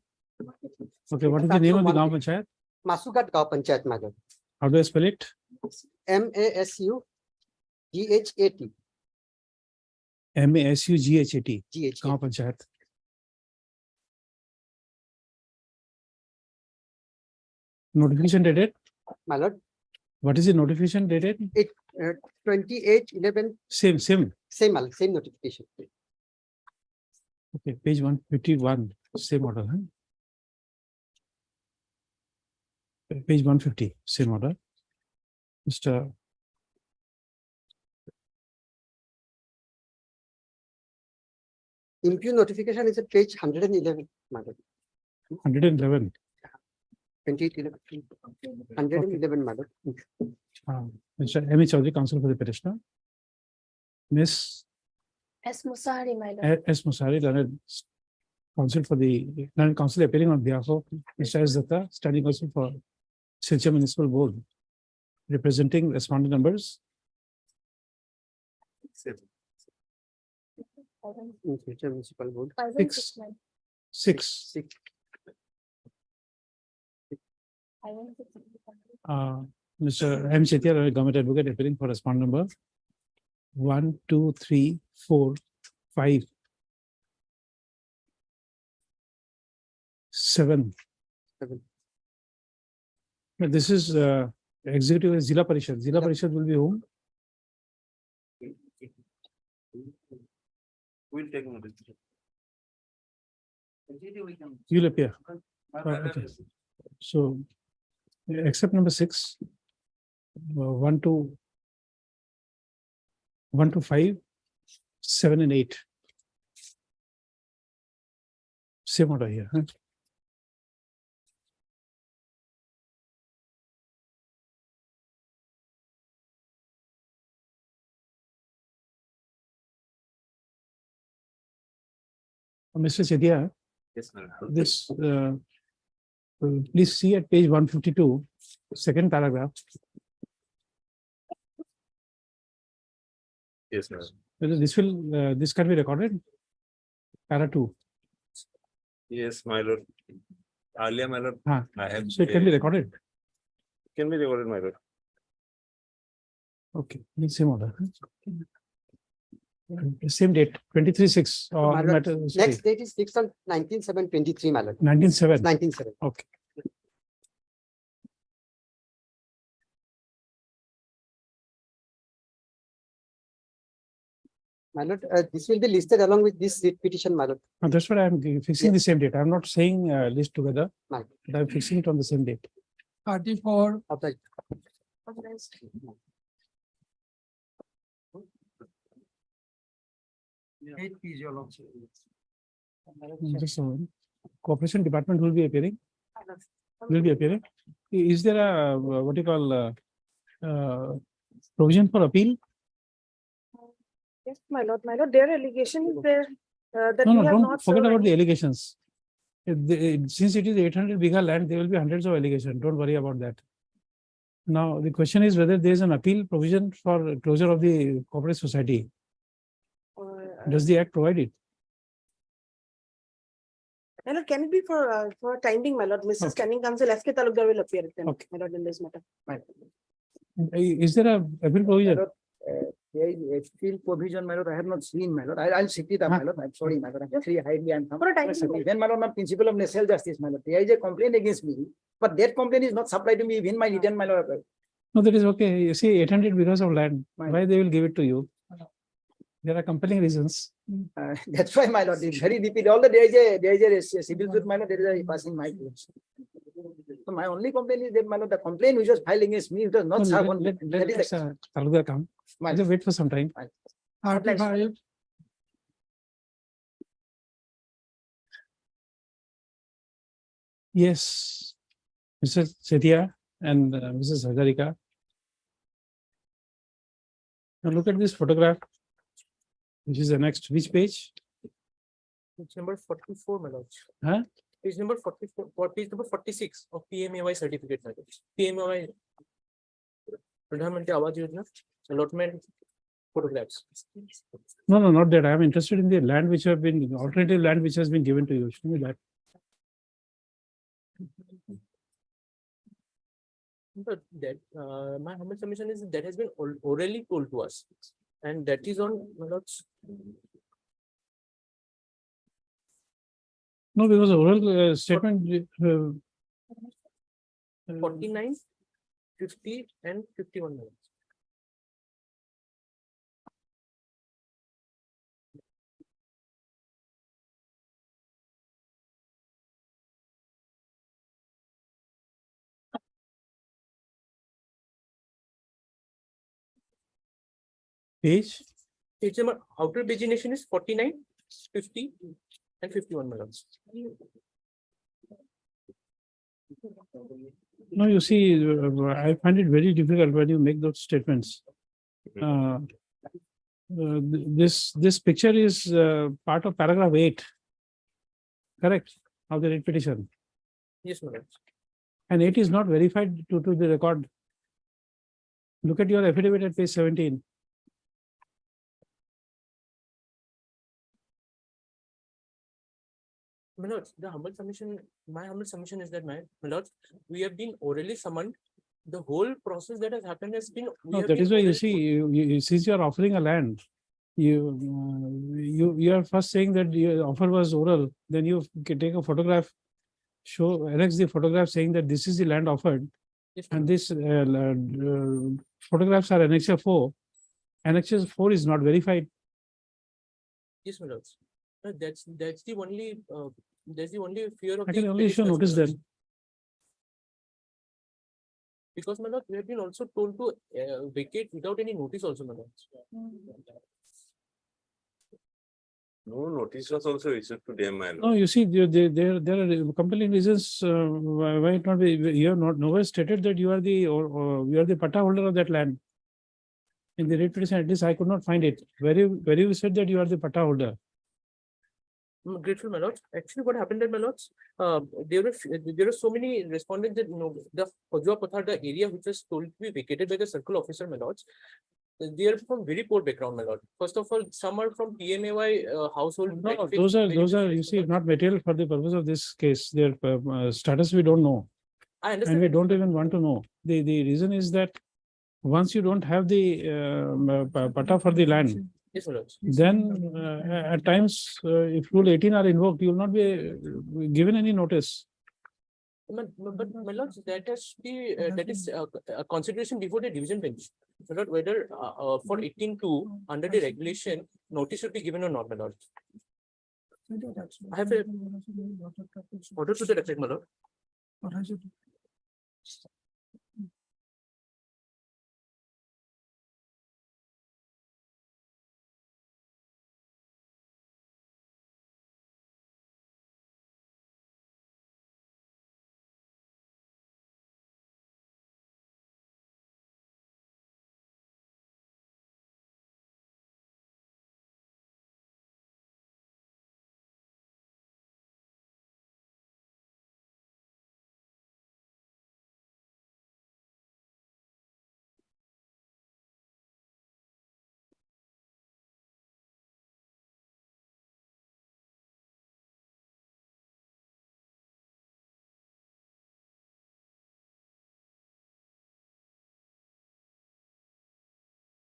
Okay, what is the name of the Gaon Panchayat? Masugat Gao Panchayat, my lord. How do I spell it? MASUGHAT. MASUGHAT, GH. Gaon Panchayat. Notification dated? My lord, What is the notification dated? 28/11, Same, same, my lord, same notification. okay, page 151, same order, huh? Page 150, same order. Mr. Impugn notification is at page 111, my lord. 111. 28/11, 111, my lord. Mr. M. Chaudhary, counsel for the petitioner. Miss S. Musari, my lord. S. Musari, learned counsel for the learned counsel appearing on behalf of Mr. S. Datta, standing counsel for Silchar Municipal Board, representing respondent numbers. In future municipal board. 6. 6. Mr. M. Chetia, government advocate appearing for respondent number 1, 2, 3, 4, 5, 7. But this is executive is Zilla Parishad. Zilla Parishad will be whom? We'll take notice. You'll appear. Okay. So, except number 6, 1 to 5, 7 and 8. Same order here. Huh? Mr. Chetia, Yes, ma'am. this, please see at page 152, second paragraph. Yes, ma'am. Whether this will, this can be recorded? Para 2. Yes, my lord. Earlier, my lord, Huh. I have. So it can be recorded. Can be recorded, my lord. Okay, the same order. Same date, 23/6. My lord, next date is fixed on 19/7/23, my lord. 19/7. 19/7. Okay. My lord, this will be listed along with this writ petition, my lord. That's what I'm fixing the same date. I'm not saying list together, Right. but I'm fixing it on the same date. 34. Of the Just a moment. Cooperation Department will be appearing. Will be appearing. Is there a what do you call provision for appeal? Yes, my lord, their allegation is there that No, we no, have don't not forget served about the any- allegations. Since it is 800 bigha land, there will be hundreds of allegations. Don't worry about that. Now, the question is whether there is an appeal provision for closure of the cooperative society. Does the act provide it? My lord, can it be for time being, my lord? Mrs. Okay. Standing Counsel S.K. Talukdar will appear then, Okay. my lord, in this matter. Is there a appeal provision? there is a field provision, my lord, I have not seen, my lord. I'll sit it up, my lord. I'm sorry, my lord. I'm very highly, I'm. For a time. Then, my lord, I'm principal of national justice, my lord. There is a complaint against me, but that complaint is not supplied to me in my written, my lord. No, that is okay. You see, 800 because of land. Fine. Why they will give it to you? There are compelling reasons. That's why, my lord, it's very deep. All the there is a civil suit, my lord, there is a passing my case. So my only complaint is that, my lord, the complaint which was filed against me, it was not No, served let- on. let- That is let, the- Talukdar come. my Just wait for some time. Fine. Article Yes, Mr. Setia and Mrs. Hazarika. Now look at this photograph, which is the next, which page? Page number 44, my lord. Huh? Page number 44, or page number 46 of PMAY certificate, my lord. PMAY. Pradhan Mantri Awas Yojana, allotment photographs. No, no, not that. I am interested in the land which have been, alternative land which has been given to you. Show me that. But that, my humble submission is that has been orally told to us. And that is on, my lords. No, because oral statement. 49, 50 and 51 minutes. Page. Page number outer pagination is 49, 50 and 51 minutes. No, you see, I find it very difficult when you make those statements. This picture is part of paragraph 8. Correct, of the writ petition. Yes, my lords. And 8 is not verified to the record. Look at your affidavit at page 17. My lords, the humble submission, my humble submission is that, my lords, we have been orally summoned. The whole process that has happened has been. No, that is why you see, since you are offering a land, you are first saying that your offer was oral, then you can take a photograph, annex the photograph saying that this is the land offered, Yes, my and this photographs are annexure 4. Annexure 4 is not verified. Yes, my lords. That's the only fear of I the can only issue petitioners, notice my lords. then. Because, my lord, we have been also told to vacate without any notice also, my lords. No notice was also issued to them, my No, you see, there are compelling reasons why it not be, you have not nowhere stated that you are the, or you are the pata holder of that land. In the writ petition, at least I could not find it. Where you said that you are the pata holder. I'm grateful, my lords. Actually, what happened there, my lords, there were so many respondents that, the Pajua Pathar, the area which was told to be vacated by the circle officer, my lords, they are from very poor background, my lord. First of all, some are from PMAY household. No, breakfast, those are, very you see, my lord. not material for the purpose of this case. Their status we don't know. I And understand. we don't even want to know. The reason is that once you don't have the pata for the land, Yes, my lords. then at times, if Rule 18 are invoked, you will not be given any notice. But my lords, that has to be that is a consideration before the division bench. My lord, whether for 18(2) under the regulation, notice should be given or not, my lord. I have a order to the effect, my lord.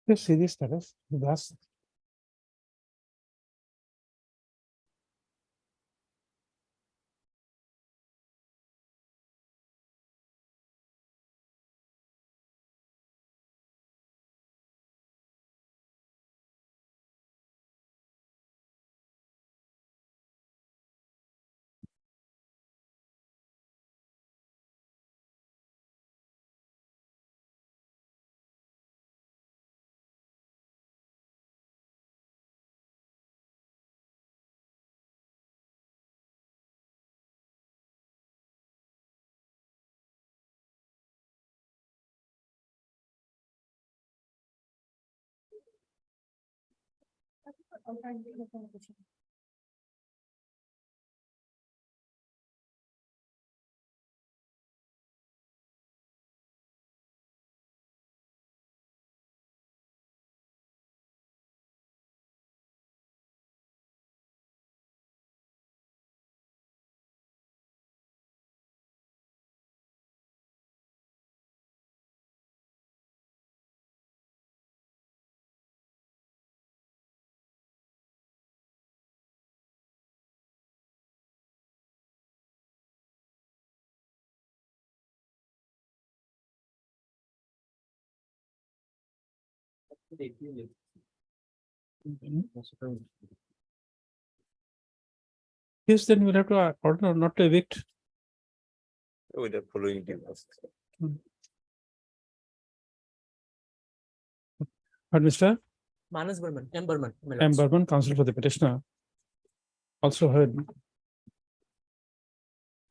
Just see this status, that's. Yes, then we'll have to order not to evict. With the following details. But Mr. Manas Burman, M Burman. my M. lords. Burman, counsel for the petitioner. Also heard.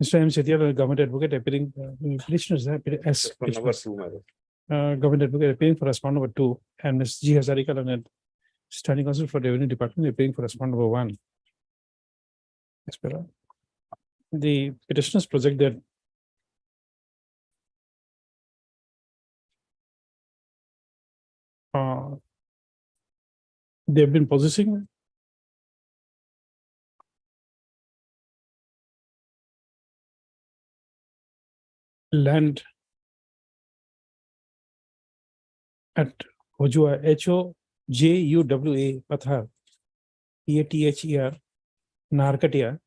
Mr. M. Setia, government advocate appearing, petitioners, as. Government advocate appearing for respondent number 2, and Ms. G. Hazarika, Learned, standing counsel for the revenue department appearing for respondent number 1. Yes, Mr. The petitioners project that they've been possessing land at Hojua, Hojua, Pathar, Pather, Narkatia,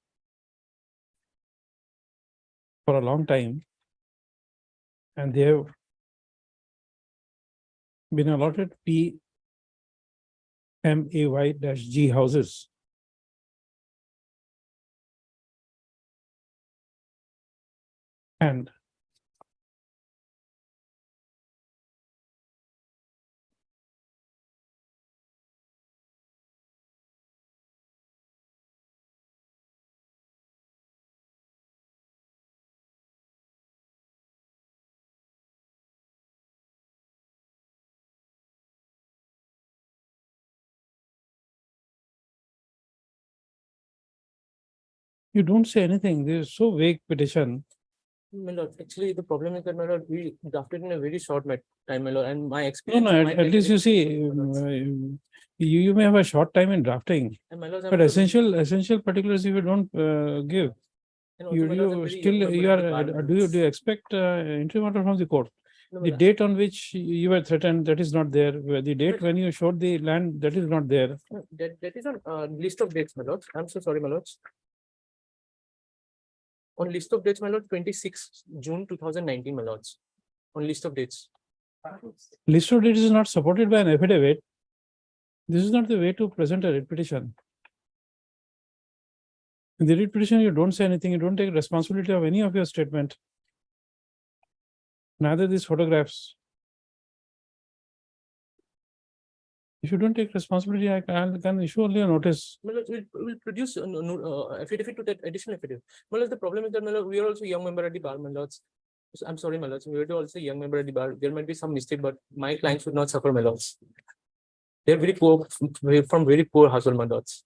for a long time, and they have been allotted PMAY-G houses. And you don't say anything. This is so vague petition. My lord, actually, the problem is that, my lord, we drafted in a very short time, my lord, and my No, experience. no, might at take least it- you see, you may have a short time in drafting, And my lords, I'm but also- essential particulars if you don't give, and also, my lords, I'm you very still, young you member are, of the bar, my do you lords. expect interim order from the court? No, The my lord, date on which you were threatened, that is not there. The date when you showed the land, that is not there. no, that is on list of dates, my lords. I'm so sorry, my lords. On list of dates, my lord, 26 June 2019, my lords. On list of dates. List of dates is not supported by an affidavit. This is not the way to present a writ petition. In the writ petition, you don't say anything, you don't take responsibility of any of your statement. Neither these photographs. If you don't take responsibility, I can issue only a notice. My lords, we'll produce affidavit to that additional affidavit. My lords, the problem is that, my lord, we are also young member at the bar, my lords. So I'm sorry, my lords, we are also young member at the bar. There might be some mistake, but my clients should not suffer, my lords. They're very poor, from very poor household, my lords.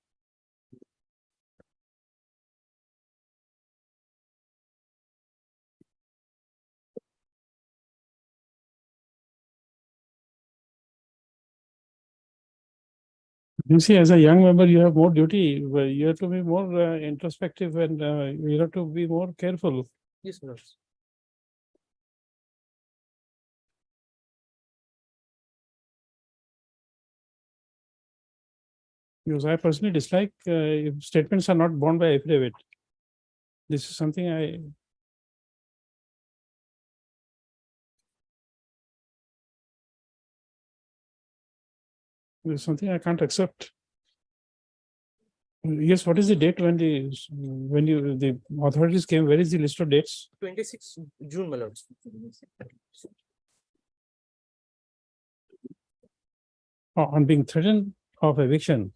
You see, as a young member, you have more duty. You have to be more introspective and you have to be more careful. Yes, my lords. Because I personally dislike if statements are not borne by affidavit. This is something this is something I can't accept. Yes, what is the date when the authorities came? Where is the list of dates? 26 June, my lord. On being threatened of eviction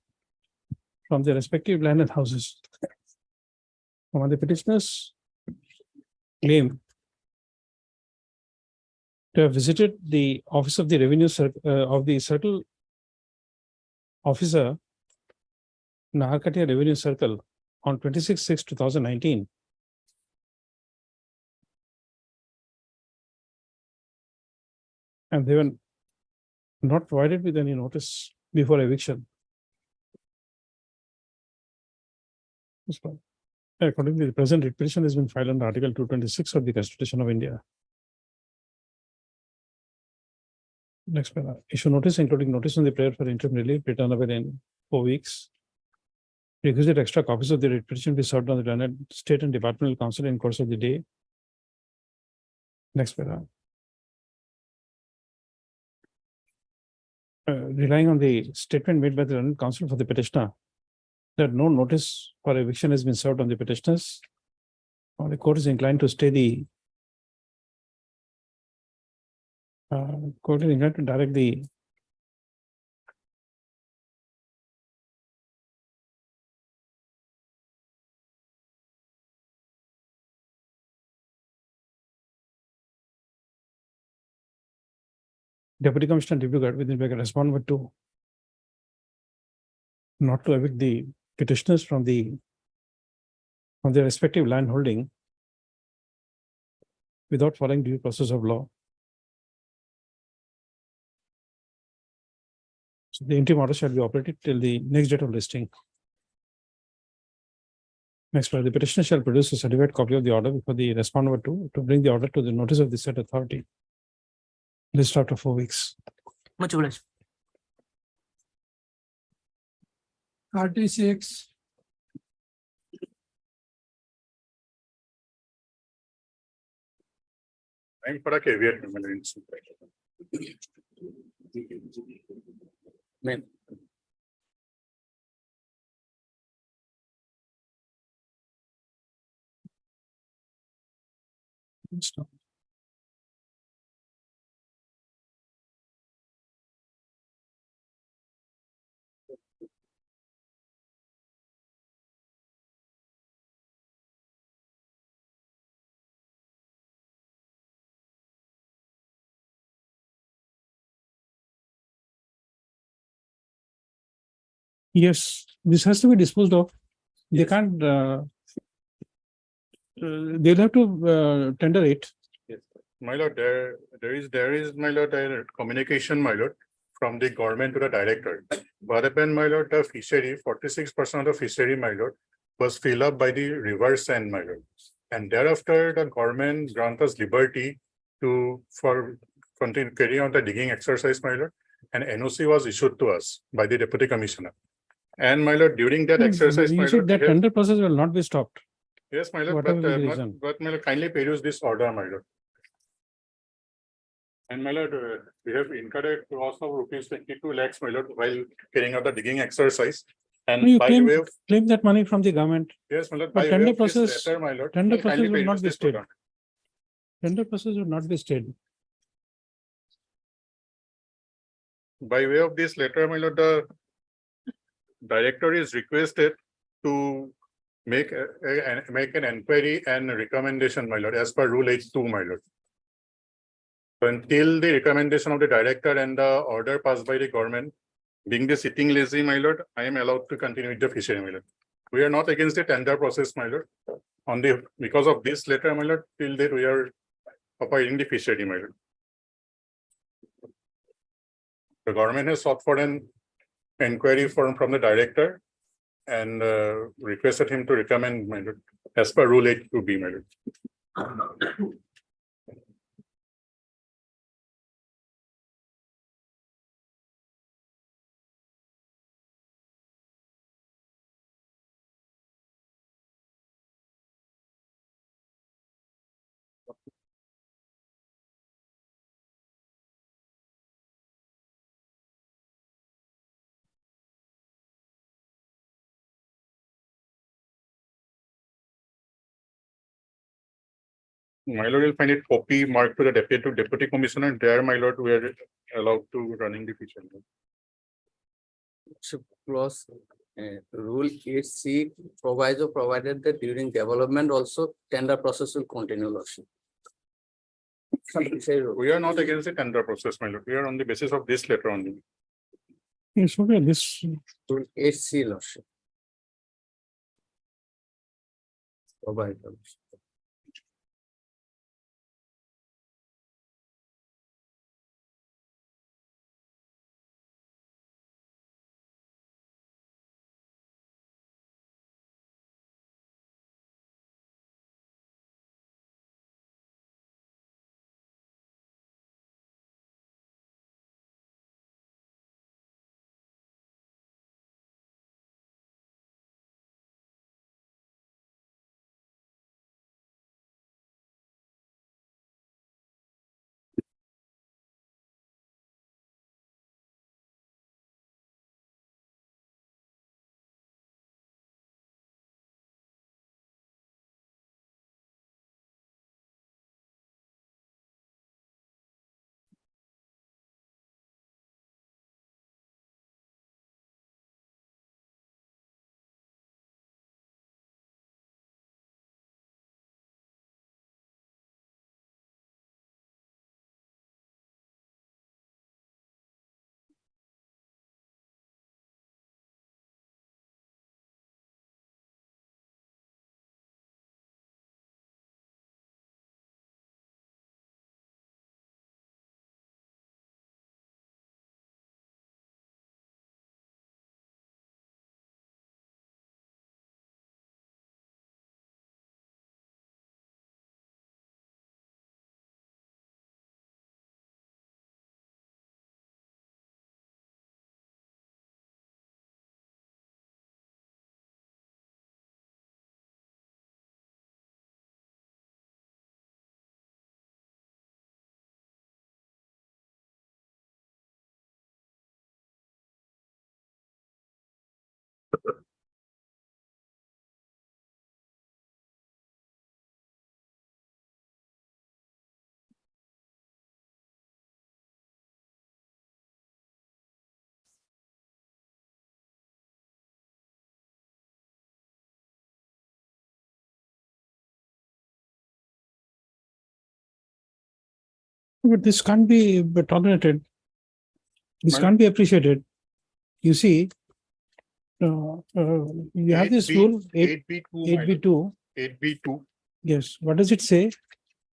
from their respective land and houses. One of the petitioners claim to have visited the office of the revenue of the circle officer, Naharkatia Revenue Circle, on 26/6/2019. And they were not provided with any notice before eviction. Accordingly, the present writ petition has been filed under Article 226 of the Constitution of India. Next paragraph. Issue notice, including notice on the prayer for interim relief, returnable in 4 weeks. Requisite extra copies of the writ petition be served on the Learned State and Departmental Council in course of the day. Next paragraph. Relying on the statement made by the Learned Council for the petitioner that no notice for eviction has been served on the petitioners, or the court is inclined to stay the court is inclined to direct the Deputy Commissioner Dibrugarh within bracket respondent to not to evict the petitioners from their respective land holding without following due process of law. So the interim order shall be operated till the next date of listing. Next, the petitioner shall produce a certified copy of the order before the respondent to bring the order to the notice of the said authority. List after 4 weeks. Much obliged. 36. Time for a caveat. Ma'am. Stop. Yes, this has to be disposed of. They can't, they'll have to tender it. Yes, my lord, there is, my lord, a communication, my lord, from the government to the director. But upon, my lord, the fishery, 46% of the fishery, my lord, was filled up by the river sand, my lord. And thereafter, the government grant us liberty for continue carry on the digging exercise, my lord. And NOC was issued to us by the deputy commissioner. And my lord, during that exercise, my You said lord, that we have- tender process will not be stopped. yes, my lord, whatever the reason. but my lord, kindly peruse this order, my lord. And my lord, we have incurred a cost of rupees 22 lakhs, my lord, while carrying out the digging exercise. And You by the way of, claim that money from the government. yes, my lord, But by way tender of this process- letter, my lord, tender kindly process will not peruse be this stayed. order. Tender process will not be stayed. By way of this letter, my lord, the director is requested to make an inquiry and recommendation, my lord, as per Rule 8(2), my lord. So until the recommendation of the director and the order passed by the government, being the sitting lazy, my lord, I am allowed to continue with the fishery, my lord. We are not against the tender process, my lord. Because of this letter, my lord, till that we are operating the fishery, my lord. The government has sought for an inquiry from the director and requested him to recommend, my lord, as per Rule 8(2)(b), my lord. My lord, you'll find it copy marked to the deputy commissioner. There, my lord, we are allowed to running the fishery. Clause, rule 8C proviso provided that during development also tender process will continue, lordship. Something say, We are not against the tender process, my lord. We are on the basis of this letter only. It's okay, this, rule 8C, lordship. Provided, lordship. but this can't be tolerated. This Well- can't be appreciated. You see, you have this 8B rule, 8B2, my lord. 8B2. 8B2, Yes, what does it say?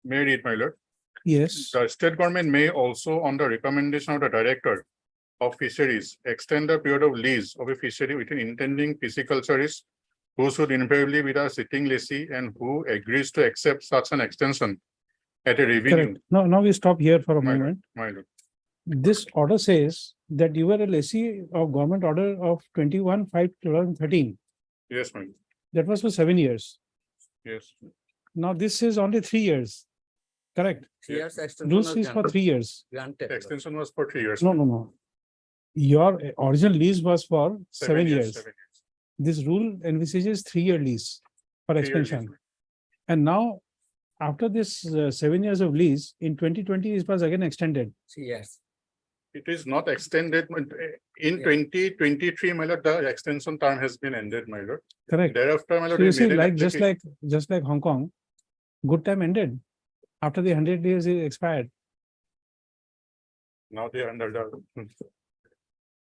may I read, my lord. Yes, The state government may also, on the recommendation of the director of fisheries, extend the period of lease of a fishery within intending pisciculturists who should invariably be the sitting lessee and who agrees to accept such an extension at a revenue. correct. Now we stop here for a My lord, moment. my lord. This order says that you were a lessee of government order of 21/5/2013. Yes, my lord. That was for 7 years. Yes, Now this is only 3 years. Correct. 3 years extension. Rules was is for granted. 3 years. Granted. extension was for 3 years. No. Your original lease was for 7 years. 7 years. This rule envisages 3-year lease for 3 year lease, extension. And now, after this 7 years of lease, in 2020, it was again extended. Yes. It is not extended in 2023, my lord, the extension term has been ended, my lord. Correct. Thereafter, my So lord, you we see, made an like application. just like Hong Kong, good time ended. After the 100 days is expired. Now they are under the.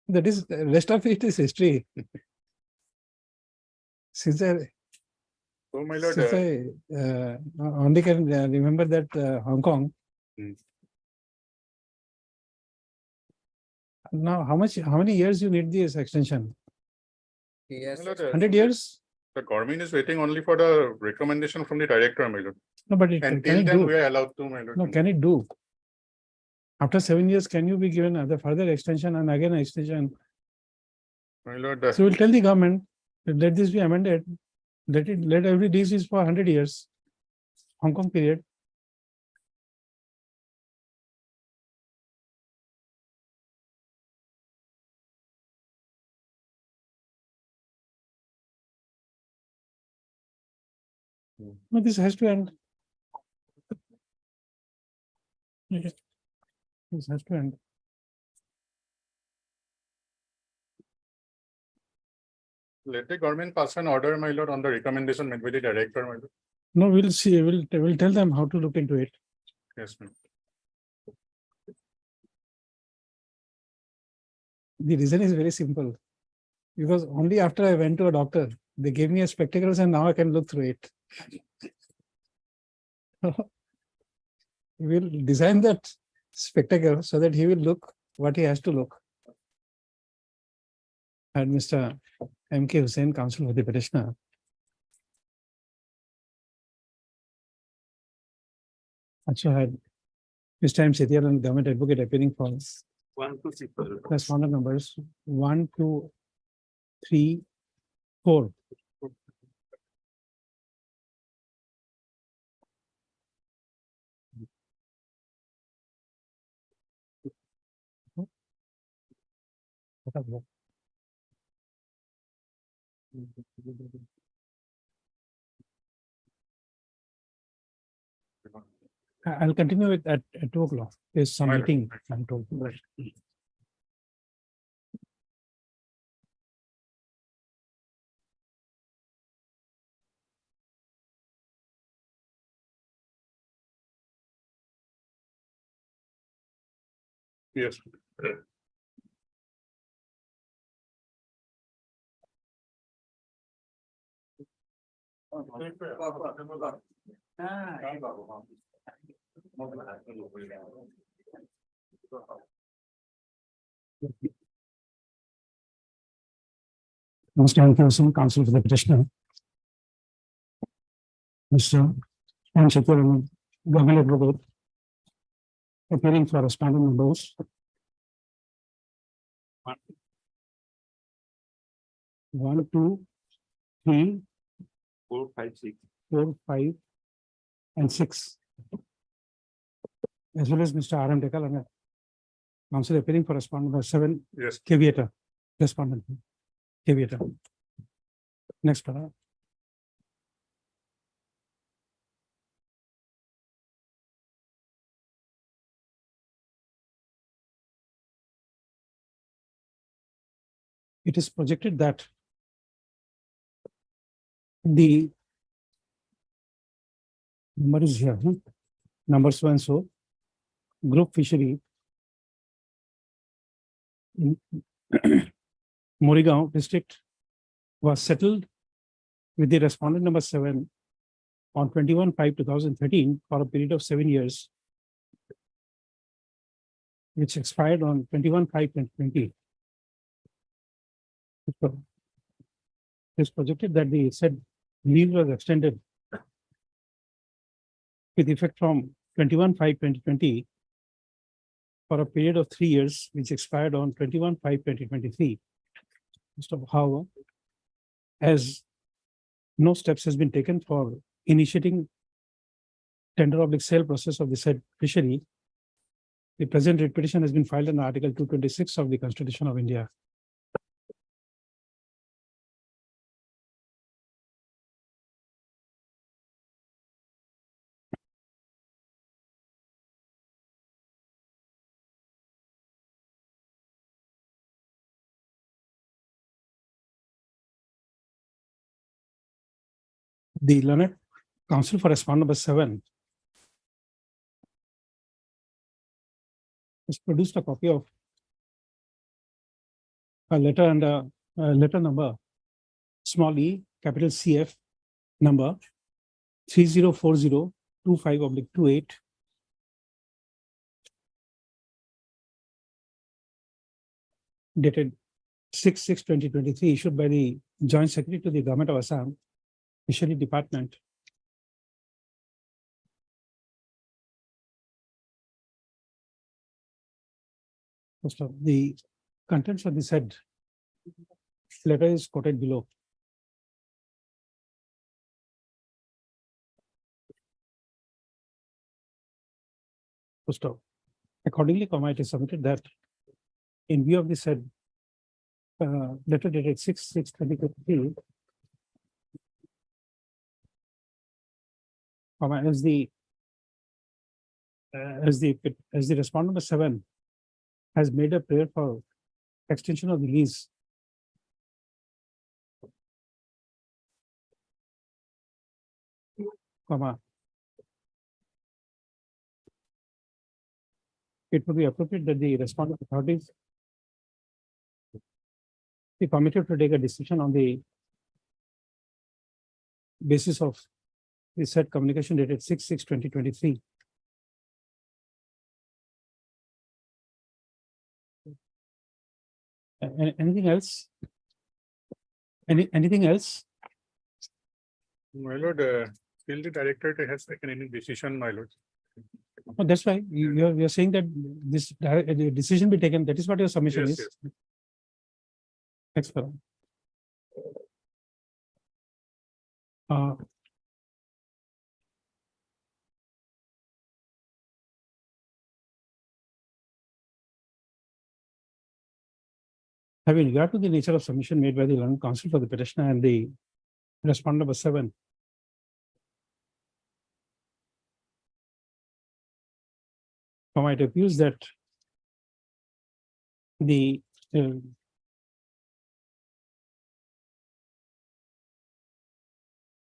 That is, rest of it is history. Since I, So, my lord, since I only can remember that Hong Kong. Hmm. Now, how many years you need this extension? Yes. my lord, 100 years? the government is waiting only for the recommendation from the director, my lord. No, but it And can till it then, do? we are allowed to, my lord. No, can it do? After 7 years, can you be given another further extension and again extension? My lord, So we'll tell the government, that let this be amended. Let every lease is for 100 years. Hong Kong period. No, this has to end. This has to end. Let the government pass an order, my lord, on the recommendation made by the director, my lord. No, we'll see, we'll tell them how to look into it. Yes, ma'am. The reason is very simple. Because only after I went to a doctor, they gave me a spectacles and now I can look through it. We'll design that spectacle so that he will look what he has to look. And Mr. M.K. Hussain, counsel for the petitioner. Also had Mr. M. Sethiar and government advocate appearing for 1 to 6. respondent numbers 1, 2, 3, 4. I'll continue it at 2 o'clock. There's some Right. meeting, I'm told. Yes. Mr. M. K. Hussain, counsel for the petitioner. Mr. M. Sethiar, government advocate. Appearing for respondent numbers. 1, 2, 3, 4, 5, 6. 4, 5, and 6. As well as Mr. R. M. Dekal, and counsel appearing for respondent number 7, Yes. Caveator, respondent. Caveator. Next, para. It is projected that the number is here, number so and so, group fishery in Morigaon district was settled with the respondent number 7 on 21/5/2013 for a period of 7 years, which expired on 21/5/2020. It is projected that the said leave was extended with effect from 21/5/2020 for a period of 3 years, which expired on 21/5/2023. However, as no steps has been taken for initiating tender/sale process of the said fishery, the present writ petition has been filed under Article 226 of the Constitution of India. The learned counsel for respondent number 7 has produced a copy of a letter and a letter number small e capital CF number 304025/28 dated 6/6/2023 issued by the Joint Secretary to the Government of Assam Fishery Department. First of the contents of the said letter is quoted below. First of, accordingly, it is submitted that in view of the said letter dated 6/6/2023, as the as the respondent number 7 has made a prayer for extension of the lease. Comma. It would be appropriate that the respondent authorities be permitted to take a decision on the basis of the said communication dated 6/6/2023. Anything else? Anything else? My lord, still the directorate has taken any decision, my lord. Oh, that's why you're saying that this the decision be taken. That is what your submission Yes, is. yes. Thanks, Farah. Uh, Having regard to the nature of submission made by the learned counsel for the petitioner and the respondent number 7. It appears that the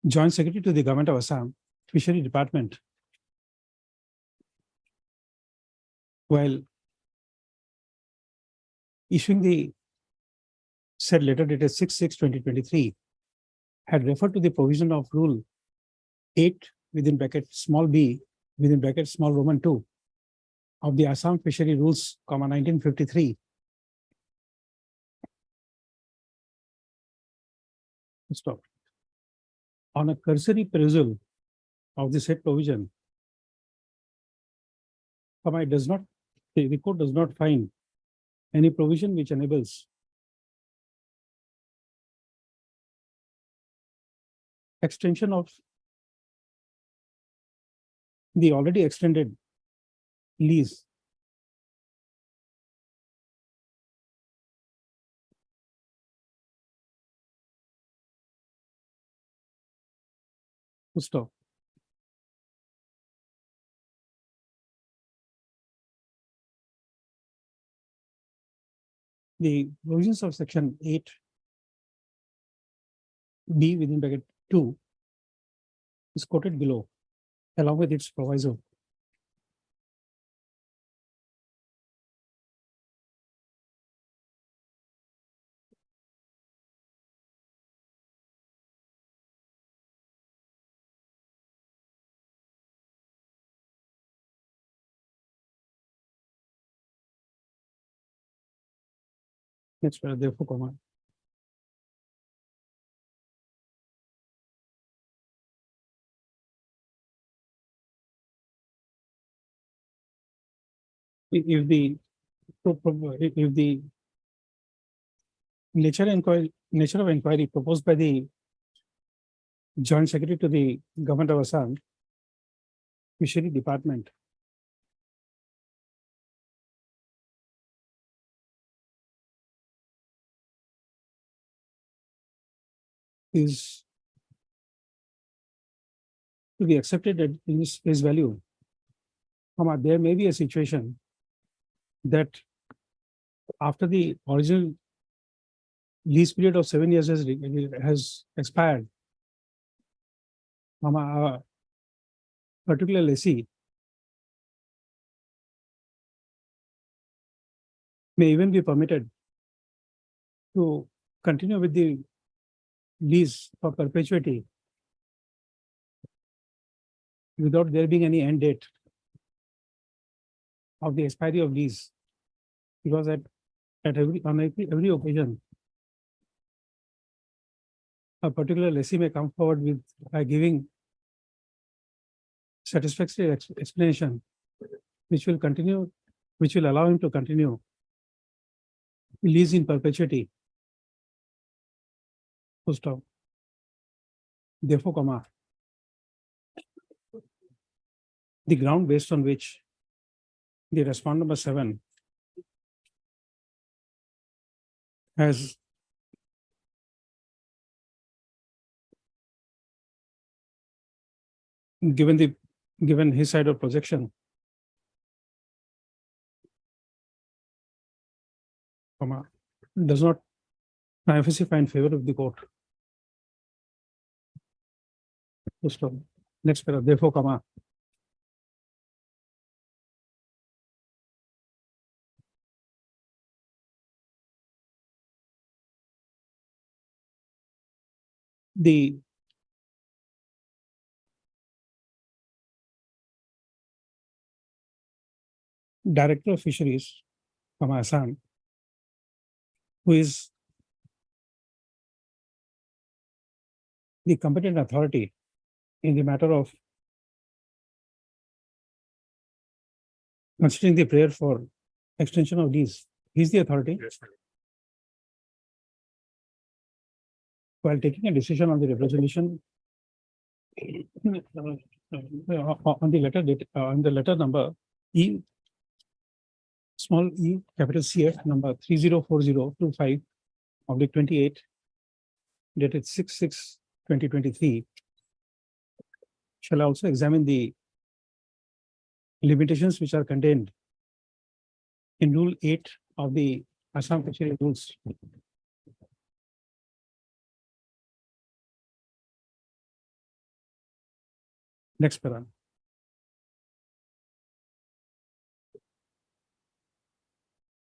Joint Secretary to the Government of Assam, Fishery Department, while issuing the said letter dated 6/6/2023, had referred to the provision of Rule 8 within bracket small b within bracket small Roman 2 of the Assam Fishery Rules, 1953. Stop. On a cursory perusal of the said provision, it does not, the court does not find any provision which enables extension of the already extended lease to stop. The provisions of section 8 B within bracket 2 is quoted below, along with its proviso. That's where therefore, comma. If the nature of inquiry proposed by the Joint Secretary to the Government of Assam Fishery Department is to be accepted at in its face value, there may be a situation that after the original lease period of 7 years has expired, a particular lessee may even be permitted to continue with the lease for perpetuity without there being any end date of the expiry of lease, because on every occasion, a particular lessee may come forward by giving satisfactory explanation, which will allow him to continue lease in perpetuity. Full stop. Therefore, comma, the ground based on which the respondent number 7 has given his side of projection comma, does not prima facie find favor of the court. Full stop. Next paragraph, therefore, comma, the Director of Fisheries from Assam, who is the competent authority in the matter of considering the prayer for extension of lease. He's the authority. Yes, my lord. While taking a decision on the resolution on the letter date, on the letter number E, small e, capital CF number 304025 of the 28 dated 6/6/2023 shall also examine the limitations which are contained in Rule 8 of the Assam Fishery Rules. Next paragraph.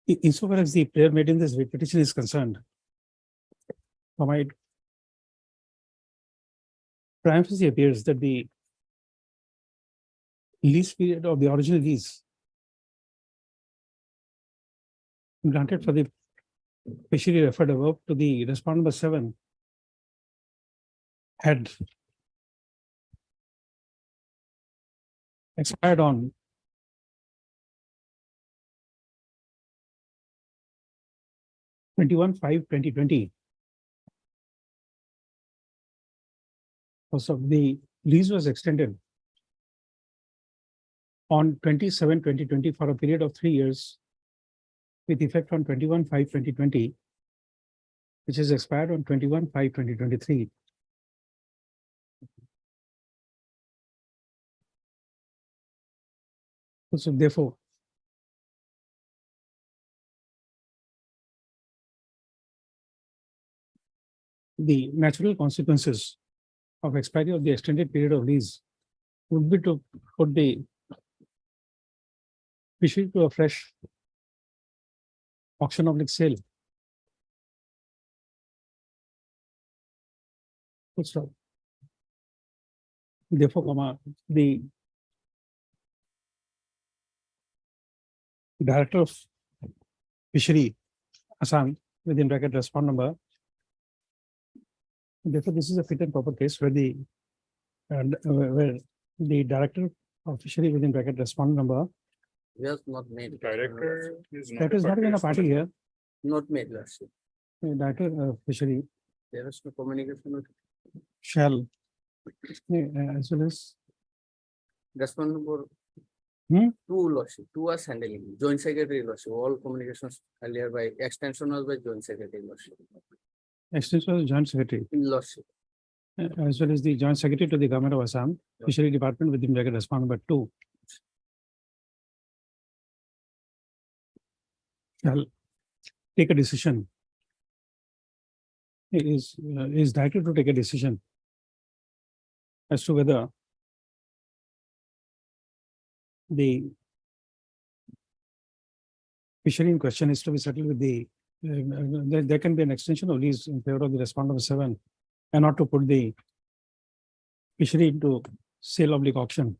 Insofar as the prayer made in this petition is concerned, it prima facie appears that the lease period of the original lease granted for the fishery referred above to the respondent number 7 had expired on 21/5/2020. So the lease was extended on 27/2020 for a period of 3 years with effect on 21/5/2020, which is expired on 21/5/2023. So therefore, the natural consequences of expiry of the extended period of lease would be to put the fishery to a fresh auction of sale. Full stop. Therefore, comma, the Director of Fishery, Assam, within bracket respond number. Therefore, this is a fit and proper case where the Director of Fishery within bracket respond number, Yes, not made. Director is that is not even a party here. Not made, Lordship. Director of Fishery There is no communication with shall, as well as respond number. Hmm? Two, Lordship, two was handling, joint secretary, Lordship, all communications earlier by extension was by joint secretary, Lordship. extension of Joint Secretary, Lordship. as well as the Joint Secretary to the Government of Assam, Fishery Department within bracket respond number 2. Shall take a decision. Is directed to take a decision as to whether the fishery in question is to be settled with the, there can be an extension of lease in favor of the respondent number 7 and not to put the fishery into sale oblique auction.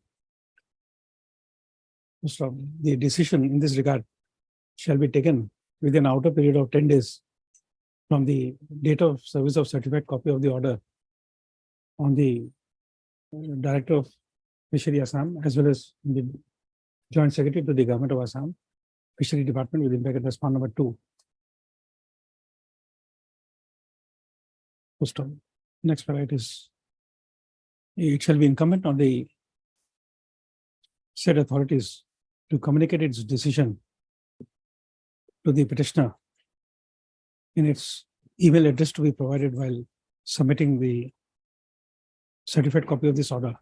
So the decision in this regard shall be taken within an outer period of 10 days from the date of service of certified copy of the order on the Director of Fishery Assam, as well as the Joint Secretary to the Government of Assam, Fishery Department within bracket respond number 2. Next paragraph is, it shall be incumbent on the said authorities to communicate its decision to the petitioner in its email address to be provided while submitting the certified copy of this order.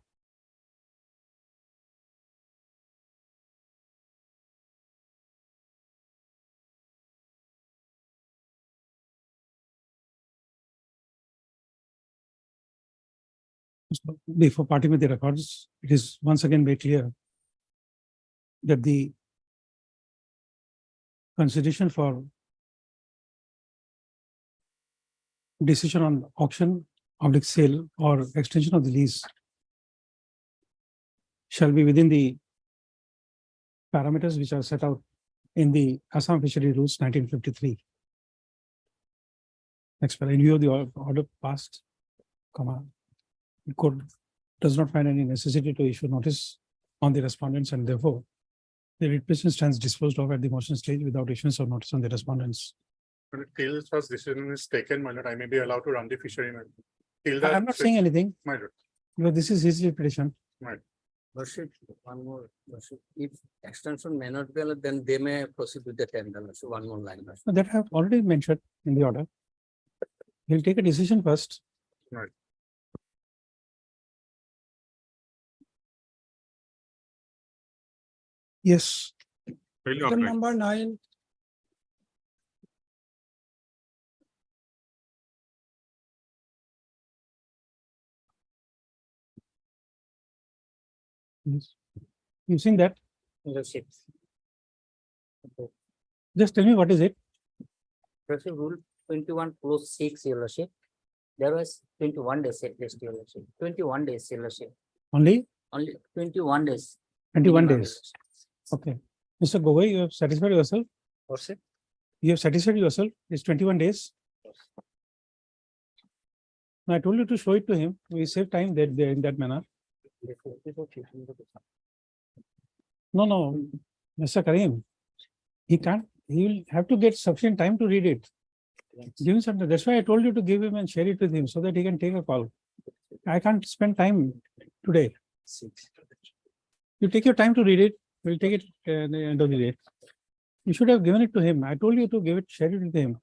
So before parting with the records, it is once again very clear that the consideration for decision on auction of the sale or extension of the lease shall be within the parameters which are set out in the Assam Fishery Rules 1953. Next, in view of the order passed, the court does not find any necessity to issue notice on the respondents, and therefore the writ petition stands disposed of at the motion stage without issuance of notice on the respondents. But till such decision is taken, my lord, I may be allowed to run the fishery. my lord. Till I'm not saying anything, My lord, because this is his petition. Worship, one more, worship, if extension may not be allowed, then they may proceed with the tender, so one more line. So that I have already mentioned in the order. He'll take a decision first. Right. Yes, really Item okay. number 9. yes. You've seen that? Worship. Just tell me what is it? Worship rule 21 clause 6, your lordship. There was 21 days at least, your lordship. 21 days, your lordship. Only Only 21 days. 21 minimum, days. Okay. Mr. Gogoi, you have satisfied yourself? Worship, You have satisfied yourself? It's 21 days. Now, I told you to show it to him. We save time that in that manner. No, Mr. Karim. He can't, he will have to get sufficient time to read it. Give him some, that's why I told you to give him and share it with him so that he can take a call. I can't spend time today. You take your time to read it. We'll take it at the end of the day. You should have given it to him. I told you to give it, share it with him.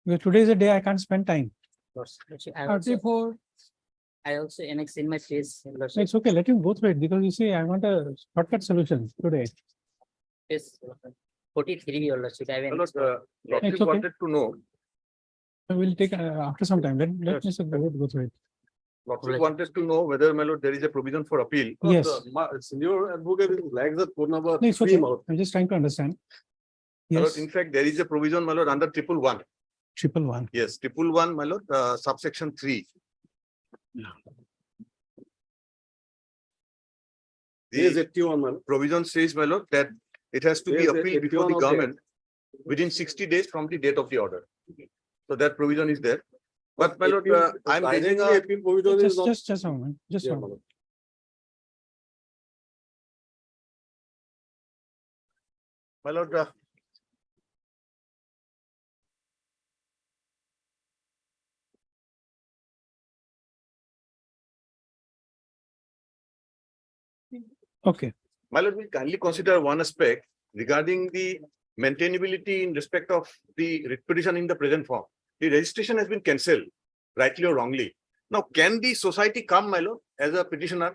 Because today is a day I can't spend time. Lordship, I also 34. annex in my case, your lordship. It's okay, let him go through it because you see, I want a shortcut solution today. Yes, 43, your lordship. I have My annexed. lord, It's Lordship okay. wanted to know, We'll take after some time. Let Mr. Gogoi go through it. Lordship wanted to know whether, my lord, there is a provision for appeal. Yes. Senior advocate lags the code number No, it's 3, okay. my lord. I'm just trying to understand. My lord, Yes, in fact, there is a provision, my lord, under 111. 111. Yes, 111, my lord, subsection 3. There is The 81, my lord. provision says, my lord, that it has to be There is a appealed before the 81 of that. government within 60 days from the date of the order. So that provision is there. But my lord, I'm raising Directly a, appeal provision is not. Just a moment, just a Yeah, my moment. lord. my lord, Okay, my lord, will kindly consider one aspect regarding the maintainability in respect of the writ petition in the present form. The registration has been cancelled, rightly or wrongly. Now, can the society come, my lord, as a petitioner?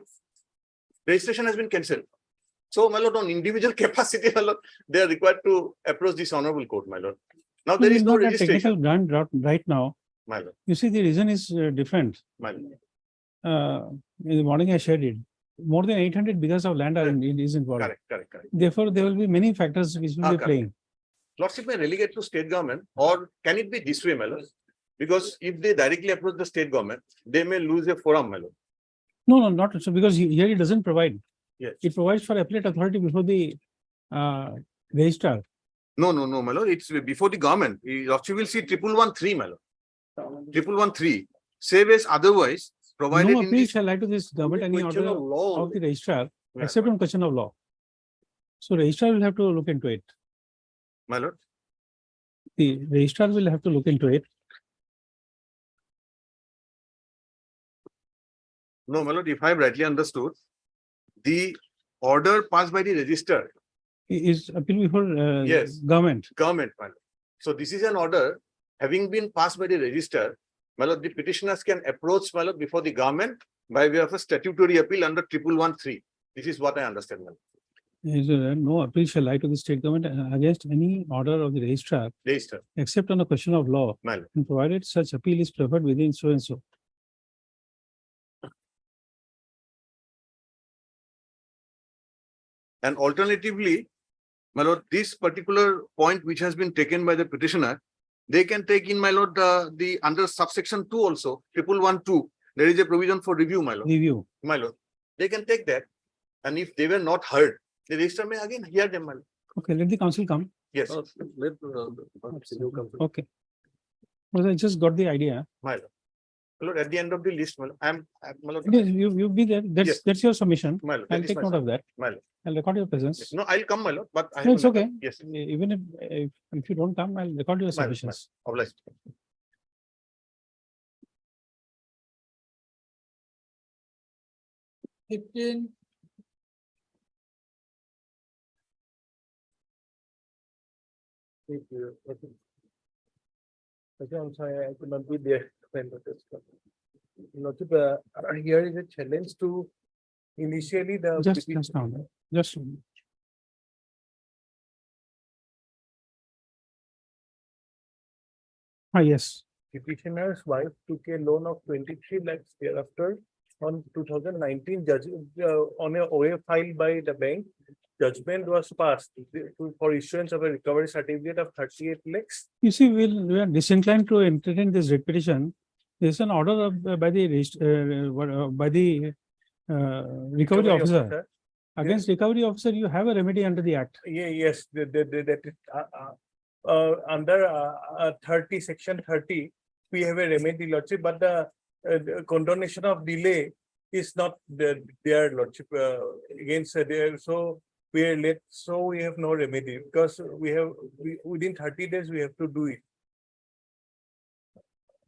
Registration has been cancelled. So, my lord, on individual capacity, my lord, they are required to approach this honorable court, my lord. Now, there we is will no not have technical registration, ground right now. my lord, You see, the reason is different. my lord. In the morning I shared it. More than 800 because of land are is involved. Correct. Therefore, there will be many factors which will be Correct. playing. Lordship may relegate to state government, or can it be this way, my lord? Because if they directly approach the state government, they may lose a forum, my lord. No, not so, because here it doesn't provide. Yes. It provides for appellate authority before the registrar. No, my lord, it's before the government. Lordship will see 1113, my lord. 1113, save as otherwise provided No in appeal this. shall lie to this government any Question order of law of the registrar, Yeah, except on question of law. So registrar will have to look into it. My lord, The registrar will have to look into it. no, my lord, if I have rightly understood, the order passed by the register, Is appeal before Yes. government. government, my lord. So this is an order having been passed by the register, my lord, the petitioners can approach, my lord, before the government by way of a statutory appeal under 1113. This is what I understand, my lord. Is no appeal shall lie to the state government against any order of the registrar, Register, except on a question of law, my lord. and provided such appeal is preferred within so and so. And alternatively, my lord, this particular point which has been taken by the petitioner, they can take in, my lord, the under subsection 2 also, 1112, there is a provision for review, my lord. Review. My lord, they can take that. And if they were not heard, the registrar may again hear them, my lord. Okay, let the council come. Yes, Okay. Well, I just got the idea. my lord. My lord, at the end of the list, my lord, my lord, Yes, you be there. Yes. That's your submission. my lord, that I'll is take my note son. of that. My lord. I'll record your presence. No, I'll come, my lord, but I No, have it's a okay. matter. Yes, Even if you don't come, I'll record your my lord, submissions. obliged. Okay, I'm sorry, I could not be there when this come. Lordship, here is a challenge to initially the. Just now. Just. Ah, yes. Petitioner's wife took a loan of 23 lakhs thereafter on 2019 on a OA filed by the bank. Judgment was passed for issuance of a recovery certificate of 38 lakhs. You see, we are disinclined to entertain this writ petition. There's an order by the recovery officer. Against recovery officer, you have a remedy under the act. Yeah, yes, that is, under 30, section 30, we have a remedy, Lordship, but the condonation of delay is not there, Lordship, against there. So we are late, so we have no remedy because within 30 days, we have to do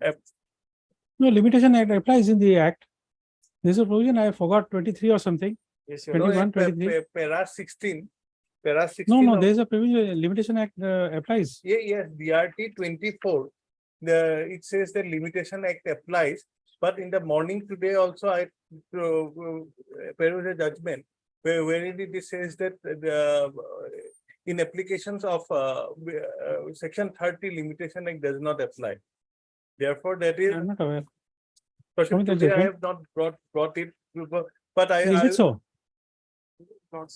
it. No, limitation act applies in the act. There's a provision, I forgot 23 or something. Yes, 21, 23. Para 16. Para 16. No, of- there's a provision, limitation act applies. Yeah, yes, DRT 24. It says the limitation act applies, but in the morning today also I perused a judgment where it says that in applications of section 30 limitation act does not apply. Therefore, that is, I'm not aware. but show me the today I judgment. have not brought it, but Is it so?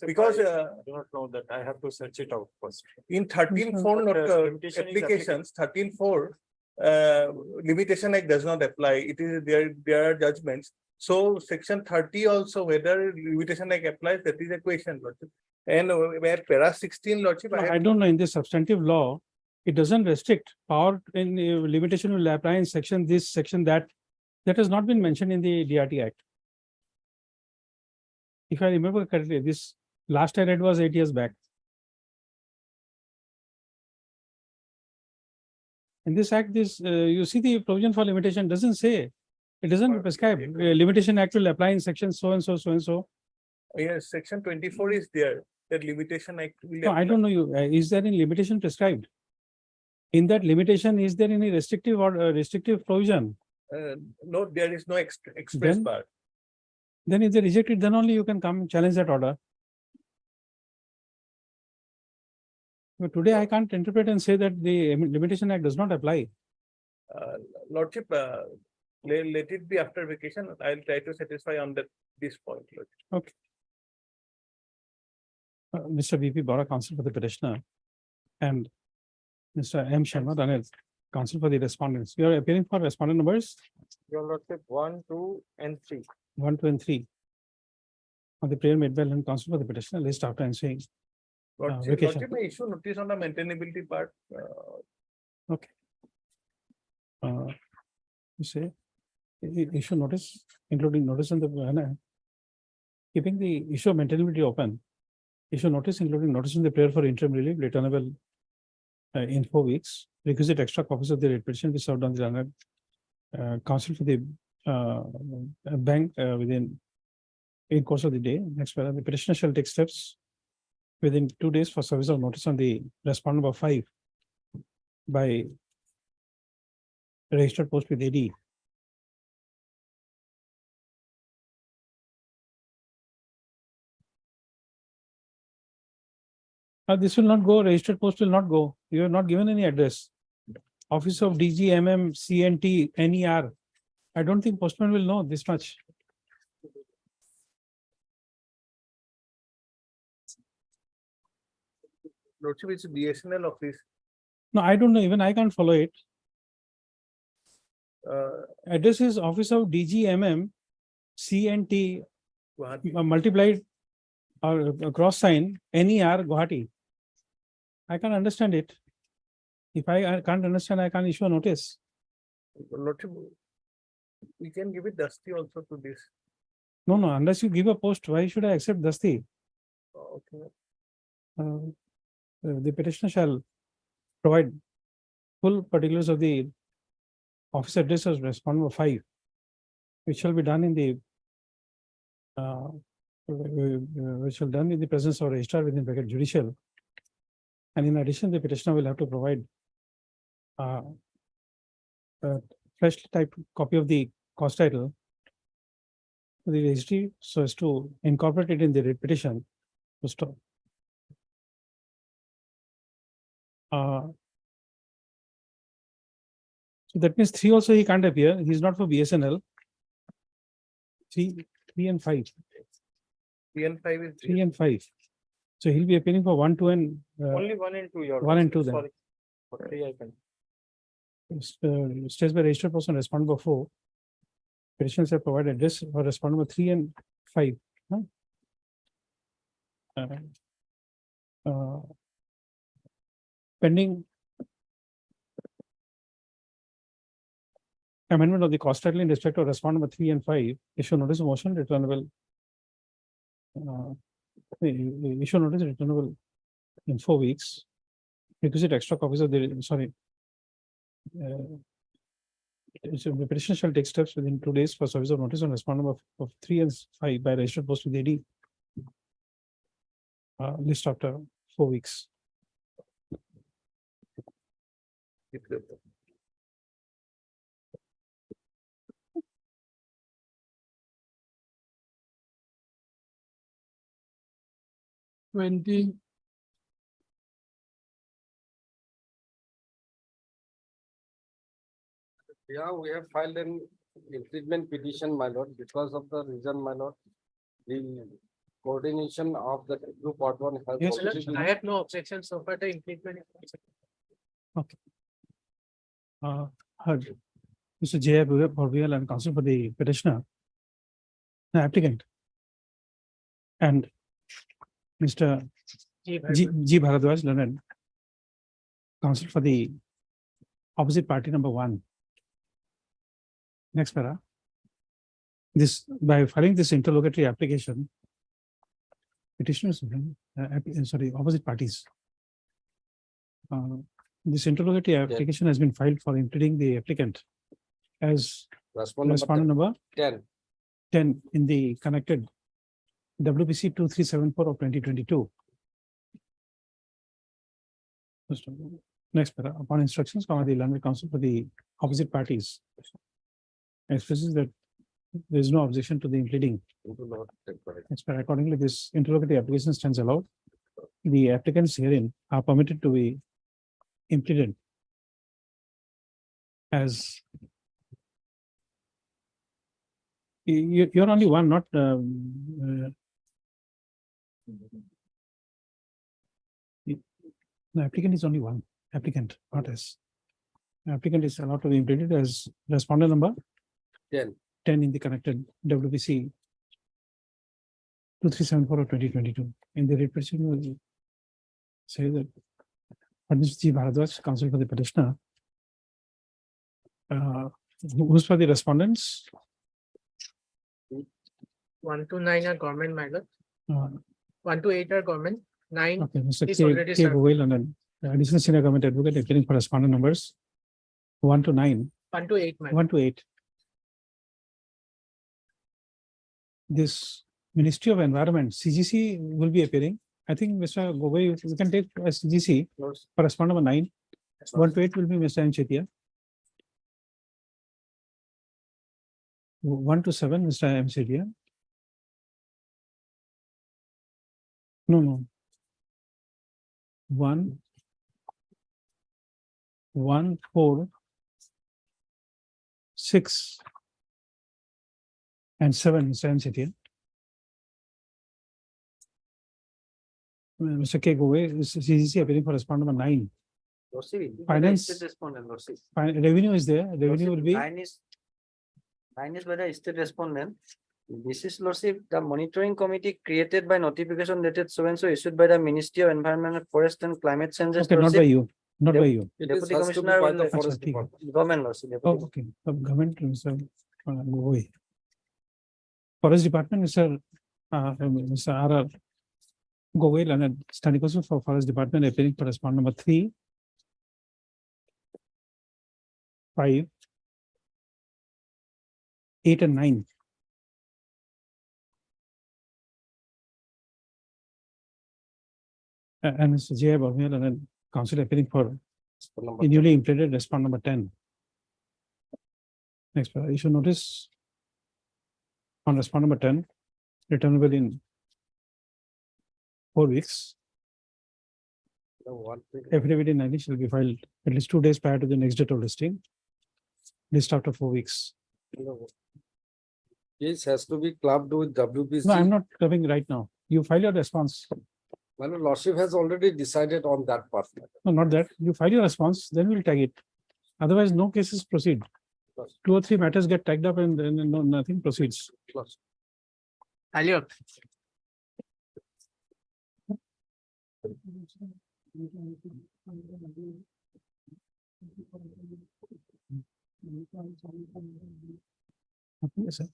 because I do not know that. I have to search it out first. in 13.4 not, limitation is applications, 13.4 limitation act does not apply. It is there are judgments. So section 30 also, whether limitation act applies, that is a question, Lordship. And where para 16, Lordship, No, I don't know, in the substantive law, it doesn't restrict power in limitation will apply in section this, section that. That has not been mentioned in the DRT Act. If I remember correctly, this last I read was 8 years back. In this act, you see the provision for limitation doesn't say, it doesn't prescribe, limitation act will apply in section so and so, so and so. yes, section 24 is there, that limitation act. will No, I apply. don't know you, is there any limitation prescribed? In that limitation, is there any restrictive or restrictive provision? No, there is no express Then- bar. Then if they reject it, then only you can come challenge that order. But today I can't interpret and say that the limitation act does not apply. Lordship, let it be after vacation. I'll try to satisfy on this point, Lordship. Mr. VP Bora, counsel for the petitioner, and Mr. M. Sharma, Daniel, counsel for the respondents. You are appearing for respondent numbers Your Lordship, 1, 2, and 3. 1, 2, and 3. On the prayer made by and counsel for the petitioner list after answering. Lordship, vacation. Lordship may issue notice on the maintainability part. You say, issue notice, including notice on the, keeping the issue of maintainability open. Issue notice, including notice in the prayer for interim relief, returnable in 4 weeks. Requisite extra copies of the writ petition be served on the Learned counsel for the bank in course of the day. Next, the petitioner shall take steps within 2 days for service of notice on the respondent number 5 by registered post with AD. This will not go, registered post will not go. You have not given any address. Office of DGMM, CNT, NER. I don't think postman will know this much. Lordship, it's BSNL office. No, I don't know, even I can't follow it. Uh, Address is Office of DGMM, CNT multiplied or cross sign, NER Guwahati. I can't understand it. If I can't understand, I can't issue a notice. Lordship, we can give it Dusty also to this. No, no, unless you give a post, why should I accept Dasti? Okay. The petitioner shall provide full particulars of the office address of respondent 5, which shall be done in the which shall done in the presence of registrar within bracket judicial. And in addition, the petitioner will have to provide a fresh typed copy of the cost title to the registry so as to incorporate it in the writ petition to stop. So that means 3 also he can't appear. He's not for BSNL. 3 and 5. 3 and 5 is 3 and 5. So he'll be appearing for 1, 2, and only 1 and 2. Your 1 and 2 then. Sorry. For 3 I can. States by registered person respond number 4. Petitions have provided address for respond number 3 and 5. Pending amendment of the cost title in respect of respond number 3 and 5, issue notice of motion returnable. Issue notice returnable in 4 weeks. Requisite extra copies of the, sorry. So the petition shall take steps within 2 days for service of notice on respond number of 3 and 5 by registered post with AD. List after 4 weeks. If 20. Yeah, we have filed an infringement petition, my lord, because of the reason, my lord. The coordination of the group part 1 has. Yes, already been- I have no objection so far to implement. Heard. Mr. J. Bhaviyal and counsel for the petitioner, the applicant, and Mr. G. Bharadwaj, Leonard, counsel for the opposite party number 1. Next para. This, by filing this interlocutory application, petitioners, sorry, opposite parties. This interlocutory application has been filed for impleading the applicant as respondent number 10. 10 in the connected WPC 2374 of 2022. Next para. Upon instructions from the Land Council for the opposite parties, expresses that there is no objection to the impleading. As per accordingly, this interlocutory application stands allowed. The applicants herein are permitted to be impleaded as you're only one, not the applicant is only one applicant, not as applicant is allowed to be implemented as respondent number 10. 10 in the connected WPC 2374 of 2022. In the writ petition, will say that Mr. G. Bharadwaj, counsel for the petitioner, who's for the respondents? 1 to 9 are government, my lord. 1 to 8 are government. 9 Okay, Mr. is already K. served. Bhaviyal and then additional senior government advocate appearing for respondent numbers 1 to 9, 1 to 8, my lord. 1 to 8. This Ministry of Environment, CGC will be appearing. I think Mr. Gogoi, we can take as CGC for respondent number 9. 1 to 8 will be Mr. M. Chetia. 1 to 7, Mr. M. Chetia. No. 1, 4, 6, and 7, Mr. M. Chetia. Mr. K. Goway, CCC appearing for respondent number 9. Lordship, it is Finance- state respondent, Lordship. Revenue is there, revenue will Lordship, be, Nine is by the state respondent. This is Lordship, the monitoring committee created by notification dated so and so issued by the Ministry of Environment, Forest and Climate Changes. okay, not by Lordship. you, not by you. It is Deputy has to be Commissioner by will- the Achha, forest ठीक है. department. Government Lordship. Oh, Deputy. okay, government, Mr. Goway. Forest Department, Mr. R. Goway, Leonard, standing counsel for Forest Department appearing for respondent number 3. 5. 8 and 9. And Mr. J. Bhavya, Leonard, counsel appearing for Number the newly implemented respondent number 10. Next, issue notice on respondent number 10, returnable in 4 weeks. The one thing- Affidavit in 90 shall be filed at least 2 days prior to the next date of listing. List after 4 weeks. This has to be clubbed with WBC. No, I'm not coming right now. You file your response. My lordship has already decided on that part. No, not that. You file your response, then we'll tag it. Otherwise, no cases proceed. 2 or 3 matters get tagged up and then nothing proceeds. Elliot. Yes, sir.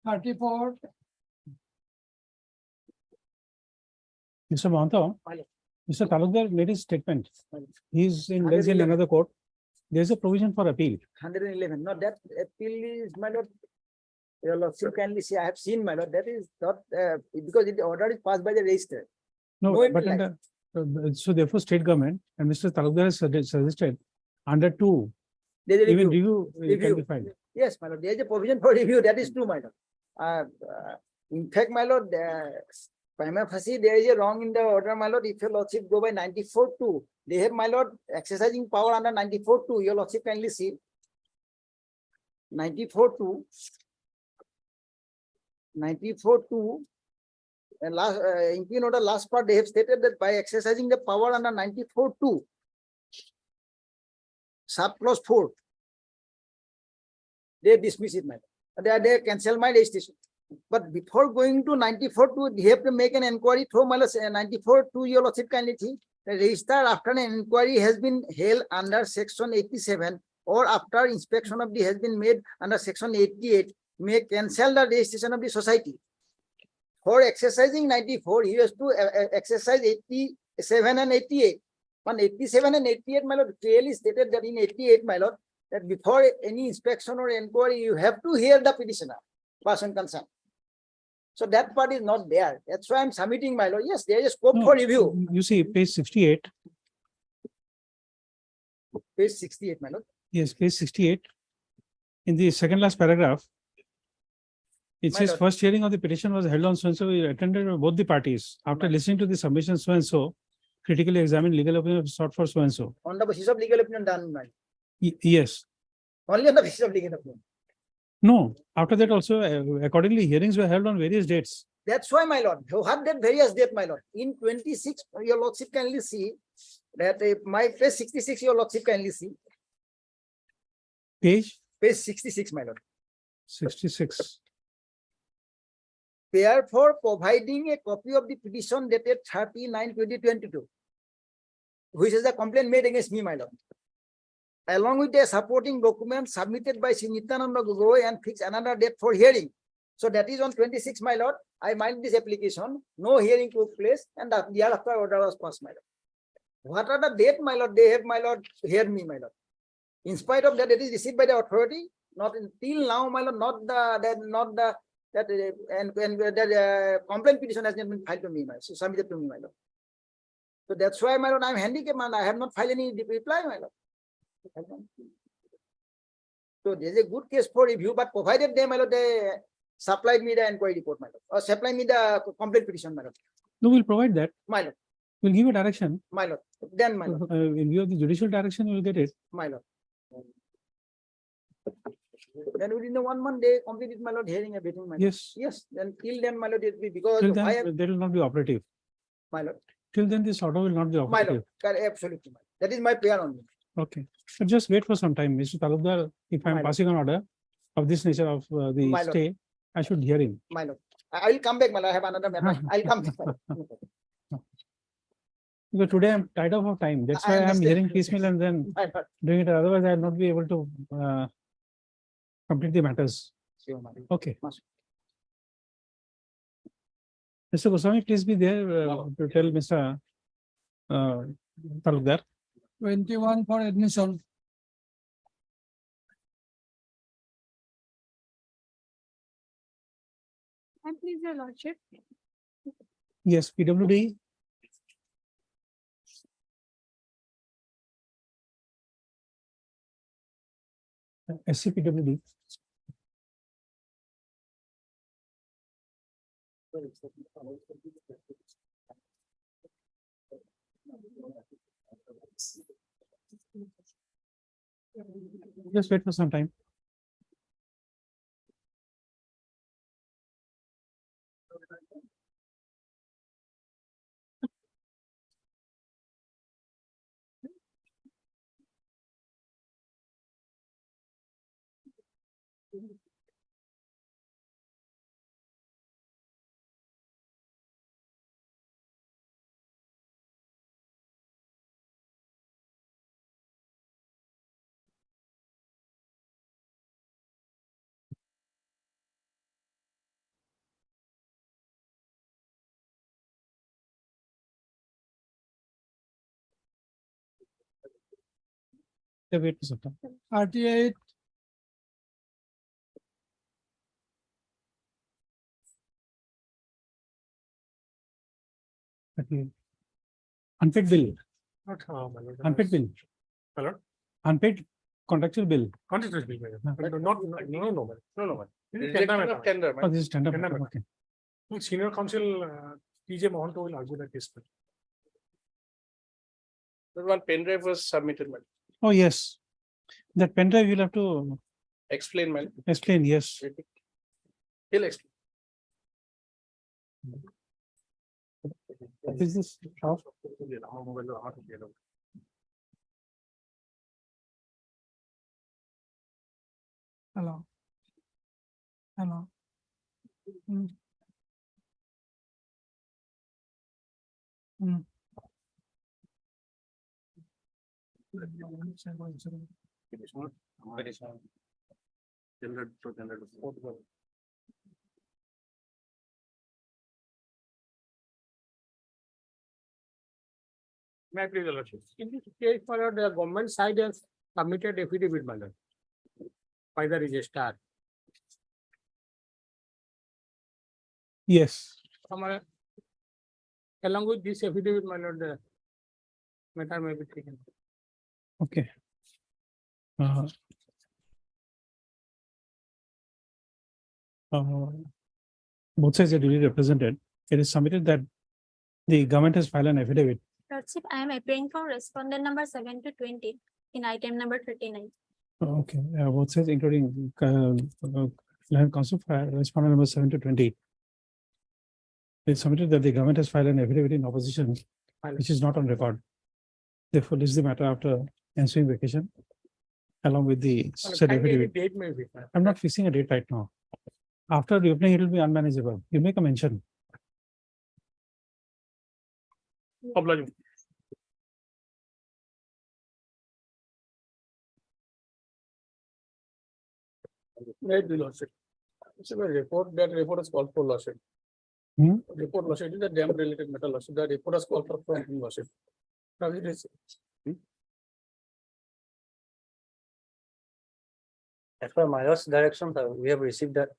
34, Mr. Mahanta, File. Mr. Talukdar made his statement. He's in, lives in another court. There's a provision for appeal. 111, no, that appeal is, my lord. Your lordship kindly see, I have seen, my lord, that is not, because the order is passed by the register. No, No, it but will under, so therefore state government and Mr. Talukdar has suggested under 2, There is a even review. review can be Review. filed. Yes, my lord, there is a provision for review, that is true, my lord. In fact, my lord, prima facie, there is a wrong in the order, my lord, if your lordship go by 94-2, they have, my lord, exercising power under 94-2, your lordship kindly see. 94-2. 94-2. And last, in order, last part, they have stated that by exercising the power under 94-2, sub clause 4, they dismiss it, madam. They cancel my registration. But before going to 94-2, they have to make an inquiry through my 94-2, your lordship kindly see. The registrar, after an inquiry has been held under section 87 or after inspection of the has been made under section 88, may cancel the registration of the society. For exercising 94, he has to exercise 87 and 88. On 87 and 88, my lord, clearly stated that in 88, my lord, that before any inspection or inquiry, you have to hear the petitioner, person concerned. So that part is not there. That's why I'm submitting, my lord. Yes, there is a scope No, for review. You see, page 68, Page 68, my lord. yes, page 68. In the second last paragraph, it My says lord. first hearing of the petition was held on so and so, we attended by both the parties. After listening to the submission so and so, critically examined legal opinion sought for so and so. On the basis of legal opinion done, my lord. Yes, Only on the basis of legal opinion. no, after that also accordingly hearings were held on various dates. That's why, my lord, you have that various date, my lord. In 26, your lordship kindly see that my page 66, your lordship kindly see. Page Page 66, my lord. 66. Therefore, providing a copy of the petition dated 30/9/2022, which is the complaint made against me, my lord, along with the supporting document submitted by Sri Nityananda Gogoi and fix another date for hearing. So that is on 26, my lord. I mind this application. No hearing took place, and thereafter order was passed, my lord. What are the date, my lord? They have, my lord, hear me, my lord. In spite of that, it is received by the authority. Not until now, my lord. That complaint petition has not been filed to me, my lord, so submitted to me, my lord. So that's why, my lord, I'm handicapped, man. I have not filed any reply, my lord. So there's a good case for review, but provided they, my lord, they supplied me the inquiry report, my lord, or supplied me the complaint petition, my lord. No, we'll provide that. My lord, We'll give a direction. my lord. Then, my lord, In view of the judicial direction, you'll get it. my lord. Then within the 1 month, they completed my lord hearing everything, my lord. Yes, Yes, then till then, my lord, it will be because till I have, then, they will not be operative. my lord, Till then, this order will not be my operative. lord, absolutely, my lord. That is my prayer only. Okay, but just wait for some time, Mr. Talukdar. If My I'm lord. passing an order of this nature of the My lord. stay, I should hear him. My lord. I will come back, my lord. I have another matter. I'll come back. My lord. Because today I'm tied up of time. That's I why I'm understand. hearing piecemeal and then My lord. doing it. Otherwise, I'll not be able to complete the matters. Sure, my lord. Okay. Must- Mr. Goswami, please be there to tell Mr. Talukdar. 21 for admission. And please, your lordship. Yes, PWD. SCPWD. Just wait for some time. Yeah, wait for some time. 38. Okay. Unpaid bill. Not, my lord. Unpaid bill. My lord. Unpaid contractual bill. Contractors bill, my lord. Not, no, no, no, no, no. Rejection of tender, my Oh, this is tender. Tender matter, matter. Okay. Senior counsel, TJ Mohanto will argue that case. lord. One pen drive was submitted, my lord. Oh, yes. That pen drive you'll have to Explain, my lord. explain. Yes. He'll explain. What is this? Shop? Hello. Hello. Hmm. Hmm. May I please, your lordship? In this case, my lord, the government side has submitted affidavit, my lord, by the registrar. Yes. Along with this affidavit, my lord, the matter may be taken. Okay. Uh, both sides are duly represented. It is submitted that the government has filed an affidavit. Lordship, I am appearing for respondent number 7 to 20 in item number 39. Okay, both sides including land council file respondent number 7 to 20. It's submitted that the government has filed an affidavit in opposition, which is not on record. Therefore, this is the matter after ensuing vacation, along with the said affidavit. Date may be. I'm not fixing a date right now. After reopening, it will be unmanageable. You make a mention. Obliging. Made the lordship. It's a report, that report is called for lordship. Hmm? Report lordship, it is a dam related matter lordship, the report is called for from lordship. Now it is. As per my lord's direction, we have received that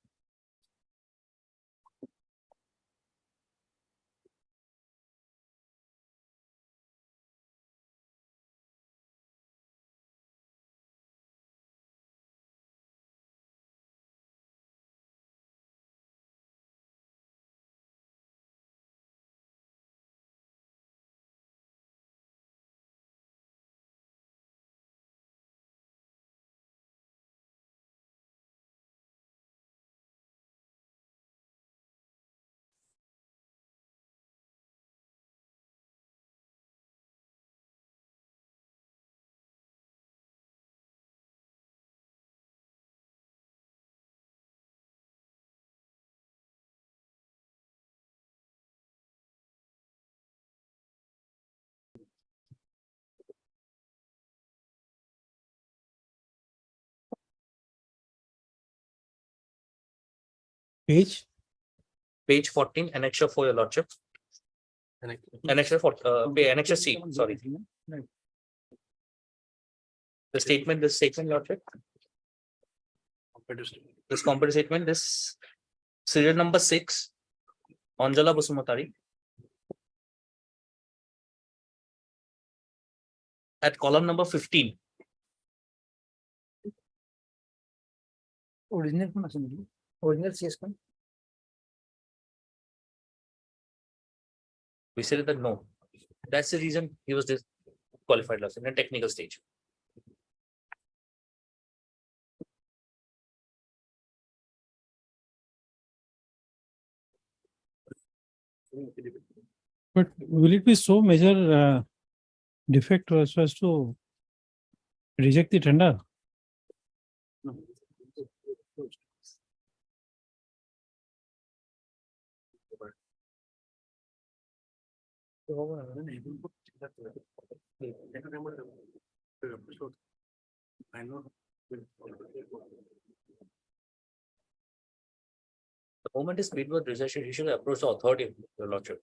Page, Page 14, annexure for your lordship. Annexure for, annexure C, sorry. The statement, lordship. This competitive statement, this serial number 6, Anjala Basumatari. At column number 15. Original কোন আছে নাকি? Original CS কোন? We said that no. That's the reason he was disqualified last in a technical stage. but will it be so major defect so as to reject the tender? The moment his bid was rejected, he should approach the authority, your lordship.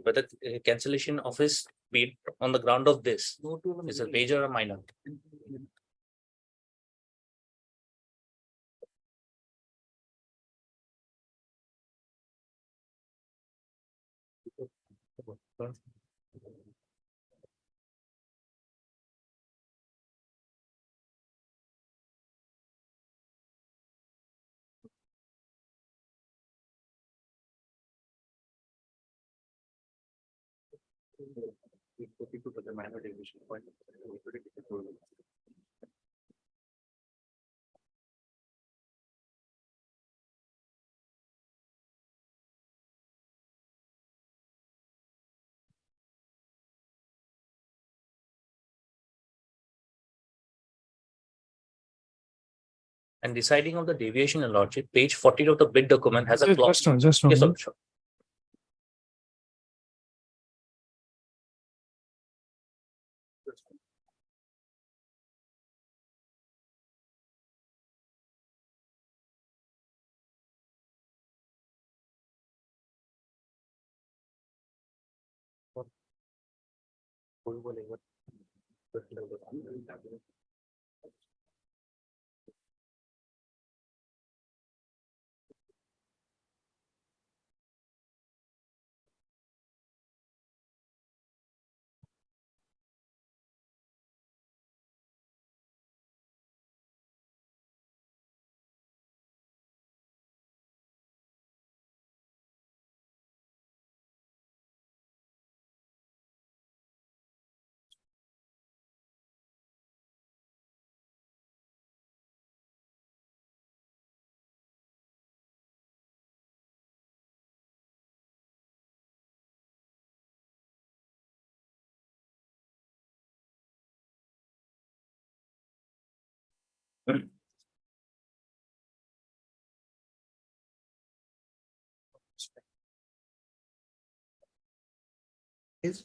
Whether cancellation of his bid on the ground of this is a major or minor. And deciding of the deviation in lordship, page 14 of the bid document has a clause. Just one Yes, minute. sir. Is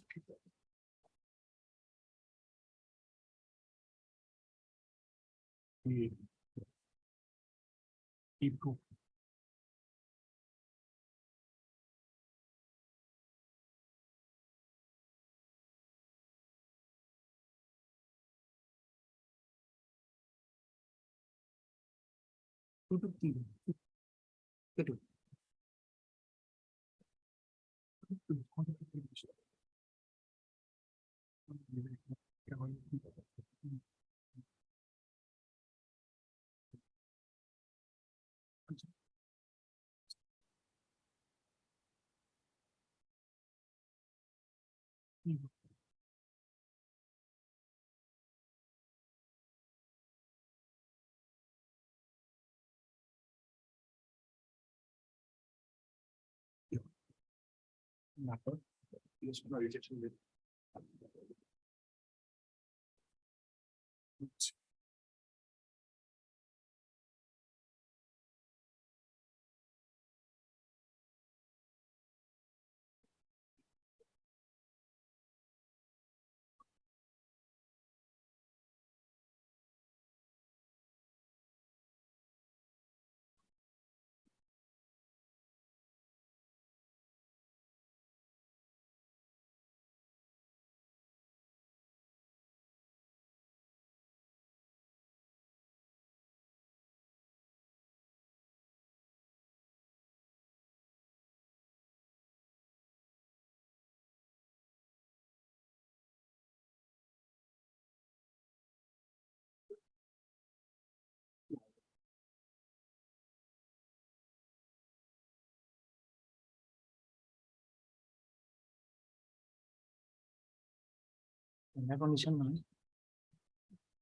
Under condition মানে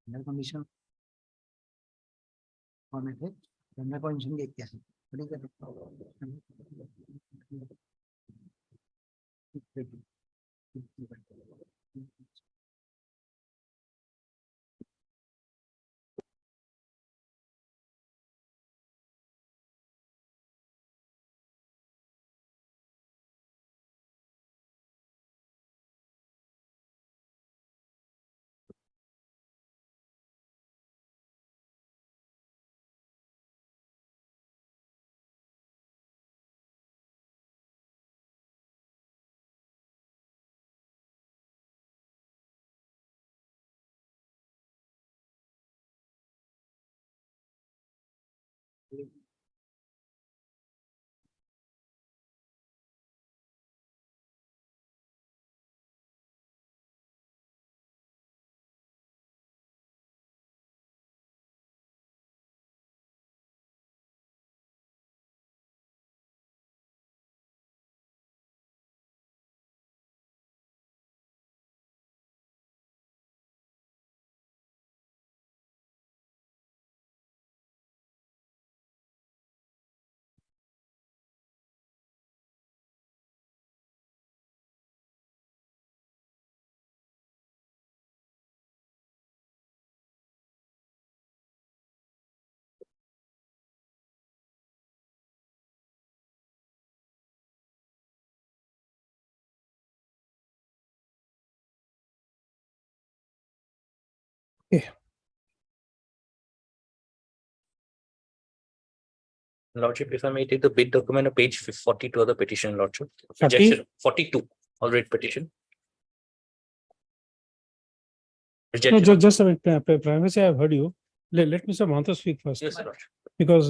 under condition format under condition দেখতে আসে ঠিক আছে Lordship, if I may take the bid document of page 42 of the petition, Lordship. 40? Rejection, 42, already petition. No, Rejection. just a minute, privacy, I've heard you. Let Mr. Mahanta speak first. Yes, Lordship. Because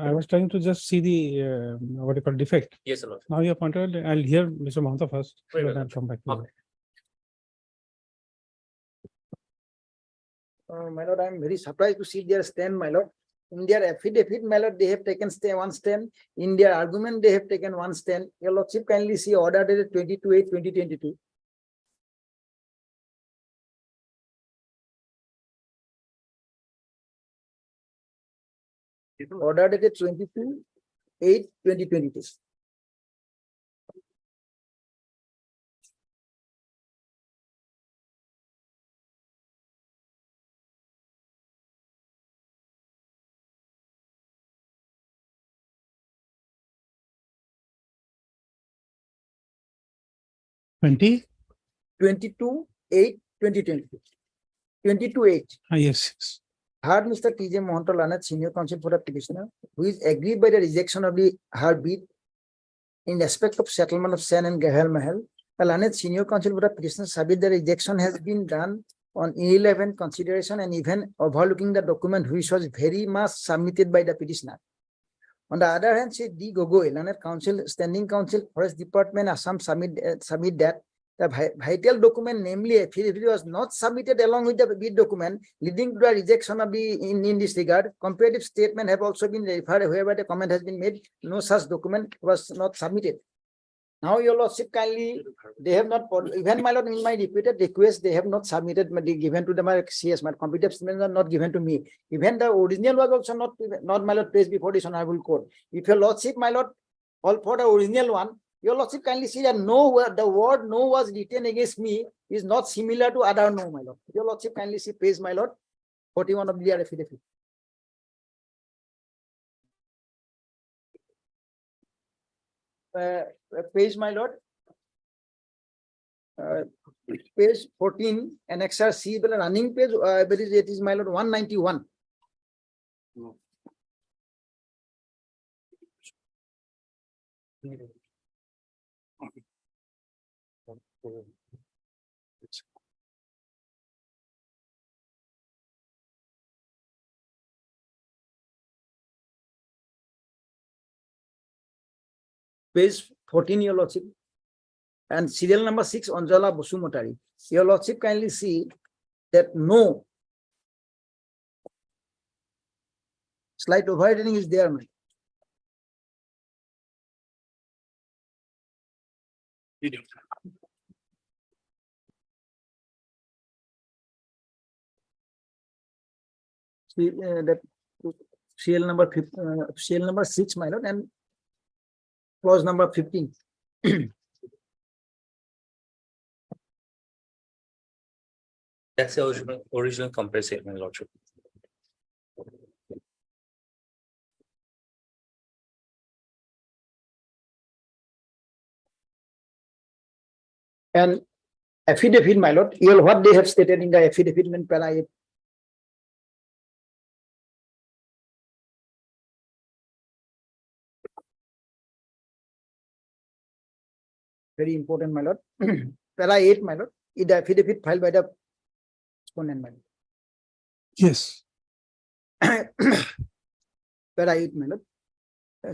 I was trying to just see the, what you call defect. Yes, Lordship. Now you pointed, I'll hear Mr. Mahanta first, Very well, then I'll come back. to you. Okay. My lord, I am very surprised to see their stand, my lord. In their affidavit, my lord, they have taken one stand. In their argument, they have taken one stand. Your lordship kindly see order dated 22/8/2022. Order dated 22/8/2022. Twenty? 22/8/2022. 22/8. Yes. Heard Mr. T.J. Mohanto Lanet, senior counsel for the petitioner, who is aggrieved by the rejection of her bid in respect of settlement of Sen and Gahel Mahal. Lanet, senior counsel for the petitioner, submit the rejection has been done on irrelevant consideration and even overlooking the document which was very much submitted by the petitioner. On the other hand, Sri D. Gogoi, Lanet Council, Standing Council, Forest Department, Assam submit that the vital document, namely affidavit, was not submitted along with the bid document, leading to the rejection of the in this regard. Comparative statement have also been referred wherever the comment has been made. No such document was not submitted. Now, your lordship kindly, they have not, even my lord, in my repeated request, they have not submitted, given to my CS, my competitive statements are not given to me. Even the original was also not my lord placed before this honorable court. If your lordship, my lord, all for the original one, your lordship kindly see that no, the word no was written against me is not similar to other no, my lord. Your lordship kindly see page, my lord, 41 of the affidavit. Page, my lord. Page 14, annexure C, but running page, it is my lord 191. Page 14, your lordship, and serial number 6, Anjala Busumotari. Your lordship kindly see that no slight overriding is there, man. that CL number CL number 6, my lord, and clause number 15. That's the original compensation, my lordship. And affidavit, my lord, what they have stated in the affidavit in para 8. Very important, my lord. Para 8, my lord, is the affidavit filed by the respondent, my lord. Yes. Para 8, my lord.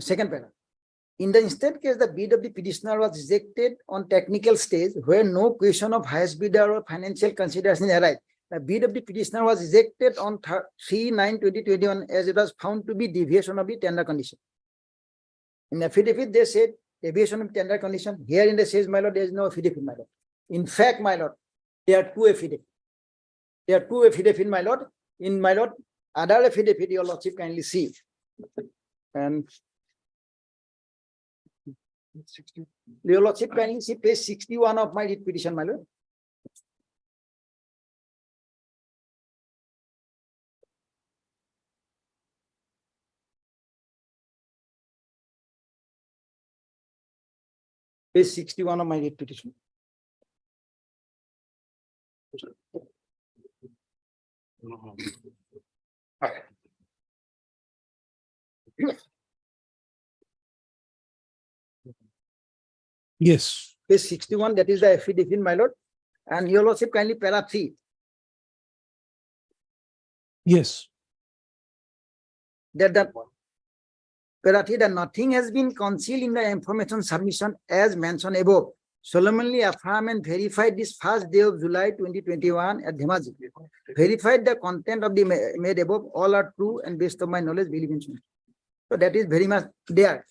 Second para. In the instant case, the bid of the petitioner was rejected on technical stage where no question of highest bidder or financial consideration arise. The bid of the petitioner was rejected on 3/9/2021 as it was found to be deviation of the tender condition. In the affidavit, they said deviation of tender condition. Here in the says, my lord, there is no affidavit, my lord. In fact, my lord, there are two affidavits. There are two affidavits, my lord. In my lord, other affidavit, your lordship kindly see. And your lordship kindly see page 61 of my writ petition, my lord. Page 61 of my writ petition. Yes. Page 61, that is the affidavit, my lord. And your lordship kindly para 3. Yes. That para 3, that nothing has been concealed in the information submission as mentioned above. Solemnly affirm and verified this first day of July 2021 at Dhemaji. Verified the content of the made above, all are true and based on my knowledge, believe in. So that is very much there.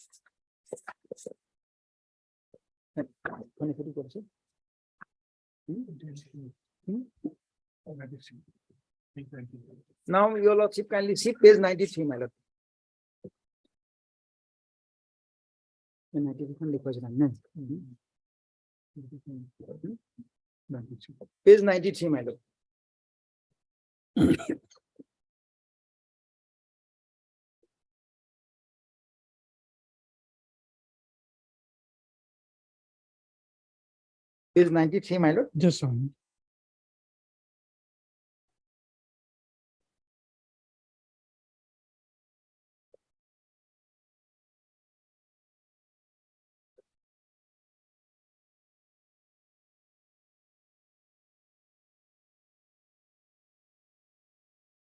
Now your lordship kindly see page 93, my lord. Page 93, my lord. Page 93, my lord. Just on.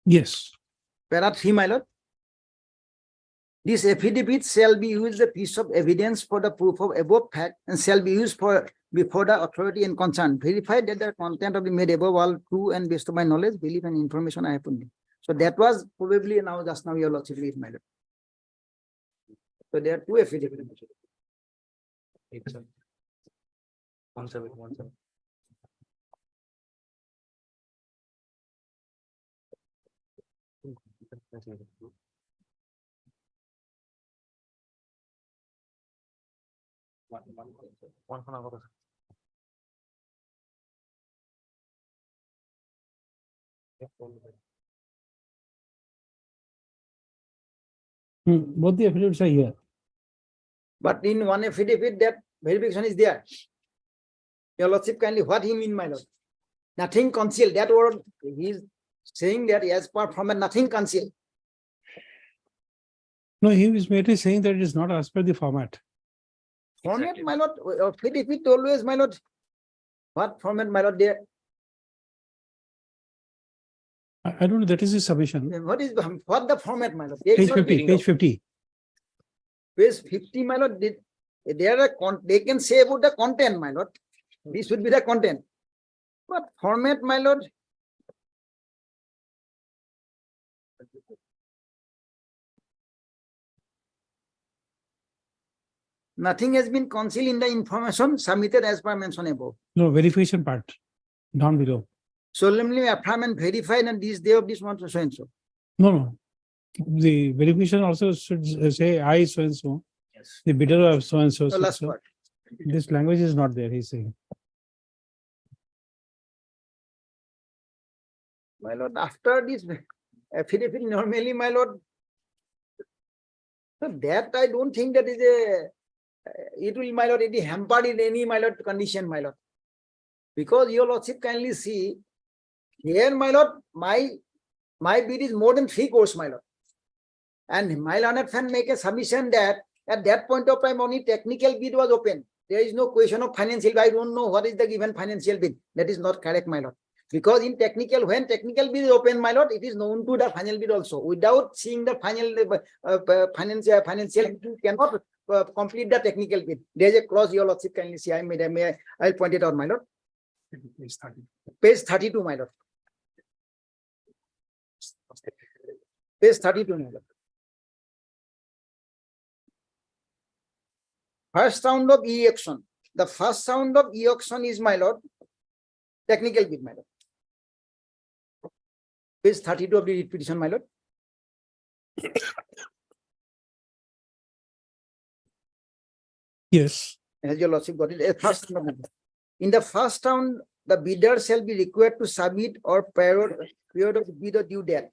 Yes. Para 3, my lord. This affidavit shall be used as a piece of evidence for the proof of above fact and shall be used for before the authority in concern. Verified that the content of the made above all true and based on my knowledge, belief, and information I have put in. So that was probably now just now your lordship read, my lord. So there are two affidavits. 1717. Both the affidavits are here. But in one affidavit, that verification is there. Your lordship kindly, what he mean, my lord? Nothing concealed. That word he is saying that as per format, nothing concealed. No, he is merely saying that it is not as per the format. Format, my lord, affidavit always, my lord. What format, my lord, there? I don't know, that is his submission. What the format, my lord? Page 50, page 50. Page 50, my lord, they can say about the content, my lord. This would be the content. But format, my lord. Nothing has been concealed in the information submitted as per mentioned above. No, verification part, down below. Solemnly affirm and verified on this day of this month, so and so. No, no. The verification also should say I so and so, Yes. the bidder of so and so. The so- last so. part. This language is not there, he's saying. My lord, after this affidavit, normally, my lord. So that I don't think that is it will, my lord, it is hampered in any, my lord, condition, my lord. Because your lordship kindly see, here, my lord, my bid is more than 3 crores, my lord. And my learned friend make a submission that at that point of time only technical bid was open. There is no question of financial bid. I don't know what is the given financial bid. That is not correct, my lord. Because in technical, when technical bid is open, my lord, it is known to the final bid also. Without seeing the final financial, you cannot complete the technical bid. There is a clause, your lordship kindly see. I'll point it out, my lord. Page 30. Page 32, my lord. Page 32, my lord. First round of e-auction. The first round of e-auction is, my lord, technical bid, my lord. Page 32 of the writ petition, my lord. Yes. Has your lordship got it? First round. In the first round, the bidder shall be required to submit or period of bid or due date.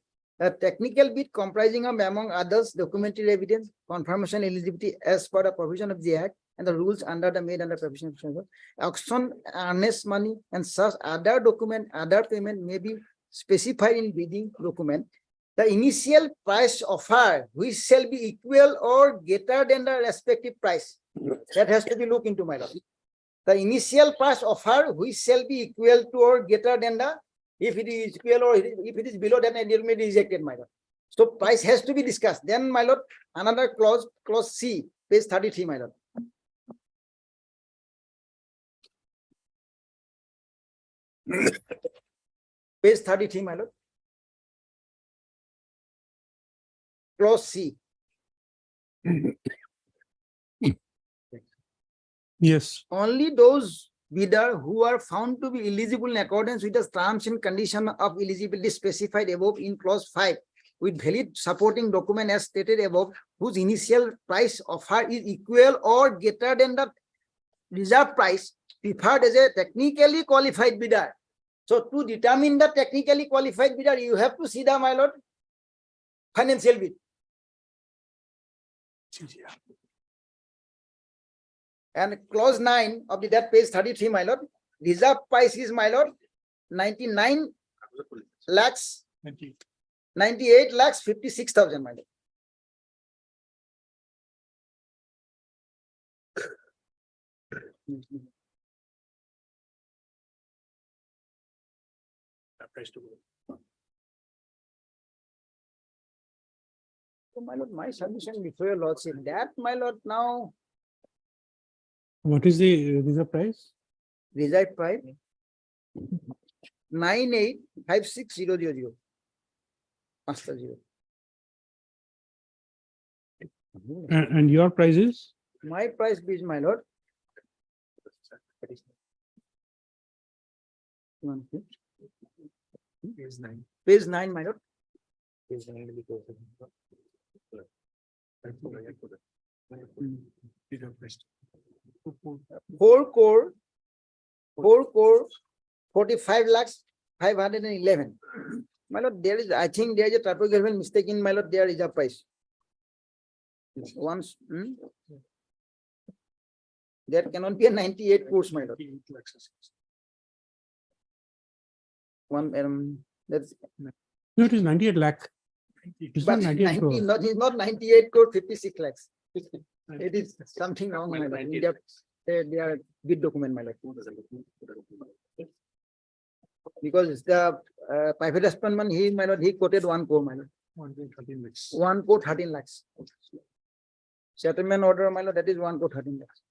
A technical bid comprising of, among others, documentary evidence, confirmation eligibility as per the provision of the Act and the rules under the made under provision of auction, earnest money, and such other document, other payment may be specified in bidding document. The initial price offer, which shall be equal or greater than the respective price. That has to be looked into, my lord. The initial price offer, which shall be equal to or greater than the, if it is equal or if it is below, then it will be rejected, my lord. So price has to be discussed. Then, my lord, another clause, clause C, page 33, my lord. Page 33, my lord. Clause C. Yes. Only those bidder who are found to be eligible in accordance with the terms and condition of eligibility specified above in clause 5 with valid supporting document as stated above, whose initial price offer is equal or greater than the reserve price, preferred as a technically qualified bidder. So to determine the technically qualified bidder, you have to see the, my lord, financial bid. And clause 9 of that page 33, my lord, reserve price is, my lord, 99 lakhs, 98 lakhs 56,000, my lord. So, my lord, my submission before your lordship, that, my lord, now What is the reserve price? reserve price 9856,000. Master 0. And your price is? My price is, my lord. Page 9, my lord. Four core, 45 lakhs 511. My lord, there is, I think there is a typographical mistake in, my lord, there is a price. Once, there cannot be a 98 crores, my lord. One, that's, No, it is 98 lakh. It's but not 98 crore. it's not 98 crore 56 lakhs. It is something wrong, my lord. In they are bid document, my lord. Because it's the private husbandman, he, my lord, he quoted 1 crore, my lord. 1 crore 13 lakhs. Settlement order, my lord, that is 1 crore 13 lakhs.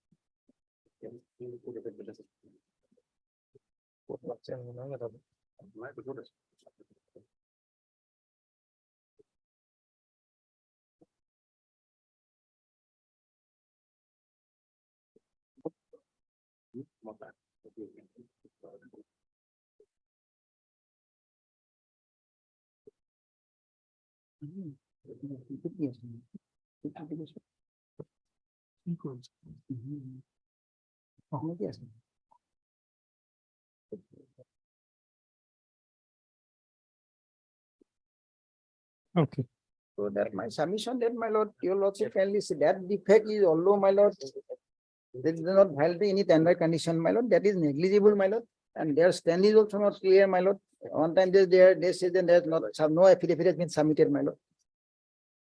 Okay. So that my submission that my lord, your lordship kindly see that defect is although my lord. There is not violating any tender condition, my lord, that is negligible, my lord, and their stand is also not clear, my lord. One time they say that there's not, no affidavit has been submitted, my lord.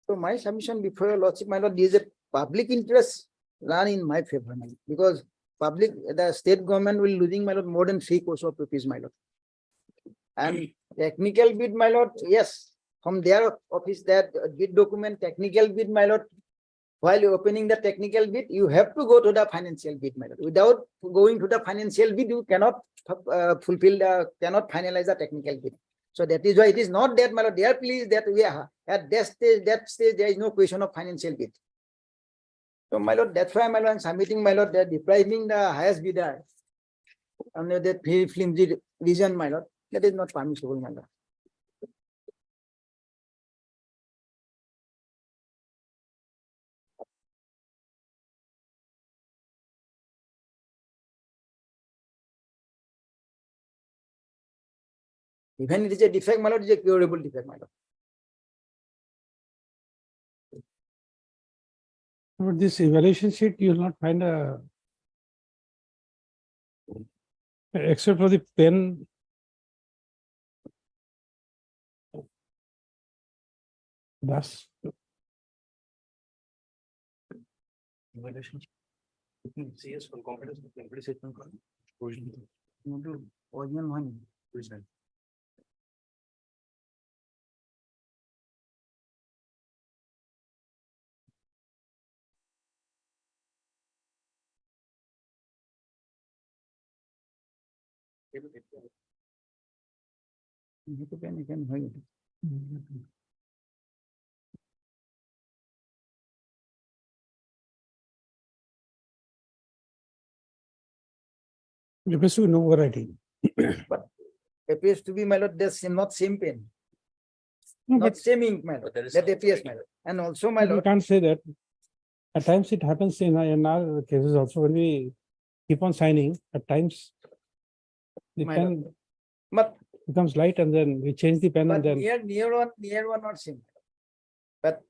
So my submission before your lordship, my lord, is a public interest run in my favor, my lord, because the state government will losing, my lord, more than 3 crores of rupees, my lord. And technical bid, my lord, yes, from their office, that bid document, technical bid, my lord. While you're opening the technical bid, you have to go to the financial bid, my lord. Without going to the financial bid, you cannot cannot finalize the technical bid. So that is why it is not that, my lord, they are pleased that we are at that stage, there is no question of financial bid. So, my lord, that's why, my lord, I'm submitting, my lord, they're depriving the highest bidder under that very flimsy reason, my lord. That is not permissible, my lord. Even it is a defect, my lord, it is a curable defect, my lord. But this evaluation sheet, you will not find except for the pen. Thus, CS for competence, statement. Original one. appears to be no variety. Appears to be, my lord, there's not same pen, No, not but same ink, my lord. there is That no appears, my lord. And also, my you lord, can't say that. At times it happens in our cases also when we keep on signing, at times the My pen but becomes light and then we change the pen and but then. near one not same. But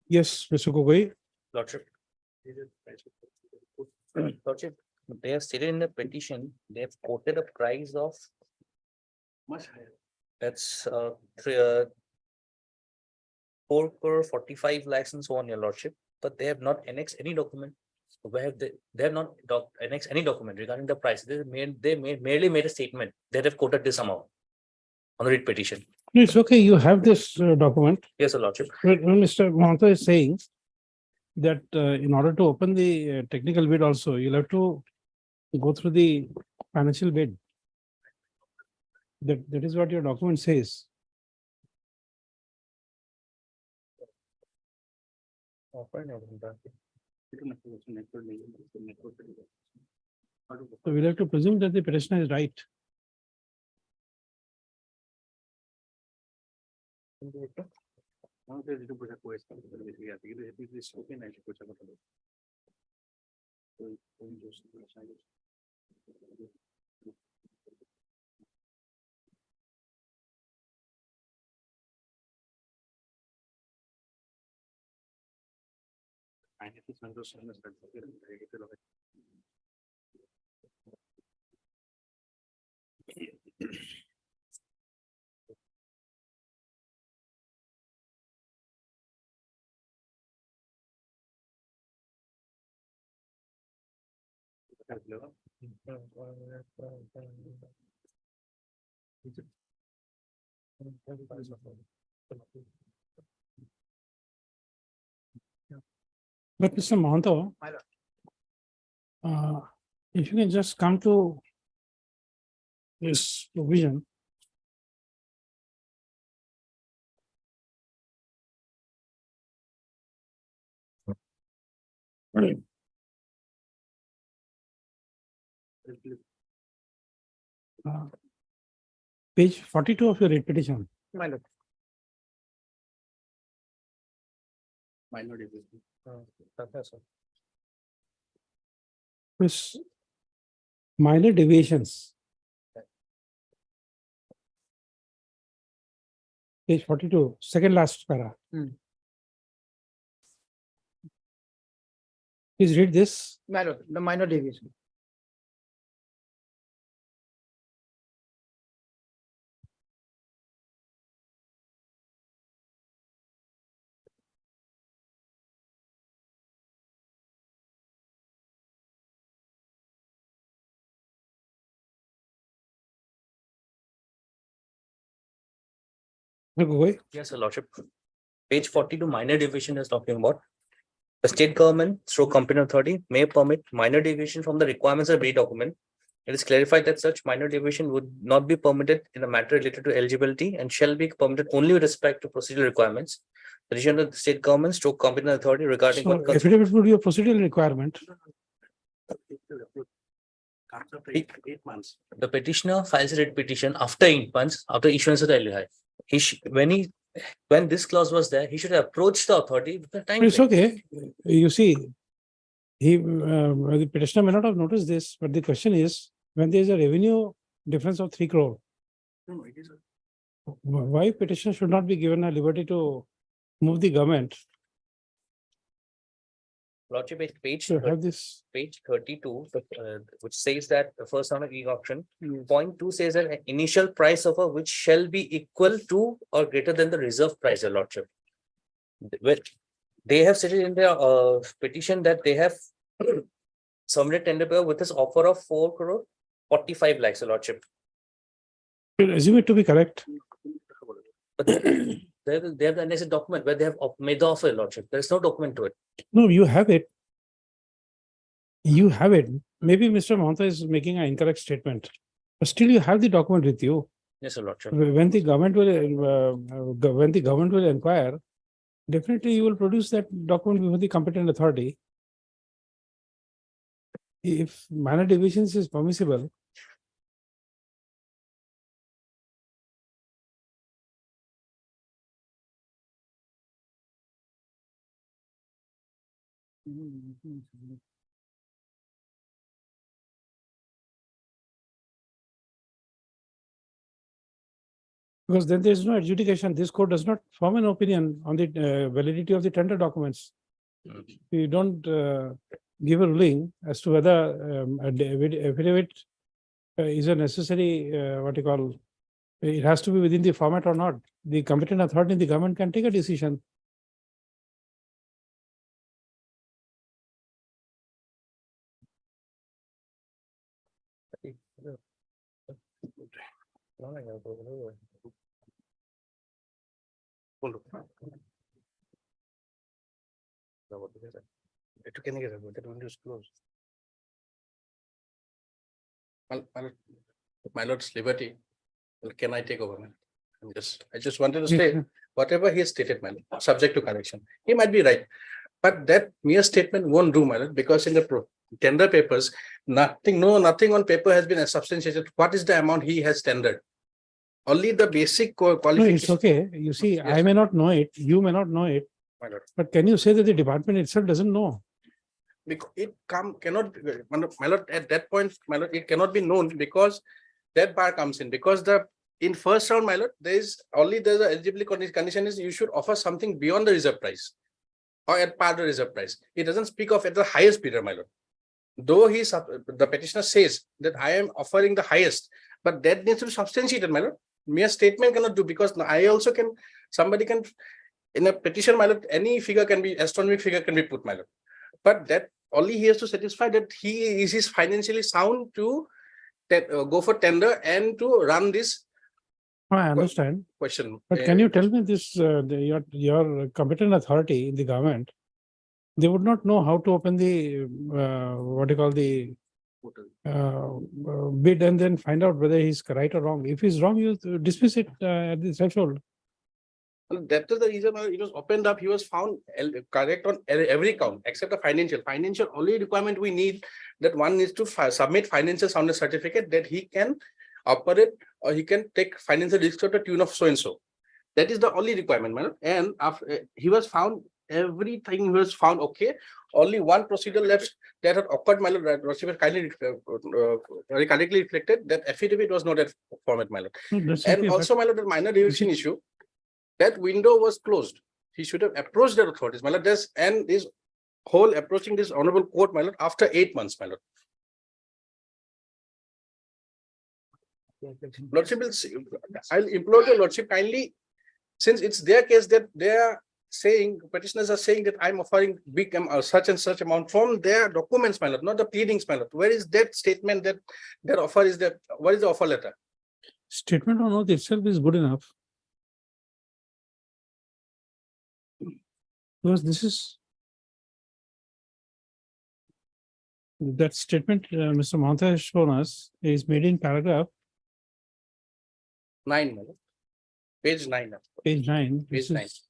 Yes, Mr. Gogoi. Lordship. Lordship, they have stated in the petition, they have quoted a price of Much higher. that's 4 crore 45 lakhs and so on, your lordship, but they have not annexed any document. Where they have not annexed any document regarding the price. Merely made a statement that have quoted this amount on the writ petition. It's okay, you have this document. Yes, your lordship. When Mr. Mahanta is saying that in order to open the technical bid also, you'll have to go through the financial bid. That is what your document says. So we'll have to presume that the petitioner is right. But Mr. Mahanta, if you can just come to this provision. Page 42 of your writ petition. My lord. My lord, it is. This minor deviations. Page 42, second last para. Please read this. My lord, the minor deviation. Gogoi. Yes, Your Lordship. Page 42, minor deviation is talking about. The state government through competent authority may permit minor deviation from the requirements of document. It is clarified that such minor deviation would not be permitted in a matter related to eligibility and shall be permitted only with respect to procedural requirements. The decision of the state government through competent authority regarding So what constitutes affidavit would be a procedural requirement. After 8 months. the petitioner files a writ petition after 8 months after issuance of the LUI. When this clause was there, he should have approached the authority with the time. It's frame. okay. You see, the petitioner may not have noticed this, but the question is, when there is a revenue difference of 3 crore, No, it is. why petitioner should not be given a liberty to move the government Lordship, page to have this? page 32, which says that the first round of e-auction, point 2 says that initial price offer which shall be equal to or greater than the reserve price, Your Lordship. They have stated in their petition that they have submitted tender paper with this offer of 4 crore 45 lakhs, Your Lordship. Assume it to be correct. But they have the annexed document where they have made the offer, Your Lordship. There is no document to it. No, you have it. You have it. Maybe Mr. Mahanta is making an incorrect statement, but still you have the document with you. Yes, Your Lordship. When the government will inquire, definitely you will produce that document before the competent authority. If minor deviations is permissible, because then there is no adjudication. This court does not form an opinion on the validity of the tender documents. We don't give a ruling as to whether affidavit is a necessary, what you call, it has to be within the format or not. The competent authority in the government can take a decision. My lord's liberty. Well, can I take over? Man? I just wanted to say whatever he has stated, my lord, subject to correction. He might be right, but that mere statement won't do, my lord, because in the tender papers, nothing on paper has been substantiated. What is the amount he has tendered? Only the basic No, qualification. it's okay. You see, Yes. I may not know it, you may not know it, My lord. but can you say that the department itself doesn't know? Because it cannot, my lord, at that point, my lord, it cannot be known because that bar comes in, because in first round, my lord, there's the eligibility condition is you should offer something beyond the reserve price or at par the reserve price. It doesn't speak of at the highest bidder, my lord. Though the petitioner says that I am offering the highest, but that needs to be substantiated, my lord. Mere statement cannot do, because somebody can, in a petition, my lord, any figure can be, astronomical figure can be put, my lord. But that only he has to satisfy that he is financially sound to go for tender and to run this I understand, question. but can you tell me this, your competent authority in the government, they would not know how to open the, what you call the bid and then find out whether he's right or wrong. If he's wrong, you dismiss it at the threshold. And that is the reason why it was opened up. He was found correct on every count except the financial. Financial only requirement we need that one needs to submit financial soundness certificate that he can operate or he can take financial risk to the tune of so and so. That is the only requirement, madam. And after he was found, everything was found okay. Only one procedure left that had occurred, my lord. That kindly very correctly reflected that affidavit was not at format, my lord. No, that's And okay, but- also, my lord, the minor deviation issue, that window was closed. He should have approached the authorities, my lord. This and this whole approaching this honorable court, my lord, after 8 months, my lord. Lordship will I'll implore the lordship kindly, since it's their case that they are saying, petitioners are saying that I'm offering big such and such amount from their documents, my lord, not the pleadings, my lord. Where is that statement that their offer is that? What is the offer letter? Statement on oath itself is good enough. Because this is that statement Mr. Mahanta has shown us is made in paragraph 9, my lord. Page 9. page 9. Page This 9. is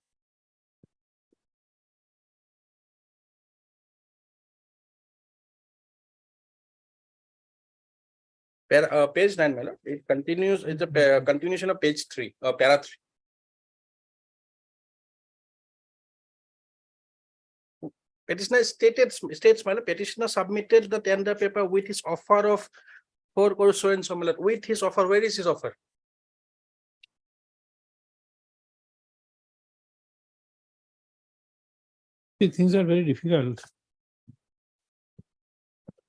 Page 9, my lord. It continues, it's a continuation of page 3, para 3. Petitioner states, my lord, petitioner submitted the tender paper with his offer of 4 crores so and so, my lord. With his offer, where is his offer? things are very difficult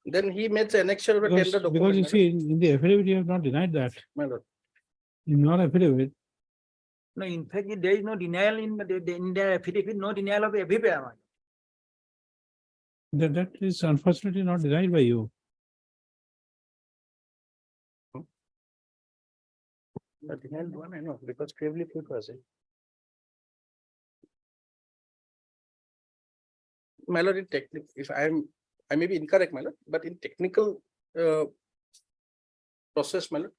Then he made the annexure of a because, tender because you document, see in the affidavit you have not denied that. my lord. In your affidavit, No, in fact, there is no denial in the affidavit, no denial of everywhere. that is unfortunately not denied by you. The denial one, I know, because gravely put was it. My lord, in technical, if I may be incorrect, my lord, but in technical process, my lord,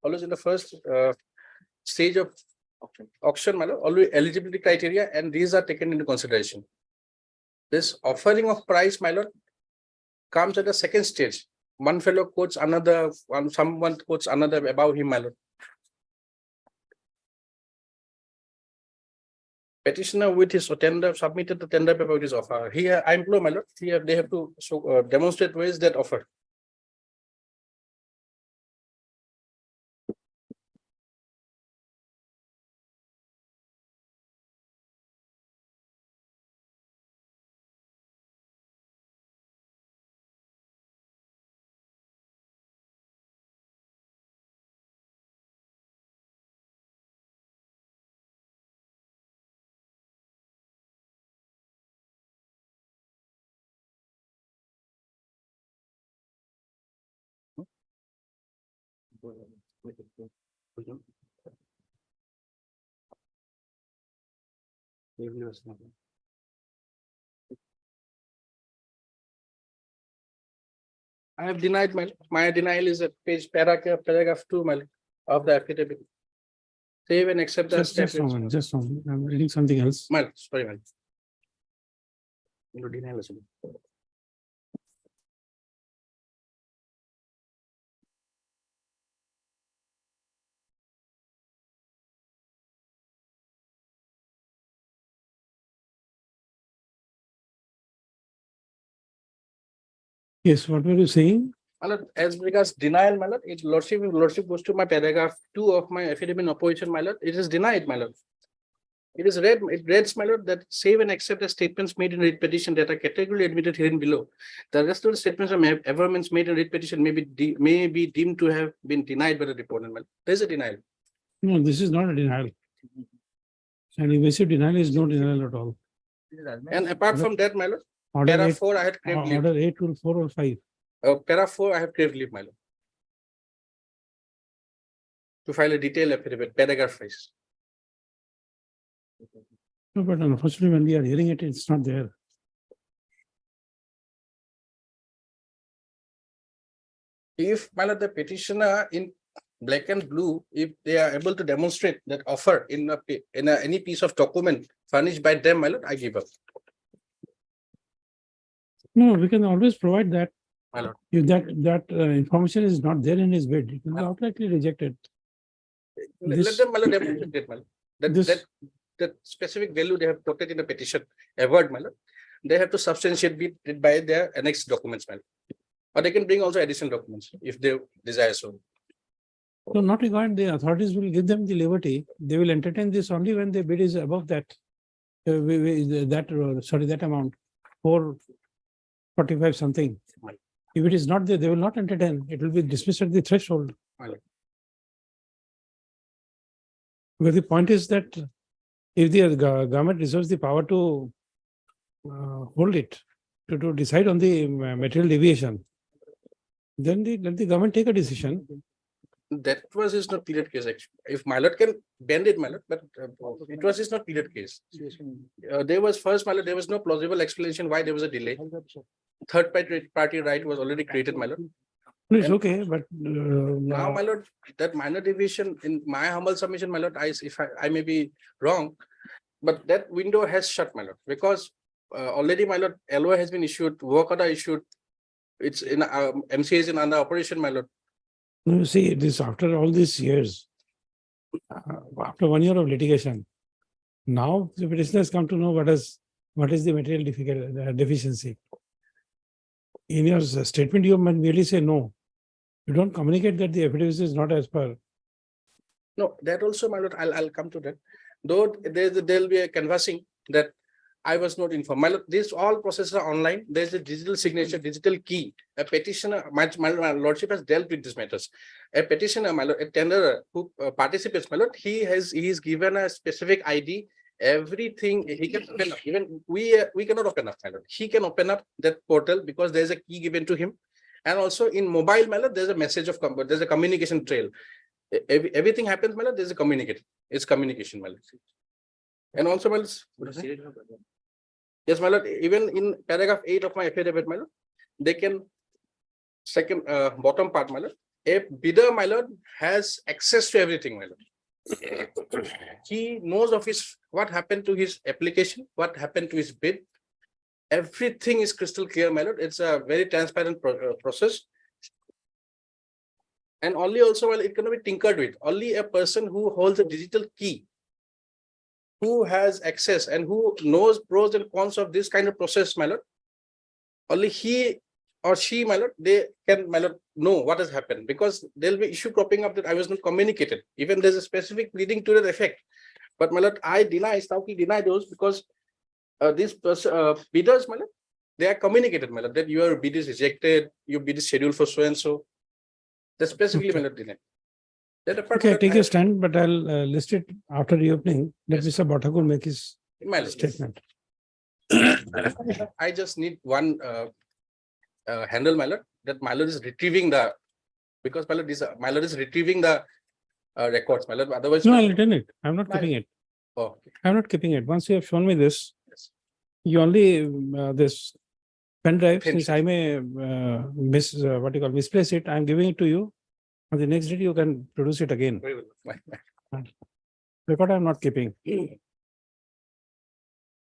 always in the first stage of auction, my lord, always eligibility criteria, and these are taken into consideration. This offering of price, my lord, comes at the second stage. One fellow quotes another, someone quotes another above him, my lord. Petitioner with his tender submitted the tender paper with his offer. Here, I implore, my lord, here they have to show, demonstrate where is that offer. I have denied my denial is at page paragraph 2, my lord, of the affidavit. Save and accept the Just a moment, just a moment. I'm reading something else. My lord, sorry, my lord. No denial as well. Yes, what were you saying? My lord, as regards denial, my lord, lordship goes to my paragraph 2 of my affidavit in opposition, my lord. It is denied, my lord. It is read, it reads, my lord, that save and accept the statements made in writ petition that are categorically admitted herein below. The rest of the statements of averments made in writ petition may be deemed to have been denied by the deponent, my lord. There is a denial. No, this is not a denial. An evasive denial is no denial at all. And apart from that, my lord, Order para 8, 4, I had craved leave. order 8 to 4 or 5. Para 4, I have craved leave, my lord. To file a detailed affidavit, paragraph 5. No, but unfortunately, when we are hearing it, it's not there. If, my lord, the petitioner in black and blue, if they are able to demonstrate that offer in any piece of document furnished by them, my lord, I give up. No, we can always provide that. My lord. If that information is not there in his bid, it will be outrightly rejected. Let This- them, my lord, demonstrate it, my lord. This- That specific value they have quoted in the petition, avoid, my lord. They have to substantiate it by their annexed documents, my lord. Or they can bring also additional documents if they desire so. No, not required. The authorities will give them the liberty. They will entertain this only when the bid is above that. That amount, 445 something. Right. If it is not there, they will not entertain. It will be dismissed at the threshold. Right. But the point is that if the government reserves the power to hold it, to decide on the material deviation, then let the government take a decision. That was is not pleaded case actually. If my lord can bend it, my lord, but it was is not pleaded case. There was first, my lord, there was no plausible explanation why there was a delay. Third party right was already created, my lord. No, it's okay, but Now, my lord, that minor deviation in my humble submission, my lord, I may be wrong, but that window has shut, my lord, because already, my lord, LOA has been issued, work order issued. It's in MCA is in under operation, my lord. no, you see, this after all these years, after 1 year of litigation, now the petitioners come to know what is the material deficiency. In your statement, you might merely say no. You don't communicate that the affidavit is not as per. No, that also, my lord, I'll come to that. Though there'll be a canvassing that I was not informed. My lord, these all processes are online. There's a digital signature, digital key. A petitioner, my lordship has dealt with these matters. A petitioner, my lord, a tenderer who participates, my lord, he's given a specific ID. Everything he can open up. Even we cannot open up, my lord. He can open up that portal because there's a key given to him. And also in mobile, my lord, there's a message of there's a communication trail. Everything happens, my lord, there's a communication. It's communication, my lord. And also, my lord, yes, my lord, even in paragraph 8 of my affidavit, my lord, they can bottom part, my lord. A bidder, my lord, has access to everything, my lord. He knows of what happened to his application, what happened to his bid. Everything is crystal clear, my lord. It's a very transparent process. And only also, well, it cannot be tinkered with. Only a person who holds a digital key, who has access and who knows pros and cons of this kind of process, my lord, only he or she, my lord, they can, my lord, know what has happened, because there'll be issue cropping up that I was not communicated. Even there's a specific pleading to that effect. But my lord, I deny those because these bidders, my lord, they are communicated, my lord, that your bid is rejected, your bid is scheduled for so and so. That's specifically, my lord, denied. That apart from Okay, that, take your stand, but I'll list it after reopening. Let Mr. Bhattakur make his my lord, statement. I just need one handle, my lord, that my lord is retrieving the, because my lord is retrieving the records, my lord, otherwise. No, I'll return it. I'm not keeping it. Oh, I'm not keeping it. Once you have shown me this, you only this pen drive, since I may misplace it, I'm giving it to you. On the next day, you can produce it again. very well. Record I'm not keeping.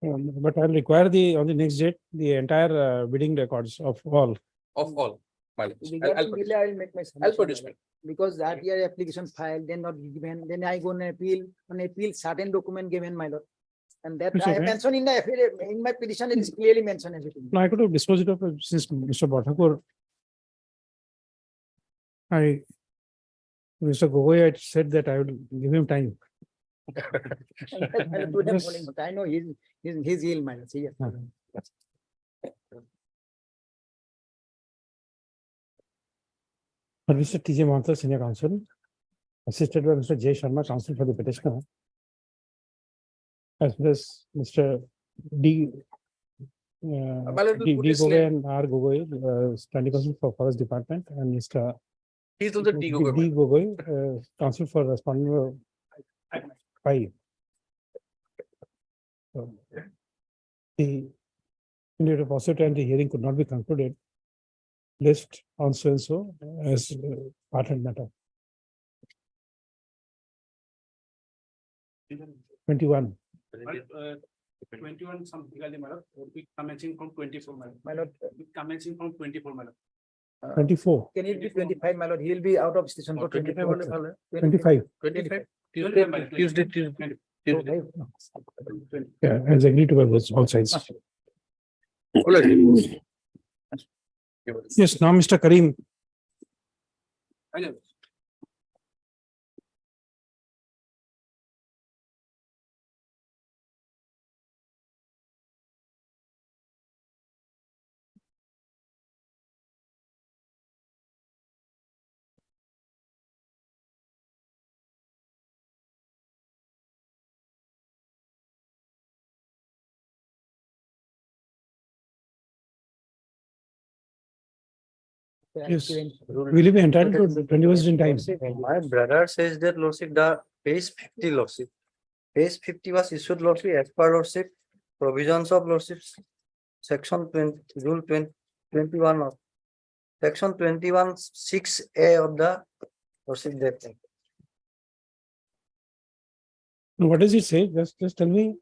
But I'll require on the next date, the entire bidding records of all. Of all, my lord. Regarding produce. delay, I will make my I'll submission, produce, my lord. Because that year application filed, then not given, then I go on appeal, certain document given, my lord. And that It's I have okay. mentioned in the affidavit, in my petition, it is clearly mentioned everything. No, I could have disposed it of since Mr. Bhattakur. Mr. Gogoi had said that I would give him time. I'll do them Yes. following, but I know he's ill, my lord. See, yeah. But Mr. T.J. Mahanta, Senior Counsel, assisted by Mr. J. Sharma, Counsel for the petitioner, as well as Mr. D. My lord, D. put his Gogoi name. and R. Gogoi, Standing Counsel for Forest Department, and Mr. He's also D. T. Gogoi, my lord. Gogoi, Counsel for Respondent 5. So, the individual depositor and the hearing could not be concluded. List on so and so as part and matter. 21. But 21 some legally, my lord, would be commencing from 24, my lord. My lord, Commencing from 24, my lord. 24, can it be 25, my lord? He will be out of station for 25 24. hole, 25. 25. 25, my lord. Tuesday. 20. Yeah, as agreed to by both all sides. Yes, now Mr. Karim. Hello. Yes, will you be entitled to 20 in time? My brother says that lordship, the page 50 lordship. Page 50 was issued lordship as per lordship, provisions of lordships. Section 20, rule 21 of section 21 6A of the lordship that. What does it say? Just tell me.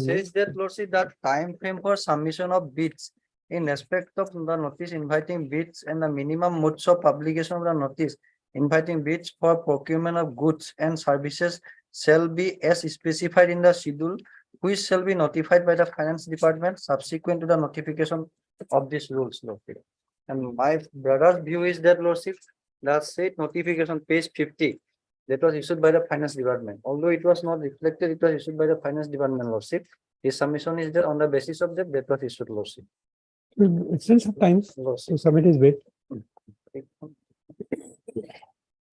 Says that lordship, that time frame for submission of bids in respect of the notice inviting bids and the minimum modes of publication of the notice inviting bids for procurement of goods and services shall be as specified in the schedule, which shall be notified by the finance department subsequent to the notification of these rules, lordship. And my brother's view is that lordship, the said notification page 50 that was issued by the finance department. Although it was not reflected, it was issued by the finance department, lordship. His submission is that on the basis of that was issued, lordship. It's still some time to submit his bid.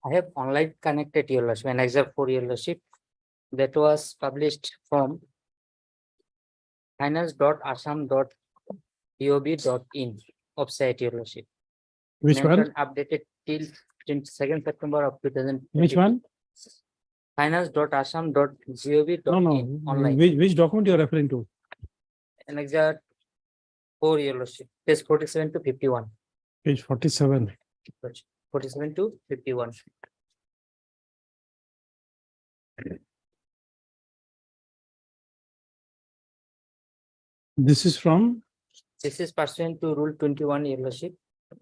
I have online connected your lordship, an example for your lordship that was published from finance.assam.gov.in website, your lordship. Which one? Mentioned updated till 22nd September of 2000. Which one? Finance.assam.gov.in No. online. Which document you are referring to? An exact for your lordship, page 47 to 51. Page 47. 47 to 51. This is from, This is pursuant to Rule 21, your lordship,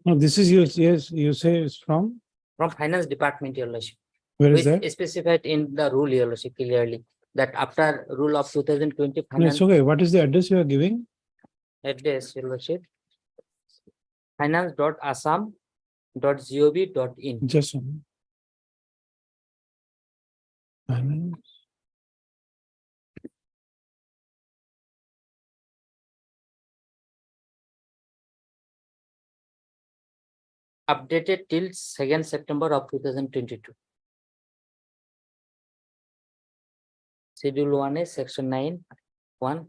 no, this is yours, yes, you say it's from, from Finance Department, your lordship. where is Which that? is specified in the rule, your lordship, clearly, that after rule of 2020 No, finance it's okay. What is the address you are giving? address, your lordship. Finance.assam.gov.in. Just a minute. Finance. Updated till 2nd September of 2022. Schedule 1 is section 9(1).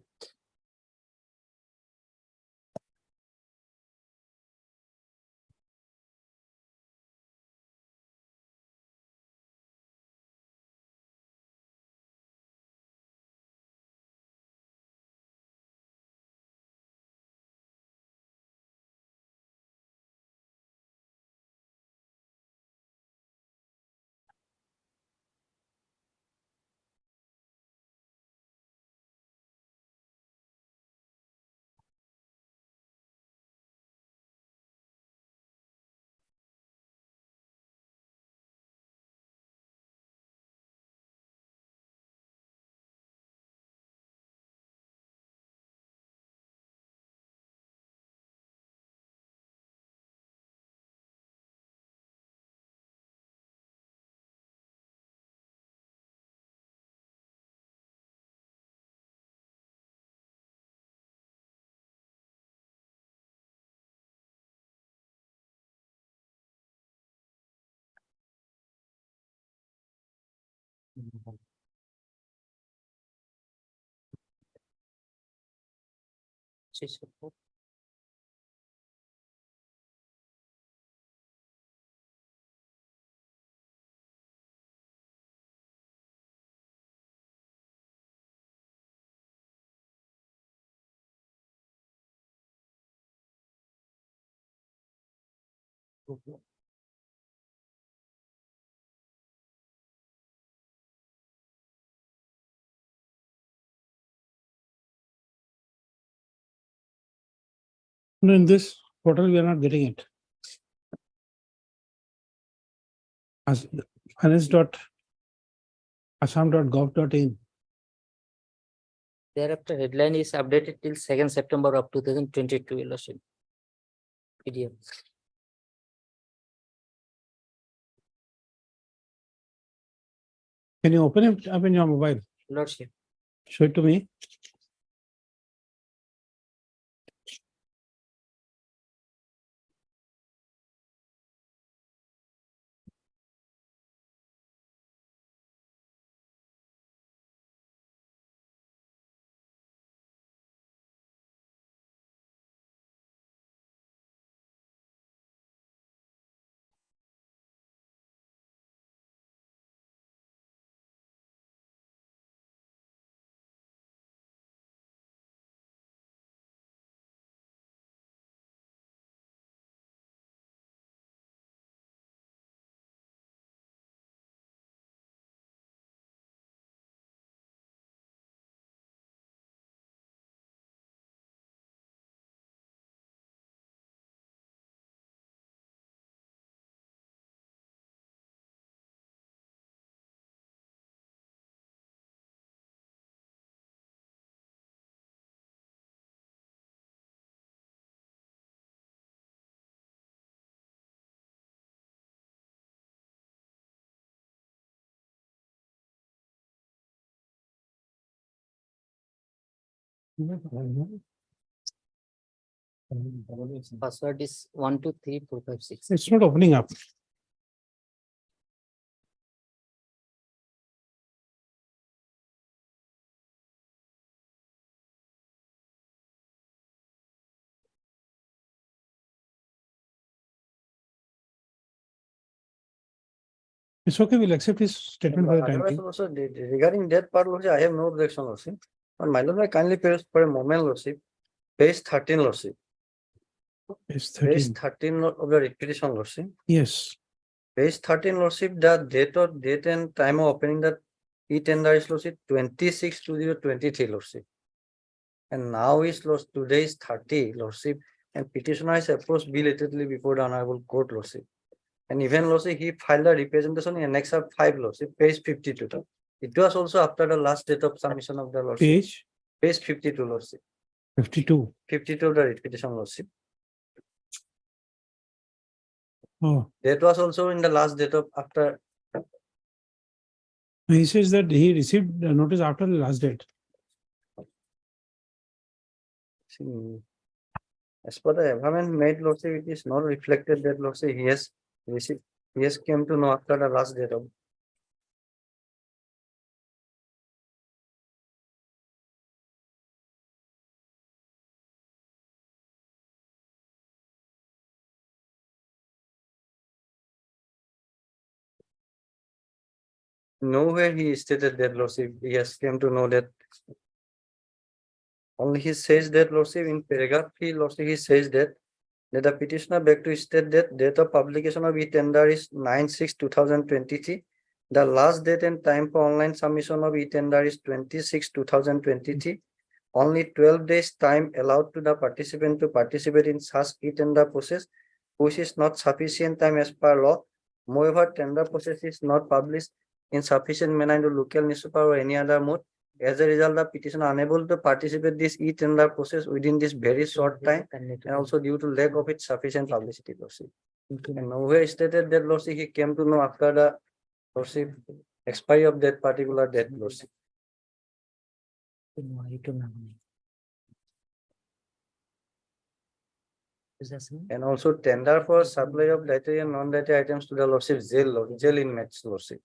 No, in this portal, we are not getting it. As finance.assam.gov.in. Thereafter, headline is updated till 2nd September of 2022, Your Lordship. PDF. Can you open it up in your mobile? Lordship. Show it to me. Password is 123456. It's not opening up. It's okay, we'll accept his statement for the time Otherwise being. also regarding that part, Lordship, I have no objection, Lordship. But my lord, I kindly pay for a moment, Lordship. Page 13, Lordship. Page Page 13. 13 of the repetition, Lordship. Yes. Page 13, Lordship, the date and time of opening the e-tender is, Lordship, 26/2023, Lordship. And now is, Lordship, today is 30, Lordship, and petitioner is approached belatedly before the honorable court, Lordship. And even, Lordship, he filed a representation in Annex 5, Lordship, page 52. It was also after the last date of submission of the Lordship. Page Page 52, Lordship. 52. 52 of the repetition, Lordship. Oh, That was also in the last date of after. he says that he received the notice after the last date. As per the amendment made, Lordship, it is not reflected that, Lordship, he has received, he has came to know after the last date of. Nowhere he stated that, Lordship, he has came to know that. Only he says that, Lordship, in paragraph 3, Lordship, he says that the petitioner beg to state that date of publication of e-tender is 9/6/2023. The last date and time for online submission of e-tender is 26/2023. Only 12 days time allowed to the participant to participate in such e-tender process, which is not sufficient time as per law. Moreover, tender process is not published in sufficient manner in the local newspaper or any other mode. As a result, the petitioner unable to participate this e-tender process within this very short time, and also due to lack of its sufficient publicity, Lordship. And nowhere stated that, Lordship, he came to know after the, Lordship, expiry of that particular date, Lordship. And also tender for supply of dietary and non-dietary items to the, Lordship, jail inmates, Lordship.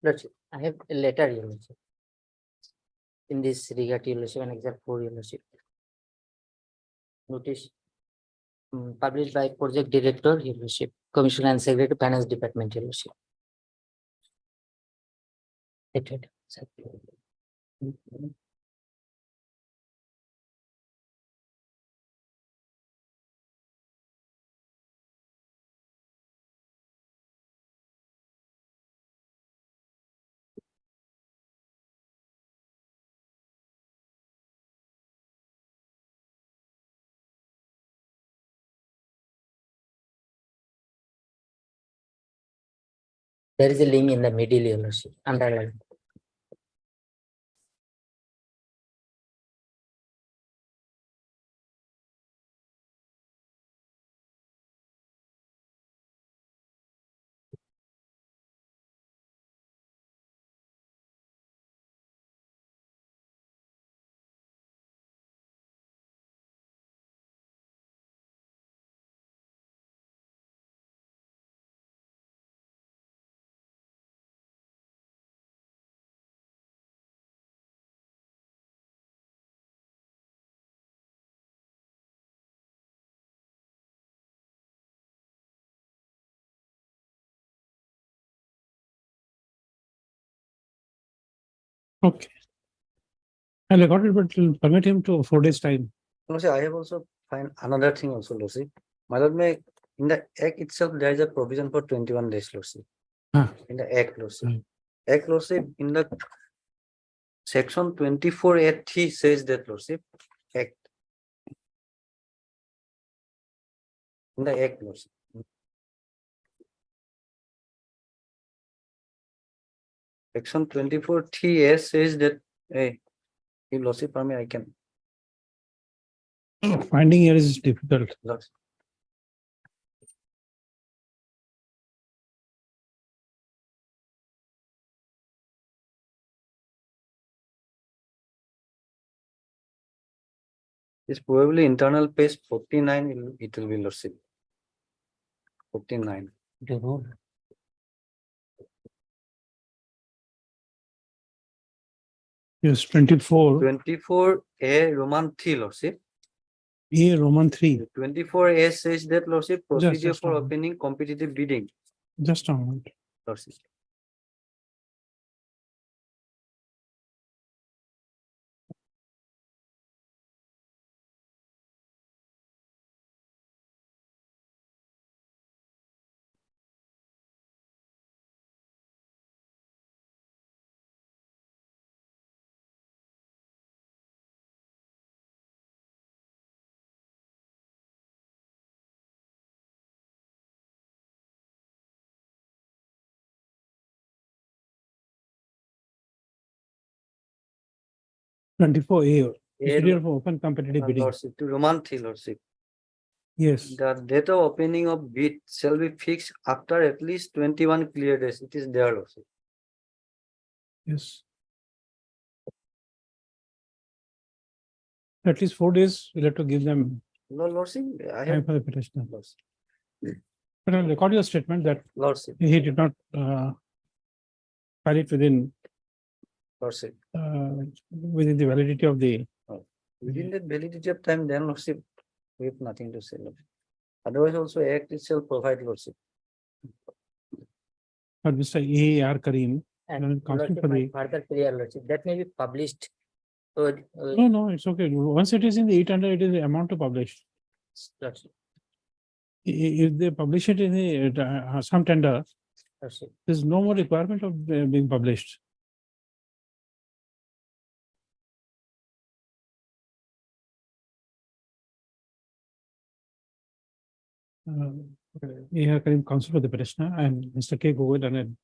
Lordship, I have a letter, Your Lordship. In this regard, Your Lordship, and except for Your Lordship. Notice published by Project Director, Your Lordship, Commissioner and Secretary, Finance Department, Your Lordship. Dated, sir. There is a link in the middle, Your Lordship, underline. Okay. And I got it, but will permit him to 4 days time. Lordship, I have also find another thing also, Lordship. My lord, may in the act itself, there is a provision for 21 days, Lordship. Ah. In the act, Lordship. Mm. Act, Lordship, in the section 24(8) says that, Lordship, act. In the act, Lordship. Section 24(3) says that, hey, if Lordship permit, I can. Finding here is difficult. Lordship. It's probably internal page 49, it will be, Lordship. 49. The rule. Yes, 24, 24(a) Roman 3, Lordship. A Roman 3. 24(a) says that, Lordship, procedure just for a moment. opening competitive bidding, Just a moment. Lordship.24 A. A, Procedure for open competitive bidding. Lordship, to Roman 3, Lordship. Yes, The date of opening of bid shall be fixed after at least 21 clear days. It is there, Lordship. yes. At least 4 days, we'll have to give them No, Lordship, I time have, for the petitioner. Lordship. But I'll record your statement that Lordship, he did not file it within Lordship. within the validity of the. Within the validity of time, then, Lordship, we have nothing to say, Lordship. Otherwise, also act itself provide, Lordship. But Mr. A.R. Karim, And counsel Lordship, for my the. further prayer, Lordship, that may be published. So, No, no, it's okay. Once it is in the 800, it is the amount to publish. Lordship, If they publish it in the some tender, Lordship. there's no more requirement of being published. A.R. Karim, counsel for the petitioner, and Mr. K. Gogol, and an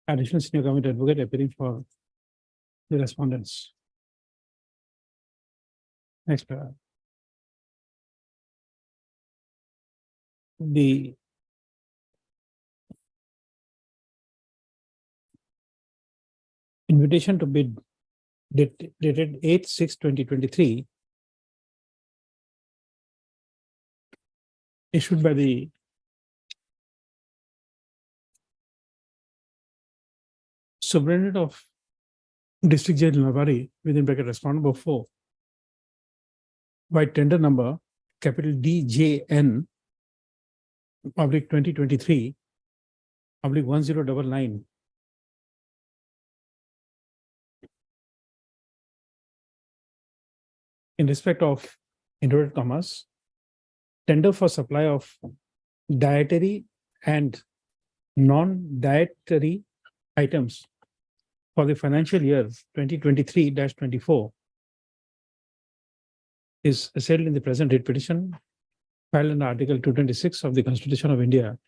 additional senior government advocate appearing for the respondents. Next. The invitation to bid dated 8/6/2023 issued by the Superintendent of District Jail Nabari within bracket respondent number 4 by tender number capital DJN public 2023 public 1099 in respect of inverted commas tender for supply of dietary and non-dietary items for the financial year 2023-24 is assailed in the present writ petition filed under Article 226 of the Constitution of India,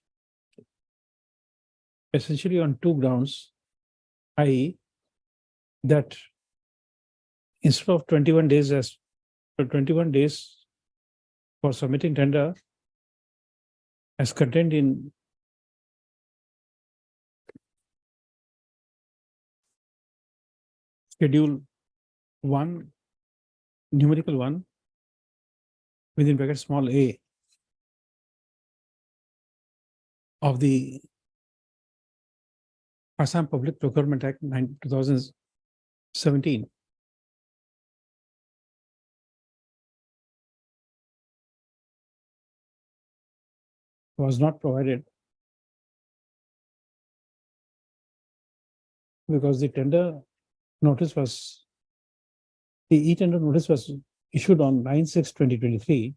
essentially on two grounds, i.e. that instead of 21 days for submitting tender as contained in Schedule 1, numerical 1, within bracket small a of the Assam Public Procurement Act 2017. Was not provided because the tender notice was, the e-tender notice was issued on 9/6/2023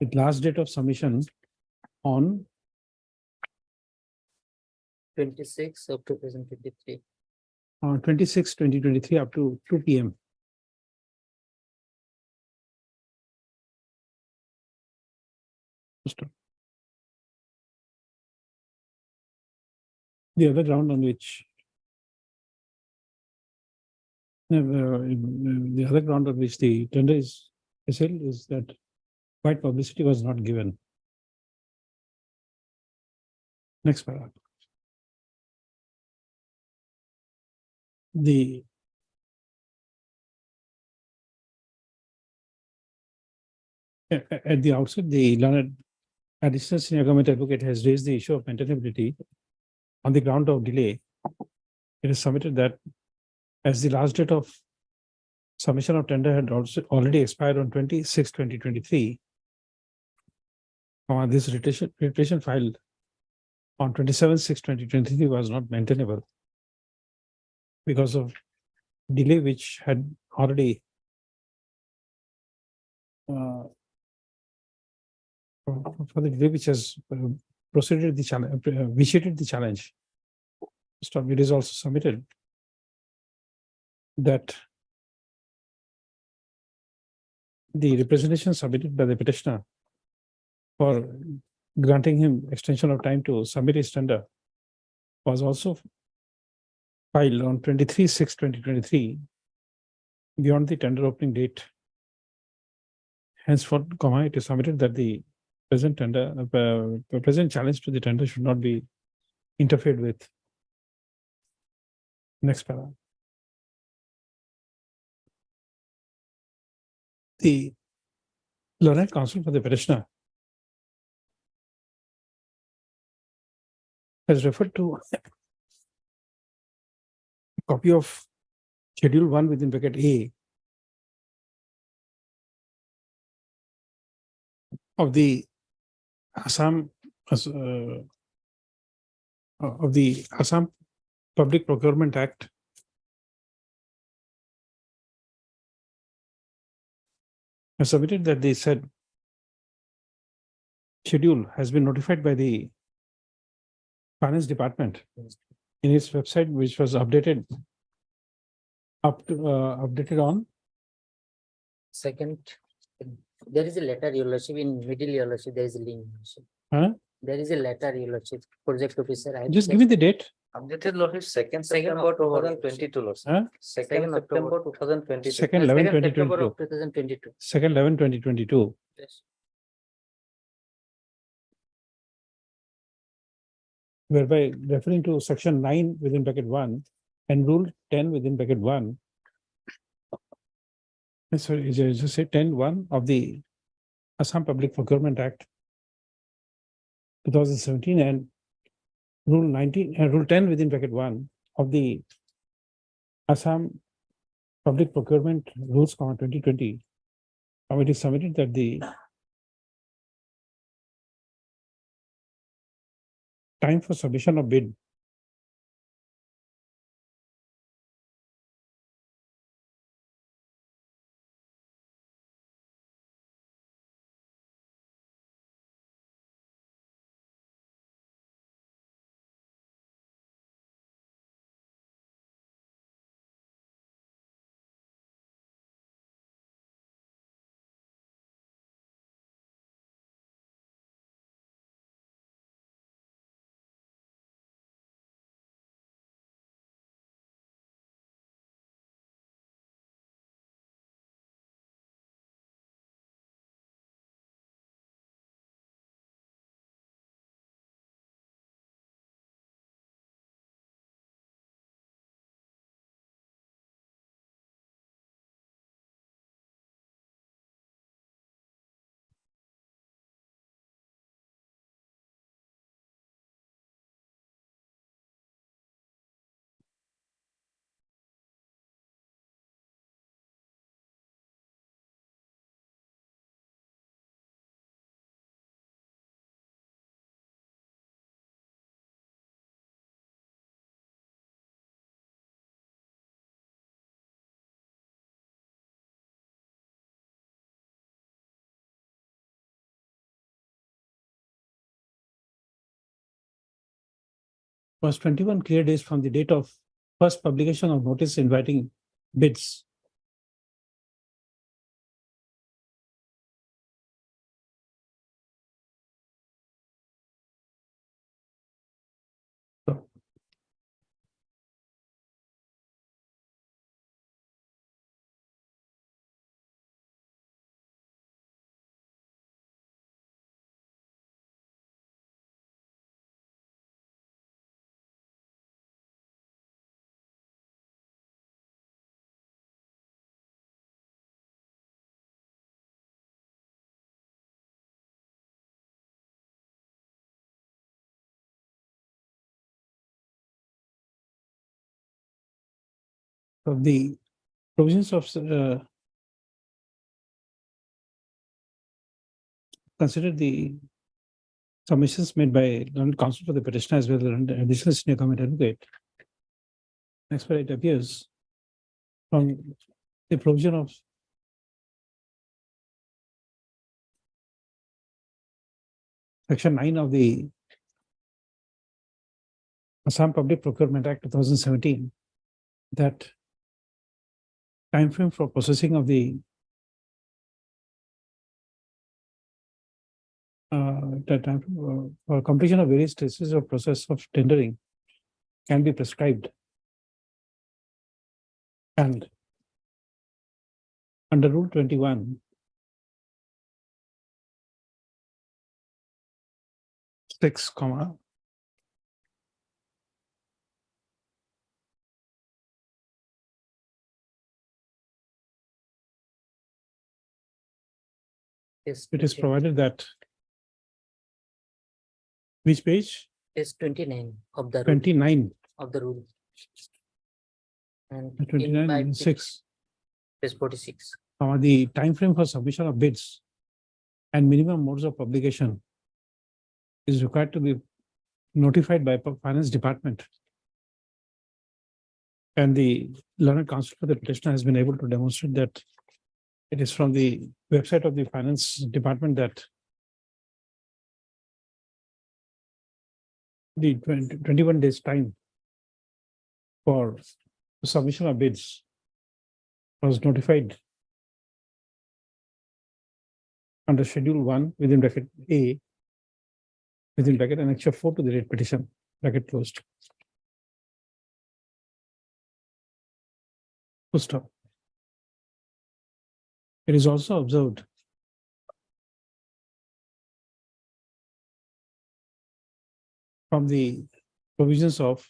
with last date of submission on 26 of 2023. 26/2023 up to 2 p.m. The other ground on which the other ground on which the tender is assailed is that wide publicity was not given. Next paragraph. At the outset, the learned additional senior government advocate has raised the issue of maintainability on the ground of delay. It is submitted that as the last date of submission of tender had also already expired on 26/2023, this petition filed on 27/6/2023 was not maintainable because of delay which had already for the delay which has proceeded the challenge, vitiated the challenge. It is also submitted that the representation submitted by the petitioner for granting him extension of time to submit his tender was also filed on 23/6/2023 beyond the tender opening date. Henceforth, it is submitted that the present tender, present challenge to the tender should not be interfered with. Next paragraph. The learned counsel for the petitioner has referred to a copy of Schedule 1 within bracket A of the Assam Public Procurement Act has submitted that they said schedule has been notified by the Finance Department in its website, which was updated on Second, there is a letter, Your Lordship, in middle, Your Lordship, there is a link. Your Lordship. Huh? There is a letter, Your Lordship, project officer. I Just give me the date. Updated Lordship, second Second September October. 2022 Lordship. Huh? Second September 2022. Second Second 11/2022. September of 2022. Second 11/2022. Yes. Whereby referring to section 9 within bracket 1 and rule 10 within bracket 1. Sorry, just say 10(1) of the Assam Public Procurement Act 2017 and rule 19 rule 10 within bracket 1 of the Assam Public Procurement Rules, 2020, committee submitted that the time for submission of bid was 21 clear days from the date of first publication of notice inviting bids. So, of the provisions of consider the submissions made by learned counsel for the petitioner as well as additional senior government advocate. Next, it appears from the provision of Section 9 of the Assam Public Procurement Act 2017 that time frame for processing of the for completion of various stages of process of tendering can be prescribed. And under Rule 21, six comma Yes, it is provided that which page? is 29 of the rule, 29, of the rule. And in 29 by and 6. is 46. The time frame for submission of bids and minimum modes of publication is required to be notified by Finance Department. And the learned counsel for the petitioner has been able to demonstrate that it is from the website of the Finance Department that the 21 days time for submission of bids was notified under Schedule 1 within bracket A within bracket Annexure 4 to the rate petition, bracket closed. Full stop. It is also observed from the provisions of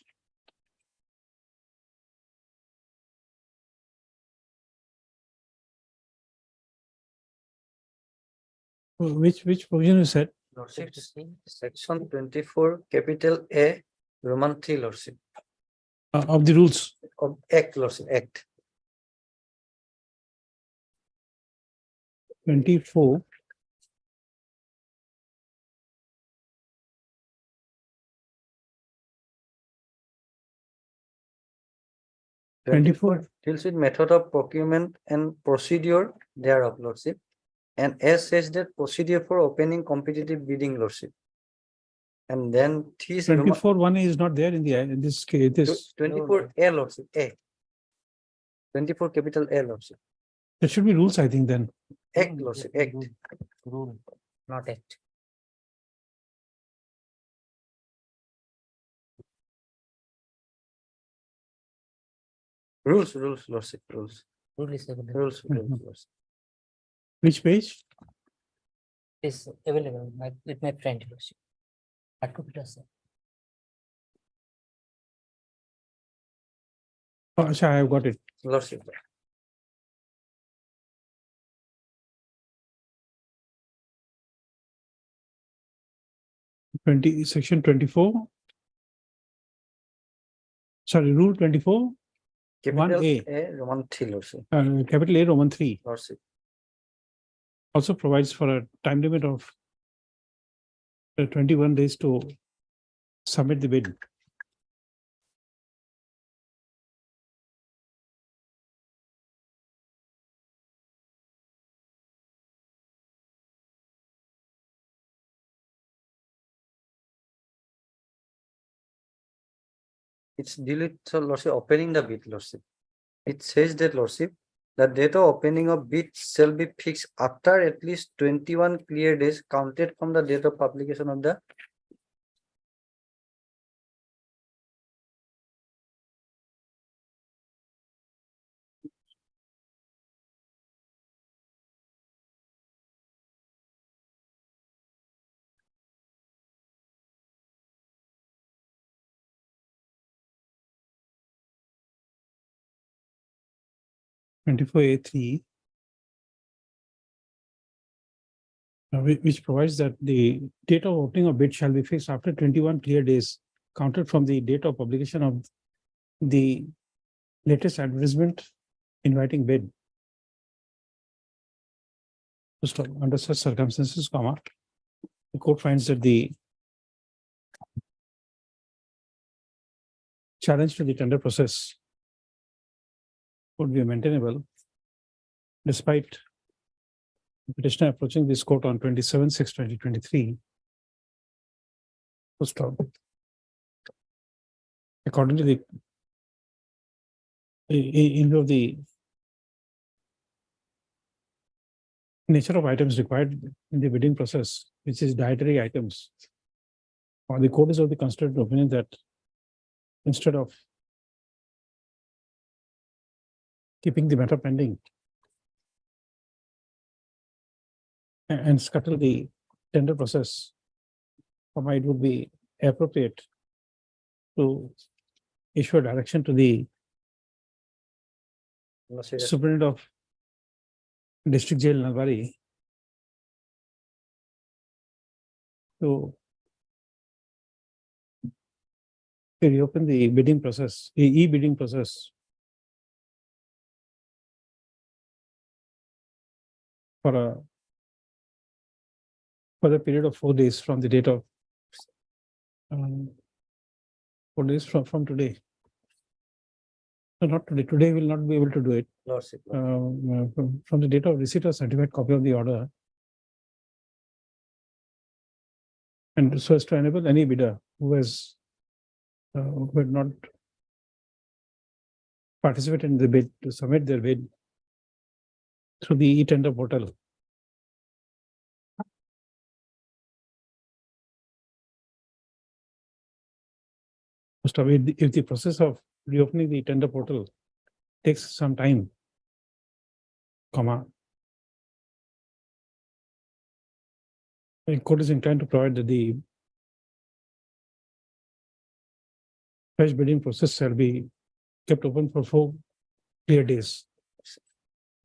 which provision you said? Lordship, Section 24, capital A, Roman 3, Lordship. Of the rules. of Act, Lordship, Act. 24. Twenty-four. Deals with method of procurement and procedure thereof, Lordship. And S says that procedure for opening competitive bidding, Lordship. And then T is 24 1 is not there in the, in this case, this, 24 A, Lordship, A. 24 capital A, Lordship. there should be rules, I think, then. Act, Lordship, Act. Rule, not act. Rules, Lordship, rules, Rule is available. rules, Lordship. Which page? Is available with my friend. Lordship. Article, sir. Oh, sure, I have got it. Lordship. Section 24. Sorry, rule 24, Capital 1A. A, Roman 3, Lordship, Capital A, Roman 3, Lordship. also provides for a time limit of 21 days to submit the bid. It's delete, so Lordship, opening the bid, Lordship. It says that, Lordship, the date of opening of bid shall be fixed after at least 21 clear days counted from the date of publication of the A3, which provides that the date of opening of bid shall be fixed after 21 clear days counted from the date of publication of the latest advertisement inviting bid. Just under such circumstances, comma, the court finds that the challenge to the tender process would be maintainable despite the petitioner approaching this court on 27/6/2023. Full stop. According to the in view of the nature of items required in the bidding process, which is dietary items, or the court is of the considered opinion that instead of keeping the matter pending and scuttle the tender process, it would be appropriate to issue a direction to the Lordship, Superintendent of District Jail Nalbari to reopen the bidding process, the e-bidding process for the period of 4 days from the date of 4 days from today. No, not today. Today will not be able to do it. Lordship. From the date of receipt of certified copy of the order. And so as to enable any bidder who has who had not participated in the bid to submit their bid through the e-tender portal. First of all, if the process of reopening the tender portal takes some time, comma, the court is inclined to provide that the fresh bidding process shall be kept open for 4 clear days.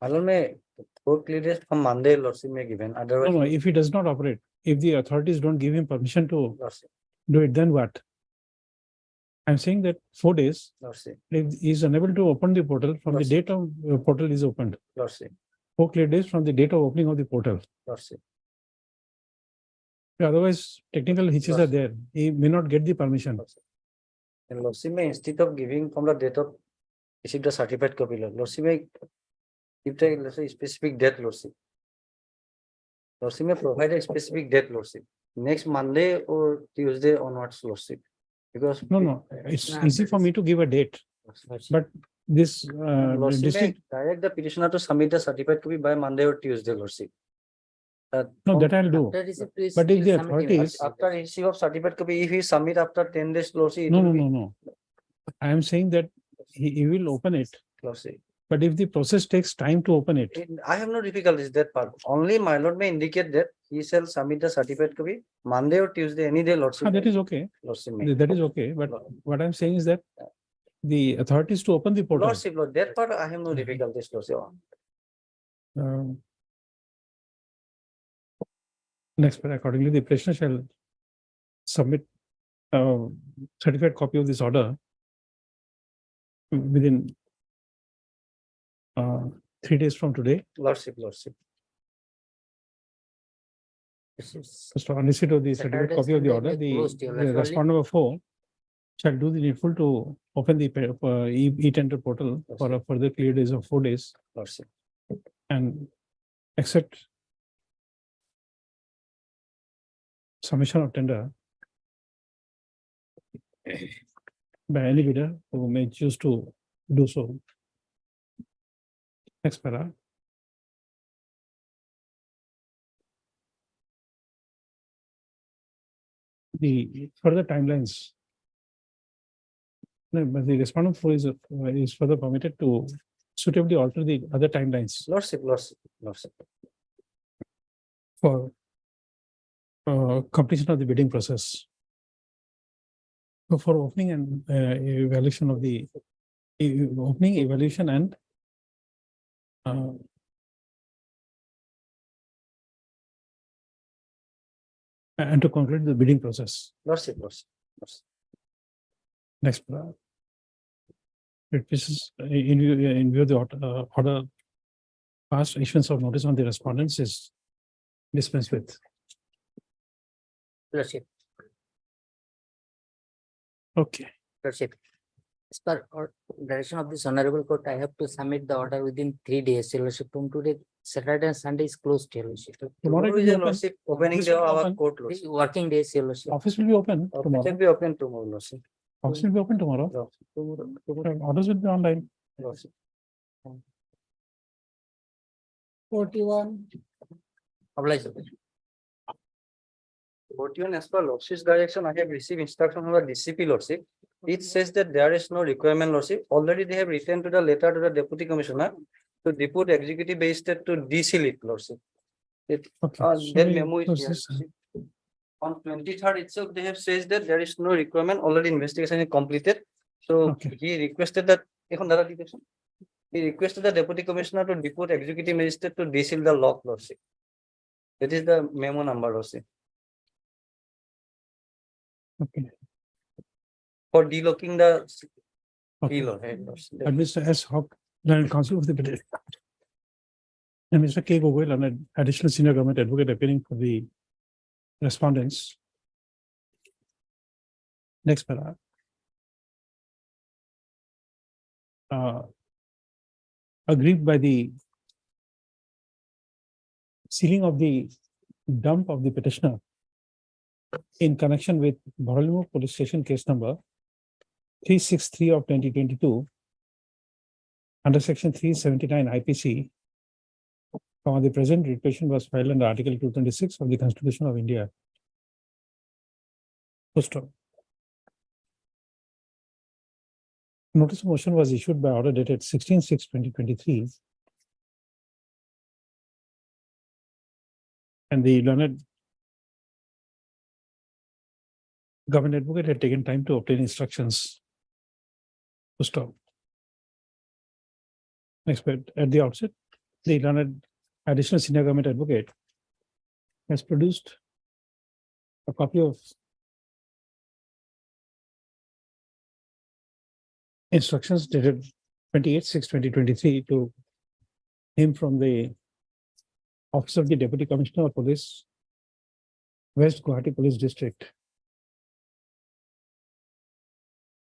Alone may 4 clear days from Monday, Lordship may given, No, otherwise. no, if he does not operate, if the authorities don't give him permission to Lordship. do it, then what? I'm saying that 4 days, Lordship, if he is unable to open the portal from the Yes. date of portal is opened. Lordship, 4 clear days from the date of opening of the portal. Lordship. Otherwise, technical hitches are Yes. there. He may not get the permission. And Lordship may, instead of giving from the date of receive the certified copy, Lordship may give the, let's say, specific date, Lordship. Lordship may provide a specific date, Lordship. Next Monday or Tuesday onwards, Lordship. Because. No, it's easy for me to give a date, but this Lordship may district, direct the petitioner to submit the certified copy by Monday or Tuesday, Lordship. no, that I'll do. After receipt, please But if please the submit it. authorities, After receipt of certified copy, if he submit after 10 days, Lordship. it no, will no, be- no, no. I am saying that he will open it, Lordship. but if the process takes time to open it, I have no difficulties that part. Only my lord may indicate that he shall submit the certified copy Monday or Tuesday, any day, Lordship. that is okay. Lordship may. That is okay, but what I'm saying is that the authorities to open the portal. Lordship, Lord, that part I have no difficulties, Lordship. um, Next, but accordingly, the petitioner shall submit certified copy of this order within 3 days from today. Lordship, Lordship. This is- So on receipt of the certificate Saturday, copy of the Sunday, order, they closed till the actually- respondent number 4 shall do the needful to open the e-tender portal for a further clear days of 4 days Lordship. and accept submission of tender by any bidder who may choose to do so. Next para. The further timelines. No, but the respondent for is further permitted to suitably alter the other timelines Lordship, Lordship, Lordship. for completion of the bidding process. So for opening and evaluation of the opening, evaluation and and to conclude the bidding process. Lordship, Lordship. Lordship. Next. This is in view of the order past issuance of notice on the respondents is dispensed with. Lordship, Okay. Lordship. As per direction of this honorable court, I have to submit the order within 3 days, Your Lordship. From today, Saturday and Sunday is closed, Your Lordship. Tomorrow it will Tomorrow is be a open. Lordship, opening Office day will of be our open. court, Three Lordship. working days, Your Lordship. Office will be open Office tomorrow. will be open tomorrow, Lordship. Office will be open tomorrow. Tomorrow, Orders will be online. Lordship. 41. Oblige. 41 as per Lordship's direction, I have received instruction from the DCP, Lordship. It says that there is no requirement, Lordship. Already they have written to the letter to the Deputy Commissioner to depute executive magistrate to deseal it, Lordship. Okay. That So memo is so here, this- Lordship. On 23rd itself, they have says that there is no requirement, already investigation is completed. So Okay. he requested that, he requested the Deputy Commissioner to depute executive magistrate to deseal the lock, Lordship. That is the memo number, Lordship. Okay. For delocking the Okay. key, Lord, Lordship. Mr. S. Hawk, Learned Counsel of the petition. And Mr. K. Gogoi, an additional senior government advocate appearing for the respondents. Next para. Agreed by the sealing of the dump of the petitioner in connection with Bharalimu Police Station case number 363 of 2022 under section 379 IPC. The present writ petition was filed under Article 226 of the Constitution of India. Full stop. Notice of motion was issued by order dated 16/6/2023. And the learned government advocate had taken time to obtain instructions to stop. Next, but at the outset, the learned additional senior government advocate has produced a copy of instructions dated 28/6/2023 to him from the Office of the Deputy Commissioner of Police, West Guwahati Police District,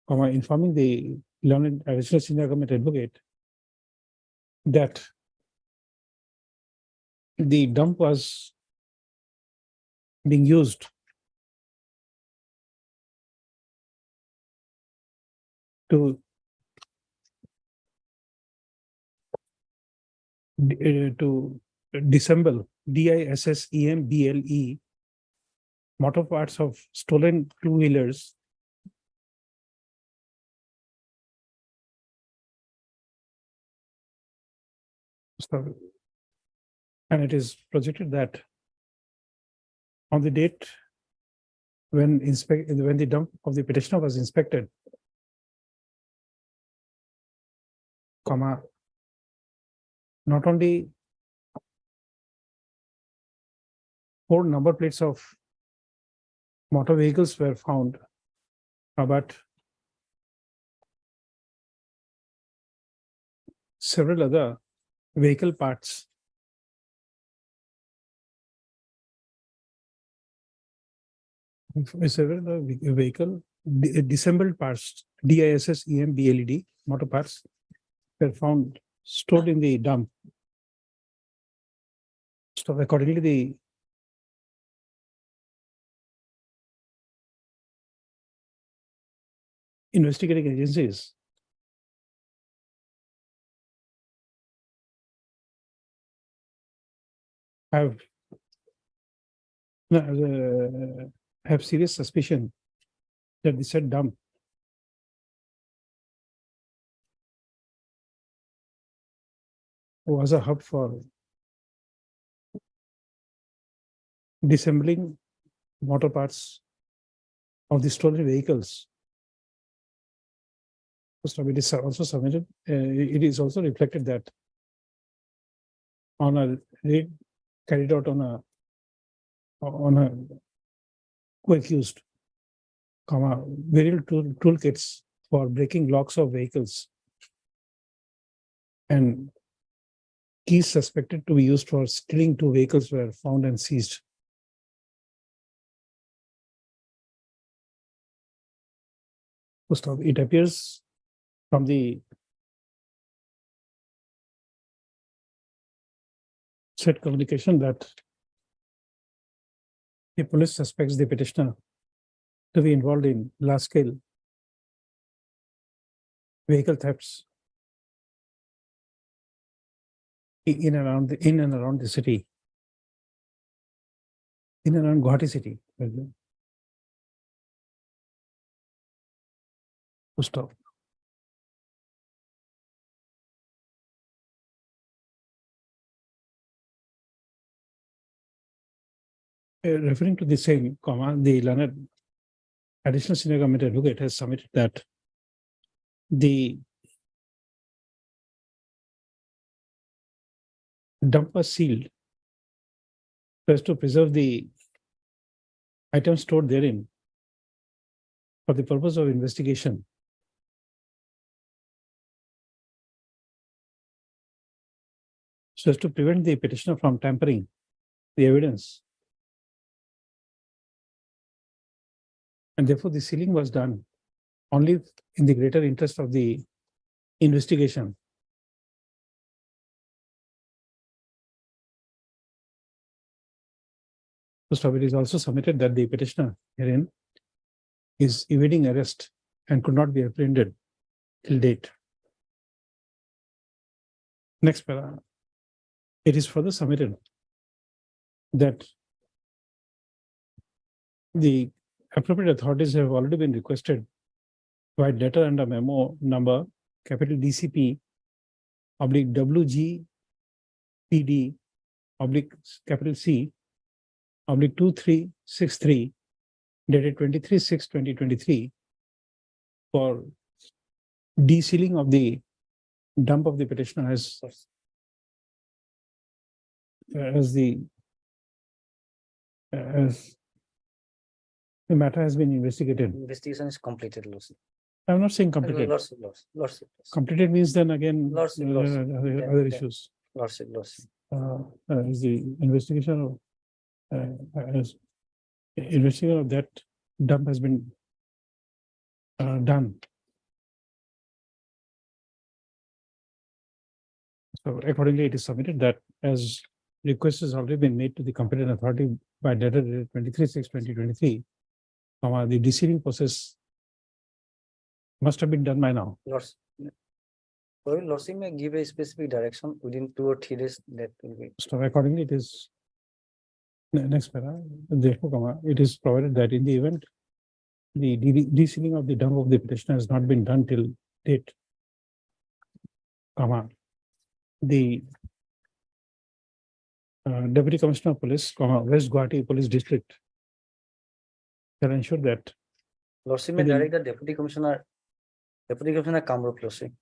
informing the learned additional senior government advocate that the dump was being used to disassemble DISSEMBLE motor parts of stolen two-wheelers and it is projected that on the date when the dump of the petitioner was inspected, not only 4 number plates of motor vehicles were found, but several other vehicle parts disassembled parts, DISSEMBLED motor parts were found stored in the dump. So accordingly, the investigating agencies have serious suspicion that the said dump was a hub for disassembling motor parts of the stolen vehicles. So it is also submitted. It is also reflected that on a raid carried out on a co-accused, various toolkits for breaking locks of vehicles and keys suspected to be used for stealing 2 vehicles were found and seized. It appears from the said communication that the police suspects the petitioner to be involved in large-scale vehicle thefts in and around the city, in and around Guwahati city. Stop. Referring to the same, the learned additional senior government advocate has submitted that the dump was sealed so as to preserve the items stored therein for the purpose of investigation. So as to prevent the petitioner from tampering the evidence. And therefore, the sealing was done only in the greater interest of the investigation. So it is also submitted that the petitioner herein is evading arrest and could not be apprehended till date. Next para. It is further submitted that the appropriate authorities have already been requested by letter and a memo number capital DCP /WGPD capital C /2363 dated 23/6/2023 for de-sealing of the dump of the petitioner as the matter has been investigated. Investigation is completed, Lucy. I'm not saying completed. Lordship. Completed means then again, Lordship. other issues. Lordship. Is the investigation of, as investigation of that dump has been done. So accordingly, it is submitted that as request has already been made to the competent authority by data dated 23/6/2023, the deceiving process must have been done by now. Lordship. Lordship may give a specific direction within 2 or 3 days. That will be. So accordingly, it is next para, therefore, it is provided that in the event the desealing of the dump of the petitioner has not been done till date, the Deputy Commissioner of Police, West Guwahati Police District shall ensure that Lordship may direct the Deputy Commissioner Kamrup Lordship.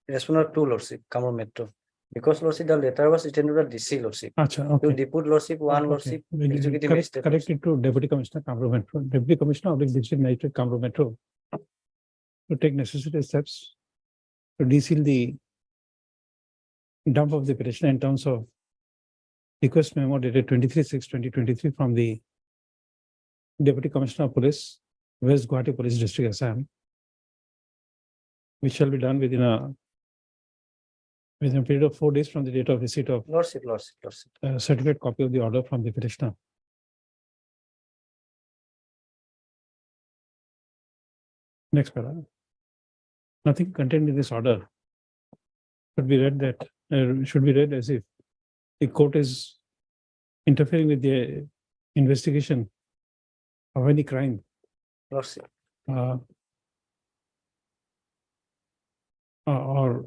Respondent to Lordship, Kamrup Metro. Because Lordship, the letter was written to the DC Lordship. Acha, To okay. deputy Lordship, one Okay. Lordship, We will executive correct magistrate. correct it to Deputy Commissioner Kamrup Metro, Deputy Commissioner of the District Magistrate Kamrup Metro to take necessary steps to deseal the dump of the petitioner in terms of request memo dated 23/6/2023 from the Deputy Commissioner of Police, West Guwahati Police District, Assam, which shall be done within a period of 4 days from the date of receipt of Lordship. certificate copy of the order from the petitioner. Next para. Nothing contained in this order should be read as if the court is interfering with the investigation of any crime. Lordship. Or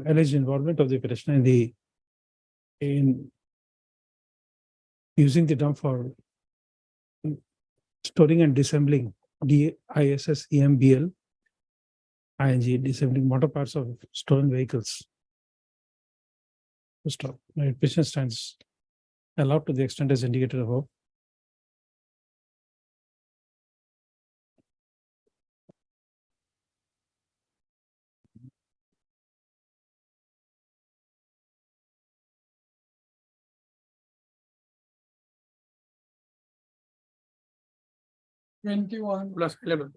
alleged involvement of the petitioner in using the dump for storing and disassembling DISSEMBL ING, disassembling motor parts of stolen vehicles. Stop. Petitioner stands allowed to the extent as indicated above. +11.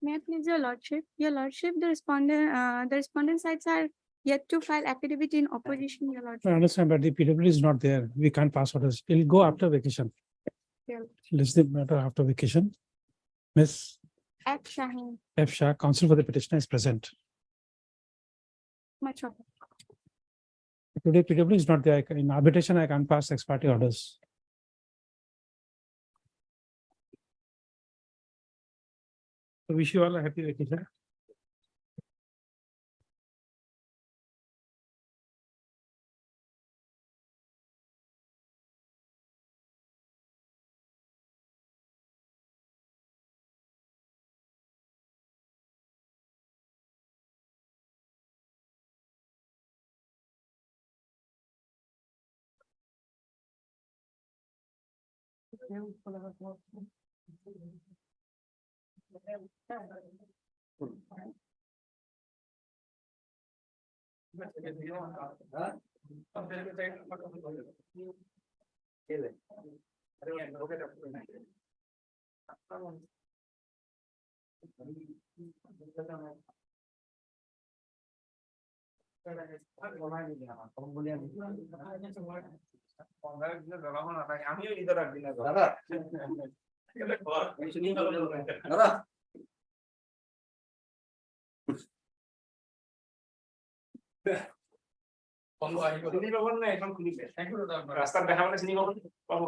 May I please your lordship? Your lordship, the respondent sides are yet to file affidavit in opposition, your lordship. I understand, but the PWD is not there. We can't pass orders. It'll go after vacation. Yeah. Let's the matter after vacation. Miss F. Shaheen, F. Shah, counsel for the petitioner is present. much of. Today PWD is not there. In arbitration, I can't pass ex parte orders. So wish you all a happy vacation. রাস্তার দেখা মানে চিনি পাবো